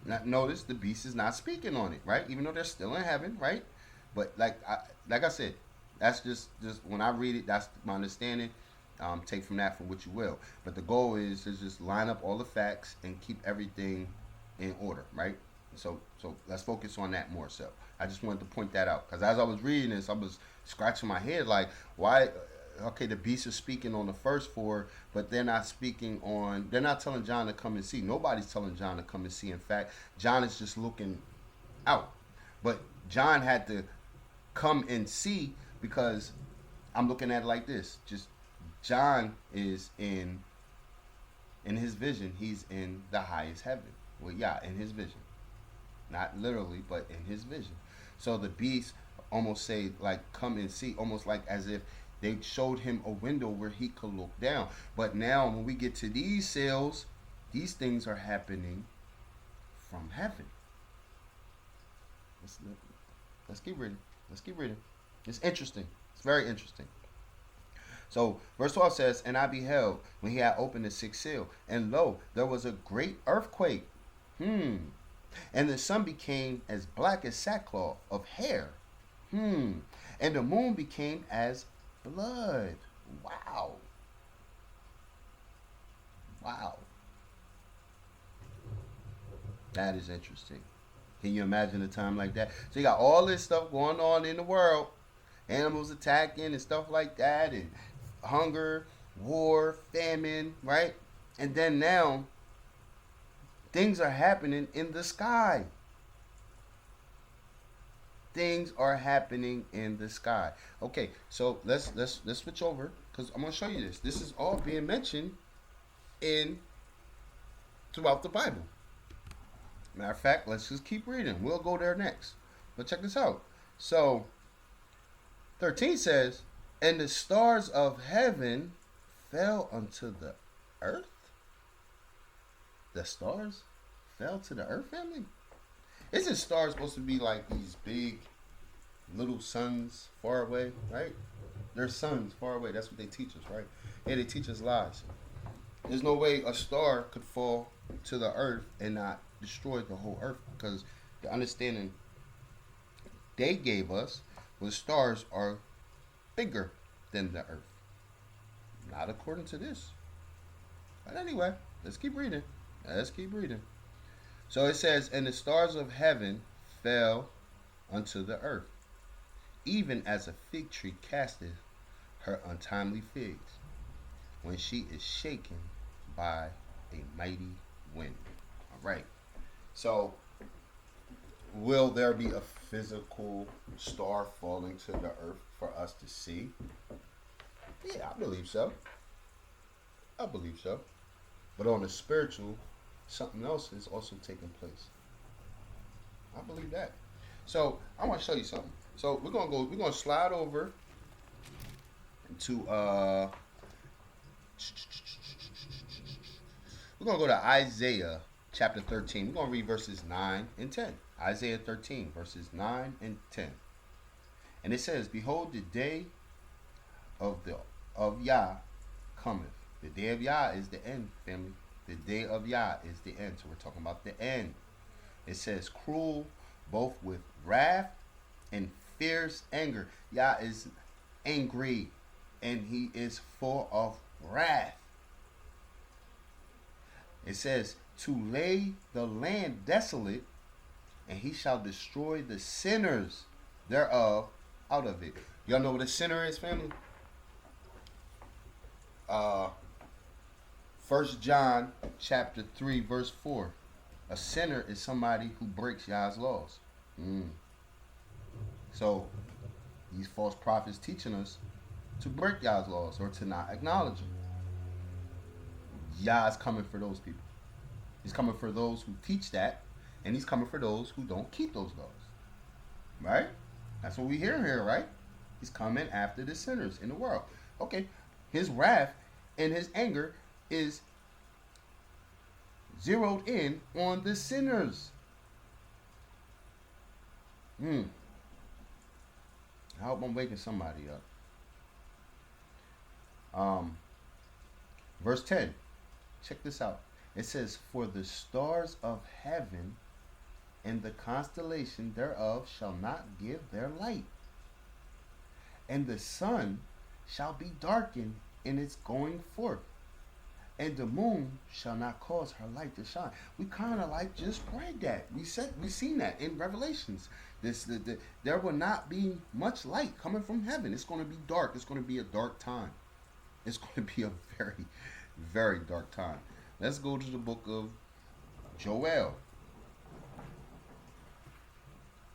Now, notice the beast is not speaking on it, right? Even though they're still in heaven, right? But like I said, that's just when I read it, that's my understanding. Take from that for what you will. But the goal is to just line up all the facts and keep everything in order, right? So let's focus on that more so. I just wanted to point that out. Because as I was reading this, I was scratching my head like, why... Okay, the beasts are speaking on the first four, but they're not telling John to come and see. Nobody's telling John to come and see. In fact, John is just looking out. But John had to come and see because I'm looking at it like this. Just John is in his vision, he's in the highest heaven. Well, yeah, in his vision. Not literally, but in his vision. So the beasts almost say, like, come and see, almost like as if they showed him a window where he could look down. But now when we get to these seals, these things are happening from heaven. Let's keep reading. It's interesting. It's very interesting. So verse 12 says, and I beheld when he had opened the sixth seal, and lo, there was a great earthquake. And the sun became as black as sackcloth of hair. And the moon became as blood. Wow. That is interesting. Can you imagine a time like that? So you got all this stuff going on in the world. Animals attacking and stuff like that. And hunger, war, famine, right? And then now, things are happening in the sky. Things are happening in the sky. Okay, so let's switch over because I'm gonna show you this. This is all being mentioned throughout the Bible. Matter of fact, let's just keep reading. We'll go there next. But check this out. So 13 says, and the stars of heaven fell unto the earth. The stars fell to the earth, family? Isn't stars supposed to be like these big little suns far away, right? They're suns far away. That's what they teach us, right? Yeah, they teach us lies. There's no way a star could fall to the earth and not destroy the whole earth, because the understanding they gave us was stars are bigger than the earth. Not according to this. But anyway, let's keep reading. Let's keep reading. So it says, and the stars of heaven fell unto the earth, even as a fig tree casteth her untimely figs, when she is shaken by a mighty wind. All right. So, will there be a physical star falling to the earth for us to see? Yeah, I believe so. I believe so. But on the spiritual, something else is also taking place. I believe that. So I want to show you something. So we're gonna slide over to we're gonna go to Isaiah chapter 13. We're gonna read verses 9 and 10. Isaiah 13, verses 9 and 10. And it says, behold, the day of Yah cometh. The day of Yah is the end, family. The day of Yah is the end. So we're talking about the end. It says, cruel both with wrath and fierce anger. Yah is angry and he is full of wrath. It says, to lay the land desolate, and he shall destroy the sinners thereof out of it. Y'all know what a sinner is, family? 1 John chapter 3, verse 4. A sinner is somebody who breaks Yah's laws. So, these false prophets teaching us to break Yah's laws or to not acknowledge them. Yah is coming for those people. He's coming for those who teach that, and he's coming for those who don't keep those laws. Right? That's what we hear here, right? He's coming after the sinners in the world. Okay, his wrath and his anger is zeroed in on the sinners. I hope I'm waking somebody up. Verse 10. Check this out. It says, for the stars of heaven and the constellation thereof shall not give their light, and the sun shall be darkened in its going forth, and the moon shall not cause her light to shine. We kind of like just read that. We seen that in Revelations. There will not be much light coming from heaven. It's going to be dark. It's going to be a dark time. It's going to be a very, very dark time. Let's go to the book of Joel.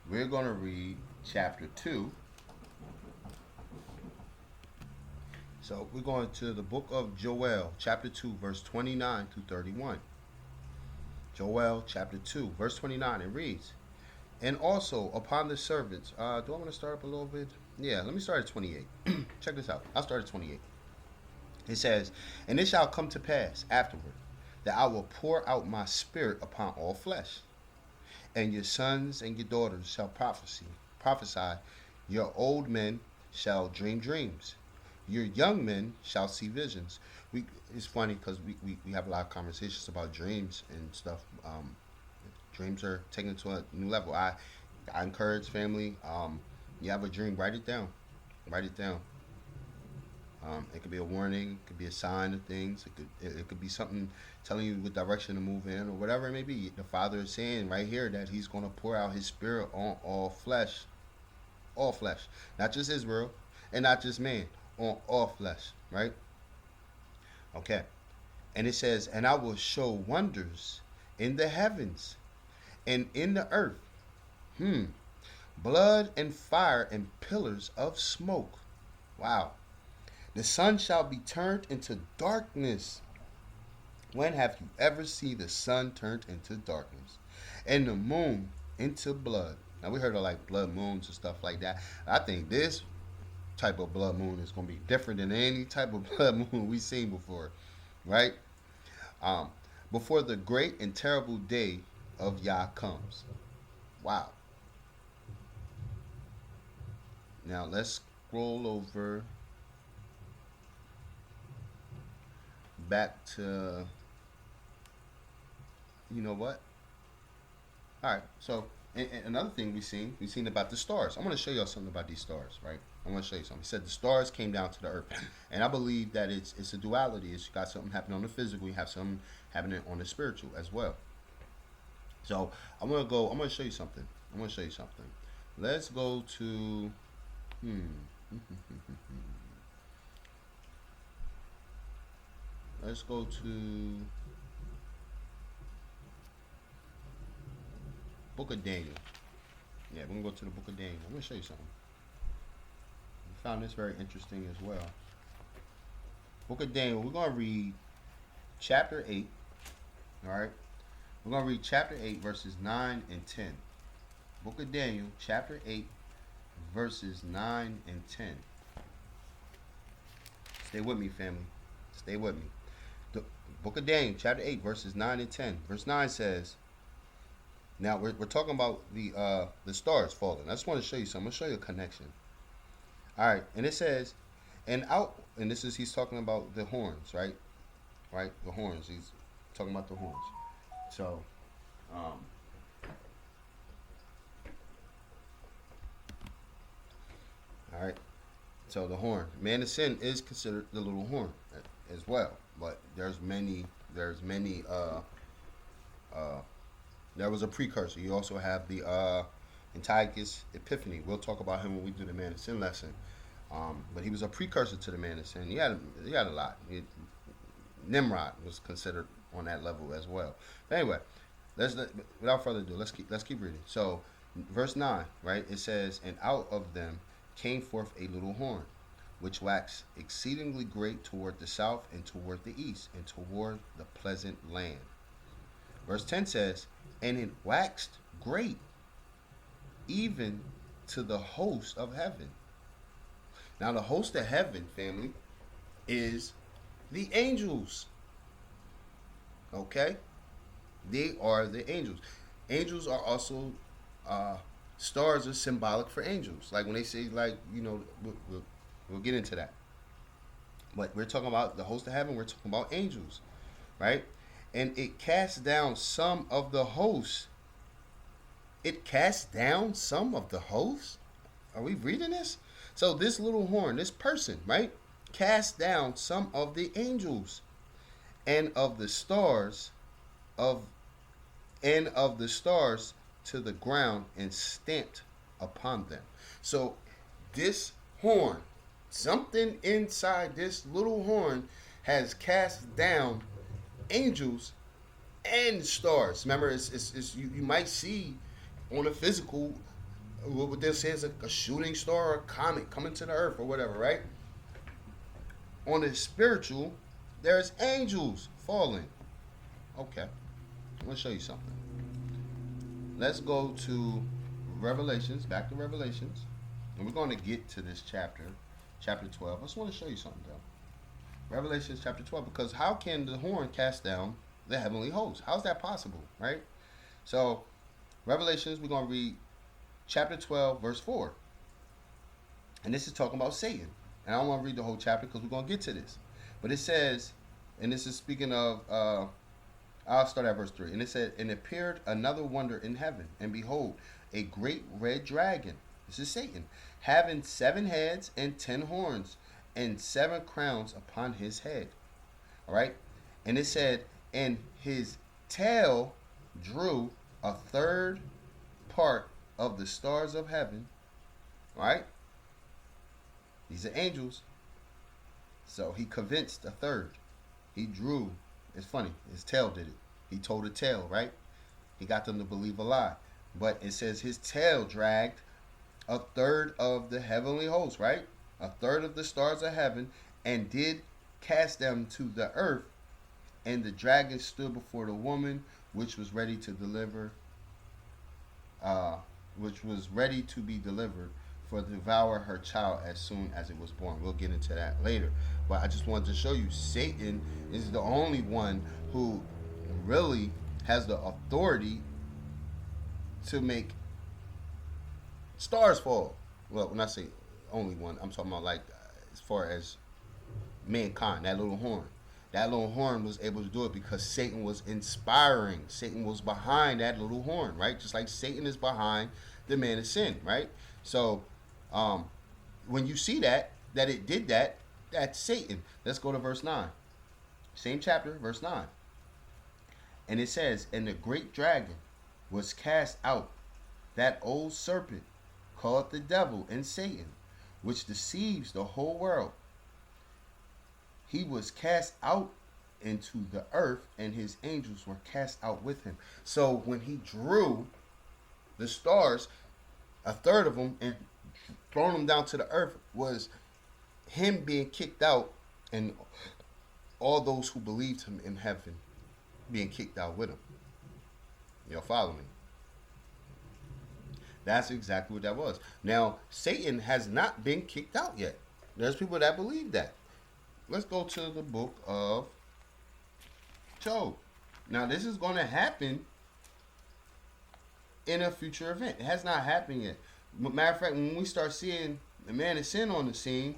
We're going to read chapter 2. So we're going to the book of Joel, chapter 2, verse 29 to 31. Joel, chapter 2, verse 29, it reads, and also upon the servants. Do I want to start up a little bit? Yeah, let me start at 28. Check this out. I'll start at 28. It says, and it shall come to pass afterward that I will pour out my spirit upon all flesh, and your sons and your daughters shall prophesy. Your old men shall dream dreams. Your young men shall see visions. It's funny because we have a lot of conversations about dreams and stuff. Dreams are taken to a new level. I encourage family. You have a dream, write it down. Write it down. It could be a warning. It could be a sign of things. It could be something telling you what direction to move in or whatever it may be. The Father is saying right here that He's going to pour out His Spirit on all flesh. All flesh. Not just Israel and not just man. On all flesh. Right? Okay. And it says, and I will show wonders in the heavens and in the earth. Blood and fire and pillars of smoke. Wow. The sun shall be turned into darkness. When have you ever seen the sun turned into darkness? And the moon into blood. Now we heard of like blood moons and stuff like that. I think this type of blood moon is going to be different than any type of blood moon we've seen before. Right? Before the great and terrible day of Yah comes. Wow. Now let's scroll over back to, you know what? All right. So and another thing we've seen about the stars. I'm going to show y'all something about these stars, right? I'm going to show you something. He said the stars came down to the earth, and I believe that it's a duality. It's got something happening on the physical, you have something happening on the spiritual as well. So I'm gonna go. I'm gonna show you something. I'm gonna show you something. Let's go to. Hmm. Let's go to Book of Daniel. Yeah, we're gonna go to the Book of Daniel. I'm gonna show you something. I found this very interesting as well. Book of Daniel. We're gonna read chapter 8. All right. We're gonna read chapter 8, verses 9 and 10. Book of Daniel, chapter 8, verses 9 and 10. Stay with me, family. Stay with me. The Book of Daniel, chapter 8, verses 9 and 10. Verse 9 says, now we're talking about the stars falling. I just want to show you something. I'm going to show you a connection. All right. And it says, and this is, he's talking about the horns, right? Right? The horns. He's talking about the horns. So, all right. So the horn, man of sin, is considered the little horn as well. But there's many. There was a precursor. You also have the Antiochus Epiphany. We'll talk about him when we do the man of sin lesson. But he was a precursor to the man of sin. He had a lot. Nimrod was considered on that level as well. But anyway, without further ado, let's keep reading. So, verse 9, right? It says, and out of them came forth a little horn, which waxed exceedingly great toward the south and toward the east and toward the pleasant land. Verse 10 says, and it waxed great, even to the host of heaven. Now, the host of heaven, family, is the angels. Okay? They are the angels. Angels are also, stars are symbolic for angels. Like when they say, like, we'll get into that. But we're talking about the host of heaven, we're talking about angels, right? And it cast down some of the hosts. It cast down some of the hosts? Are we reading this? So this little horn, this person, right, cast down some of the angels and of the stars to the ground and stamped upon them. So this horn, something inside this little horn has cast down angels and stars. Remember, it's you might see on the physical what they'll say is a shooting star or a comet coming to the earth or whatever, right? On the spiritual, there's angels falling. Okay, I'm going to show you something. Let's go to Revelations, back to Revelations, and we're going to get to this chapter 12. I just want to show you something, though. Revelations chapter 12, because how can the horn cast down the heavenly host? How's that possible, right? So, Revelations, we're going to read chapter 12, verse 4. And this is talking about Satan. And I don't want to read the whole chapter because we're going to get to this. But it says, and this is speaking of, I'll start at verse 3. And it said, and appeared another wonder in heaven. And behold, a great red dragon. This is Satan. Having 7 heads and 10 horns. And 7 crowns upon his head. All right. And it said, and his tail drew a third part of the stars of heaven, right? These are angels. So he convinced a third. He drew. It's funny. His tail did it. He told a tale, right? He got them to believe a lie. But it says his tail dragged a third of the heavenly host, right? A third of the stars of heaven, and did cast them to the earth. And the dragon stood before the woman, which was ready to deliver, which was ready to be delivered, for to devour her child as soon as it was born. We'll get into that later. But I just wanted to show you, Satan is the only one who really has the authority to make stars fall. Well, when I say only one, I'm talking about like as far as mankind, that little horn. That little horn was able to do it because Satan was inspiring. Satan was behind that little horn, right? Just like Satan is behind the man of sin, right? So, when you see that it did that, that's Satan. Let's go to verse 9. Same chapter, verse 9. And it says, and the great dragon was cast out, that old serpent called the devil and Satan, which deceives the whole world. He was cast out into the earth, and his angels were cast out with him. So when he drew the stars, a third of them, and thrown them down to the earth, was him being kicked out, and all those who believed him in heaven being kicked out with him. Y'all follow me? That's exactly what that was. Now, Satan has not been kicked out yet. There's people that believe that. Let's go to the book of Job. Now, this is going to happen in a future event. It has not happened yet. Matter of fact, when we start seeing the man of sin on the scene,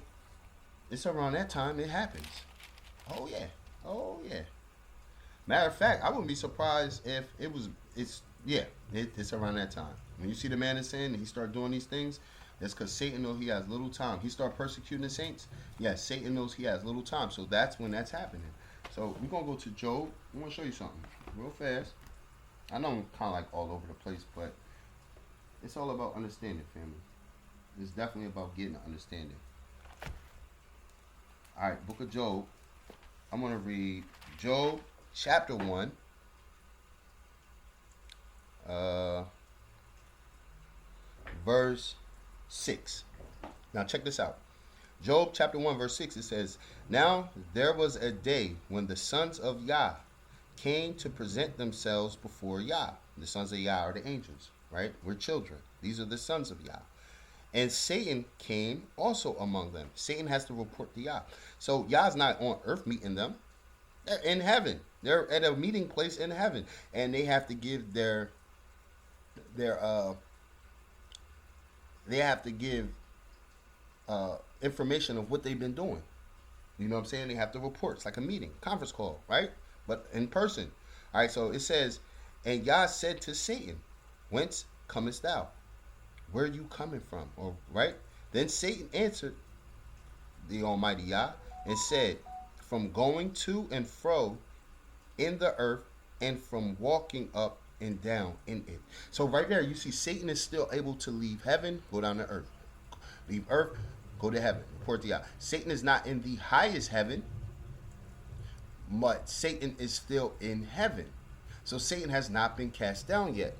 it's around that time it happens. Oh, yeah. Oh, yeah. Matter of fact, I wouldn't be surprised if it's around that time. When you see the man of sin and he start doing these things, that's because Satan knows he has little time. He start persecuting the saints. Yes, Satan knows he has little time. So that's when that's happening. So we're going to go to Job. I want to show you something real fast. I know I'm kind of like all over the place, but it's all about understanding, family. It's definitely about getting an understanding. All right, book of Job. I'm going to read Job chapter 1. Verse 6. Now check this out. Job chapter 1 verse 6, it says, now there was a day when the sons of Yah came to present themselves before Yah. The sons of Yah are the angels, right? We're children. These are the sons of Yah. And Satan came also among them. Satan has to report to Yah. So Yah's not on earth meeting them. They're in heaven. They're at a meeting place in heaven. And they have to give they have to give information of what they've been doing. You know what I'm saying? They have to report. It's like a meeting, conference call, right? But in person. All right, so it says, and Yah said to Satan, whence comest thou? Where are you coming from? Or right? Then Satan answered the Almighty Yah and said, from going to and fro in the earth, and from walking up and down in it. So right there, you see Satan is still able to leave heaven, go down to earth. Leave earth, go to heaven. Report to Yah. Satan is not in the highest heaven, but Satan is still in heaven. So Satan has not been cast down yet.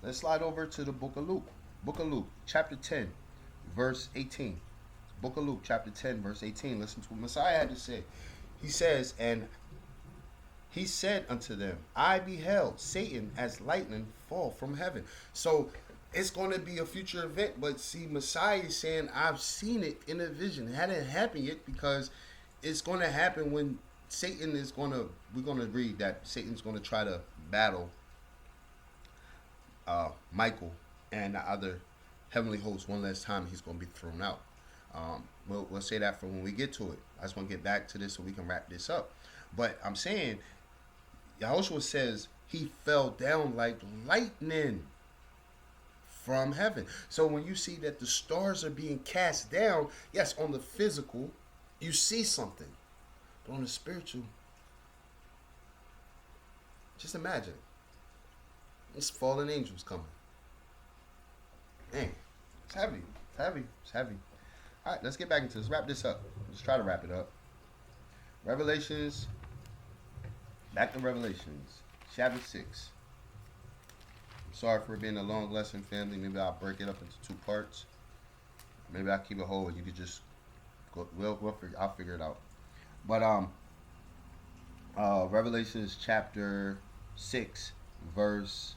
Let's slide over to the book of Luke. Book of Luke, chapter 10, verse 18. Book of Luke, chapter 10, verse 18. Listen to what Messiah had to say. He says, and he said unto them, I beheld Satan as lightning fall from heaven. So it's going to be a future event, but see, Messiah is saying, I've seen it in a vision. It hadn't happened yet because it's going to happen when Satan is going to, we're going to read that Satan's going to try to battle Michael and the other heavenly host one last time. He's going to be thrown out. We'll say that for when we get to it. I just want to get back to this so we can wrap this up. But I'm saying, Yahushua says he fell down like lightning from heaven. So when you see that the stars are being cast down, yes, on the physical, you see something. But on the spiritual, just imagine. It's fallen angels coming. Man, it's heavy. It's heavy. It's heavy. All right, let's get back into this. Wrap this up. Let's try to wrap it up. Revelations. Back to Revelations. Chapter 6. I'm sorry for it being a long lesson, family. Maybe I'll break it up into 2 parts. Maybe I'll keep it whole and you could just go. I'll figure it out. But Revelations chapter 6, verse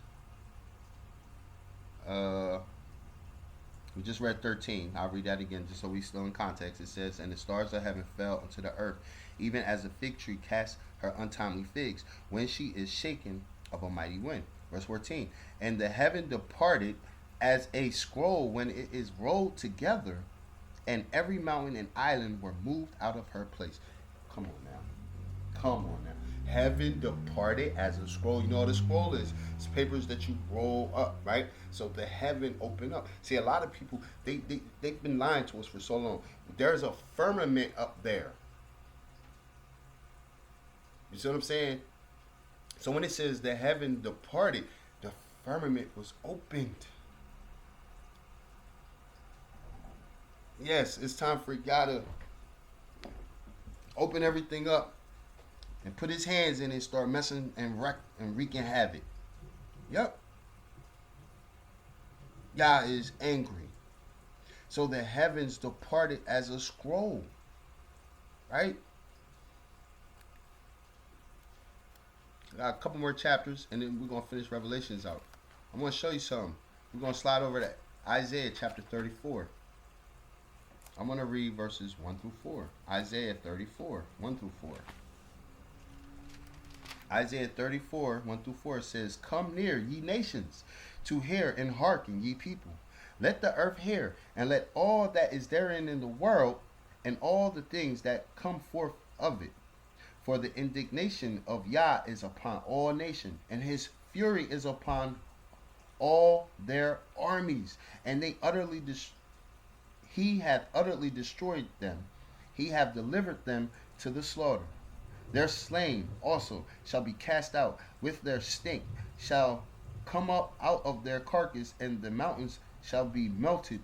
we just read 13. I'll read that again just so we still in context. It says, and the stars of heaven fell unto the earth, even as a fig tree casts her untimely figs when she is shaken of a mighty wind. Verse 14. And the heaven departed as a scroll when it is rolled together, and every mountain and island were moved out of her place. Come on now. Come on now. Heaven departed as a scroll. You know what a scroll is? It's papers that you roll up, right? So the heaven opened up. See, a lot of people, they've been lying to us for so long. There's a firmament up there. You see what I'm saying? So when it says the heaven departed, the firmament was opened. Yes, it's time for God to open everything up and put his hands in it and start messing and wreaking havoc. Yep. Yah is angry. So the heavens departed as a scroll. Right? Got a couple more chapters and then we're going to finish Revelations out. I'm going to show you something. We're going to slide over to Isaiah chapter 34. I'm going to read verses 1 through 4. Isaiah 34, 1 through 4. Isaiah 34, 1 through 4 says, Come near, ye nations, to hear and hearken, ye people. Let the earth hear, and let all that is therein in the world, and all the things that come forth of it. For the indignation of Yah is upon all nations, and his fury is upon all their armies, and they he hath utterly destroyed them. He hath delivered them to the slaughter. Their slain also shall be cast out, with their stink shall come up out of their carcass, and the mountains shall be melted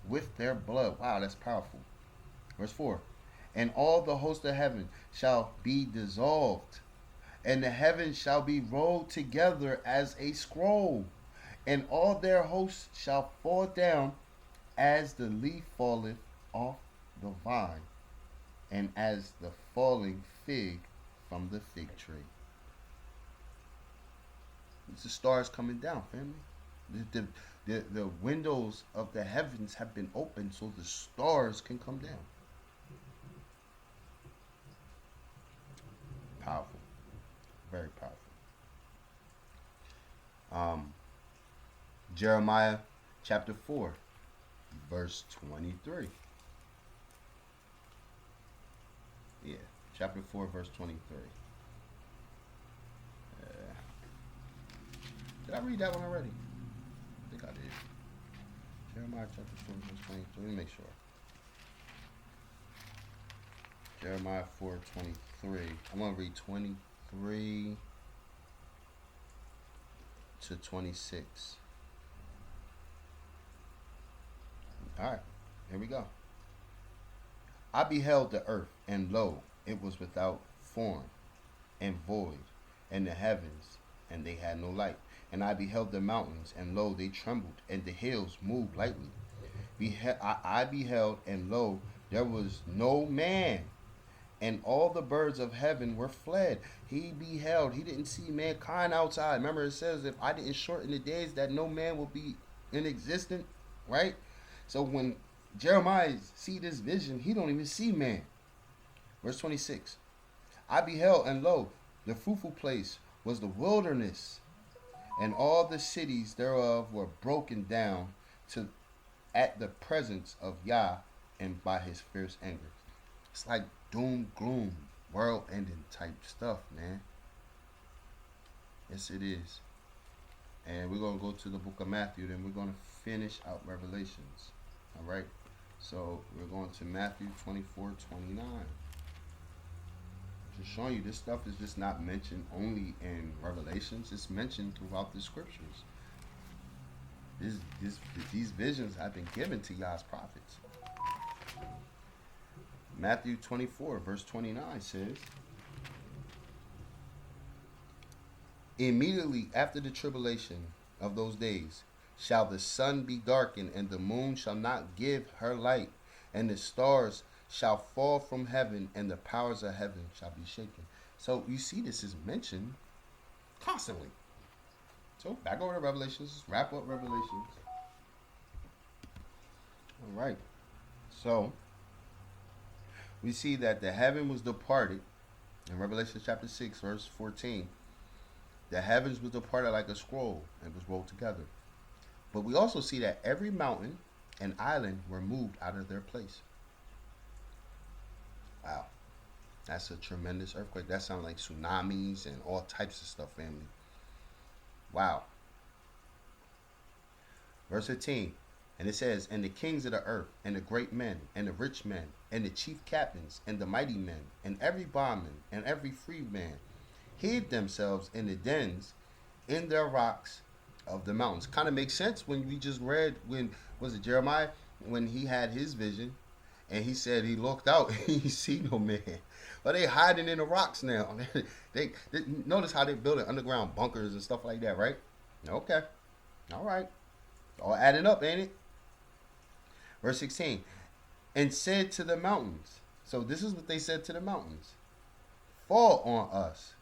with their blood. Wow, that's powerful. Verse 4. And all the host of heaven shall be dissolved, and the heavens shall be rolled together as a scroll, and all their hosts shall fall down as the leaf falleth off the vine, and as the falling fig from the fig tree. It's the stars coming down, family. The windows of the heavens have been opened so the stars can come down. Powerful. Very powerful. Jeremiah chapter 4, verse 23. Yeah, chapter 4, verse 23. Did I read that one already? I think I did. Jeremiah chapter 4, verse 23. Let me make sure. Jeremiah 4:23. I'm going to read 23 to 26. Alright, here we go. I beheld the earth, and lo, it was without form and void, and the heavens, and they had no light. And I beheld the mountains, and lo, they trembled, and the hills moved lightly. I beheld, and lo, there was no man, and all the birds of heaven were fled. He beheld, he didn't see mankind outside. Remember, it says, if I didn't shorten the days, that no man will be in existence, right? So when Jeremiah see this vision, he don't even see man. Verse 26. I beheld, and lo, the fruitful place was the wilderness, and all the cities thereof were broken down at the presence of Yah and by his fierce anger. It's like doom, gloom, world ending type stuff, man. Yes, it is. And we're going to go to the book of Matthew, then we're going to finish out Revelations. All right. So we're going to Matthew 24:29. Just showing you this stuff is just not mentioned only in Revelations. It's mentioned throughout the scriptures. These visions have been given to Yah's prophets. Matthew 24, verse 29 says, Immediately after the tribulation of those days shall the sun be darkened, and the moon shall not give her light, and the stars shall fall from heaven, and the powers of heaven shall be shaken. So you see this is mentioned constantly. So back over to Revelations. Let's wrap up Revelations. All right. So we see that the heaven was departed in Revelation chapter 6, verse 14. The heavens was departed like a scroll and was rolled together. But we also see that every mountain and island were moved out of their place. Wow. That's a tremendous earthquake. That sounds like tsunamis and all types of stuff, family. Wow. Verse 15. And it says, and the kings of the earth, and the great men, and the rich men, and the chief captains, and the mighty men, and every bondman, and every free man, hid themselves in the dens, in their rocks of the mountains. Kind of makes sense when we just read, when, was it Jeremiah? When he had his vision, and he said he looked out, and he see no man. But they hiding in the rocks now. They notice how they building underground bunkers and stuff like that, right? Okay. All right. All adding up, ain't it? Verse 16. And said to the mountains. So this is what they said to the mountains. Fall on us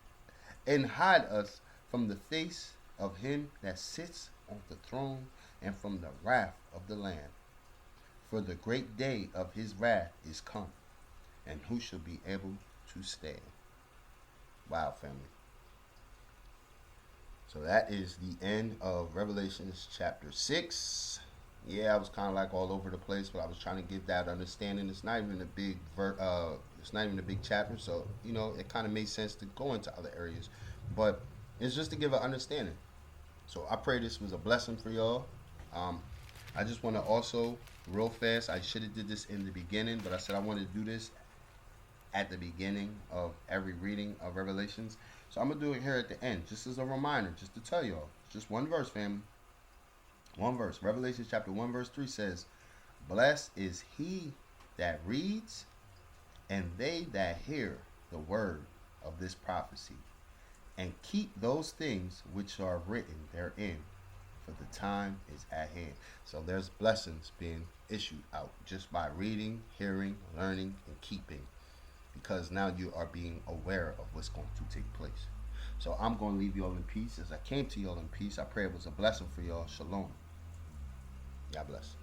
and hide us from the face of him that sits on the throne and from the wrath of the Lamb. For the great day of his wrath is come, and who shall be able to stand? Wow, family. So that is the end of Revelations chapter 6. Yeah, I was kind of like all over the place, but I was trying to give that understanding. It's not even a big it's not even a big chapter, so it kind of made sense to go into other areas, but it's just to give an understanding. So I pray this was a blessing for y'all. I just want to also, real fast, I should have did this in the beginning, but I said I wanted to do this at the beginning of every reading of Revelations. So I'm going to do it here at the end, just as a reminder, just to tell y'all. Just one verse, family. One verse. Revelation chapter 1, verse 3 says, blessed is he that reads, and they that hear the word of this prophecy, and keep those things which are written therein, for the time is at hand. So there's blessings being issued out just by reading, hearing, learning, and keeping, because now you are being aware of what's going to take place. So I'm going to leave you all in peace as I came to you all in peace. I pray it was a blessing for y'all. Shalom. God bless.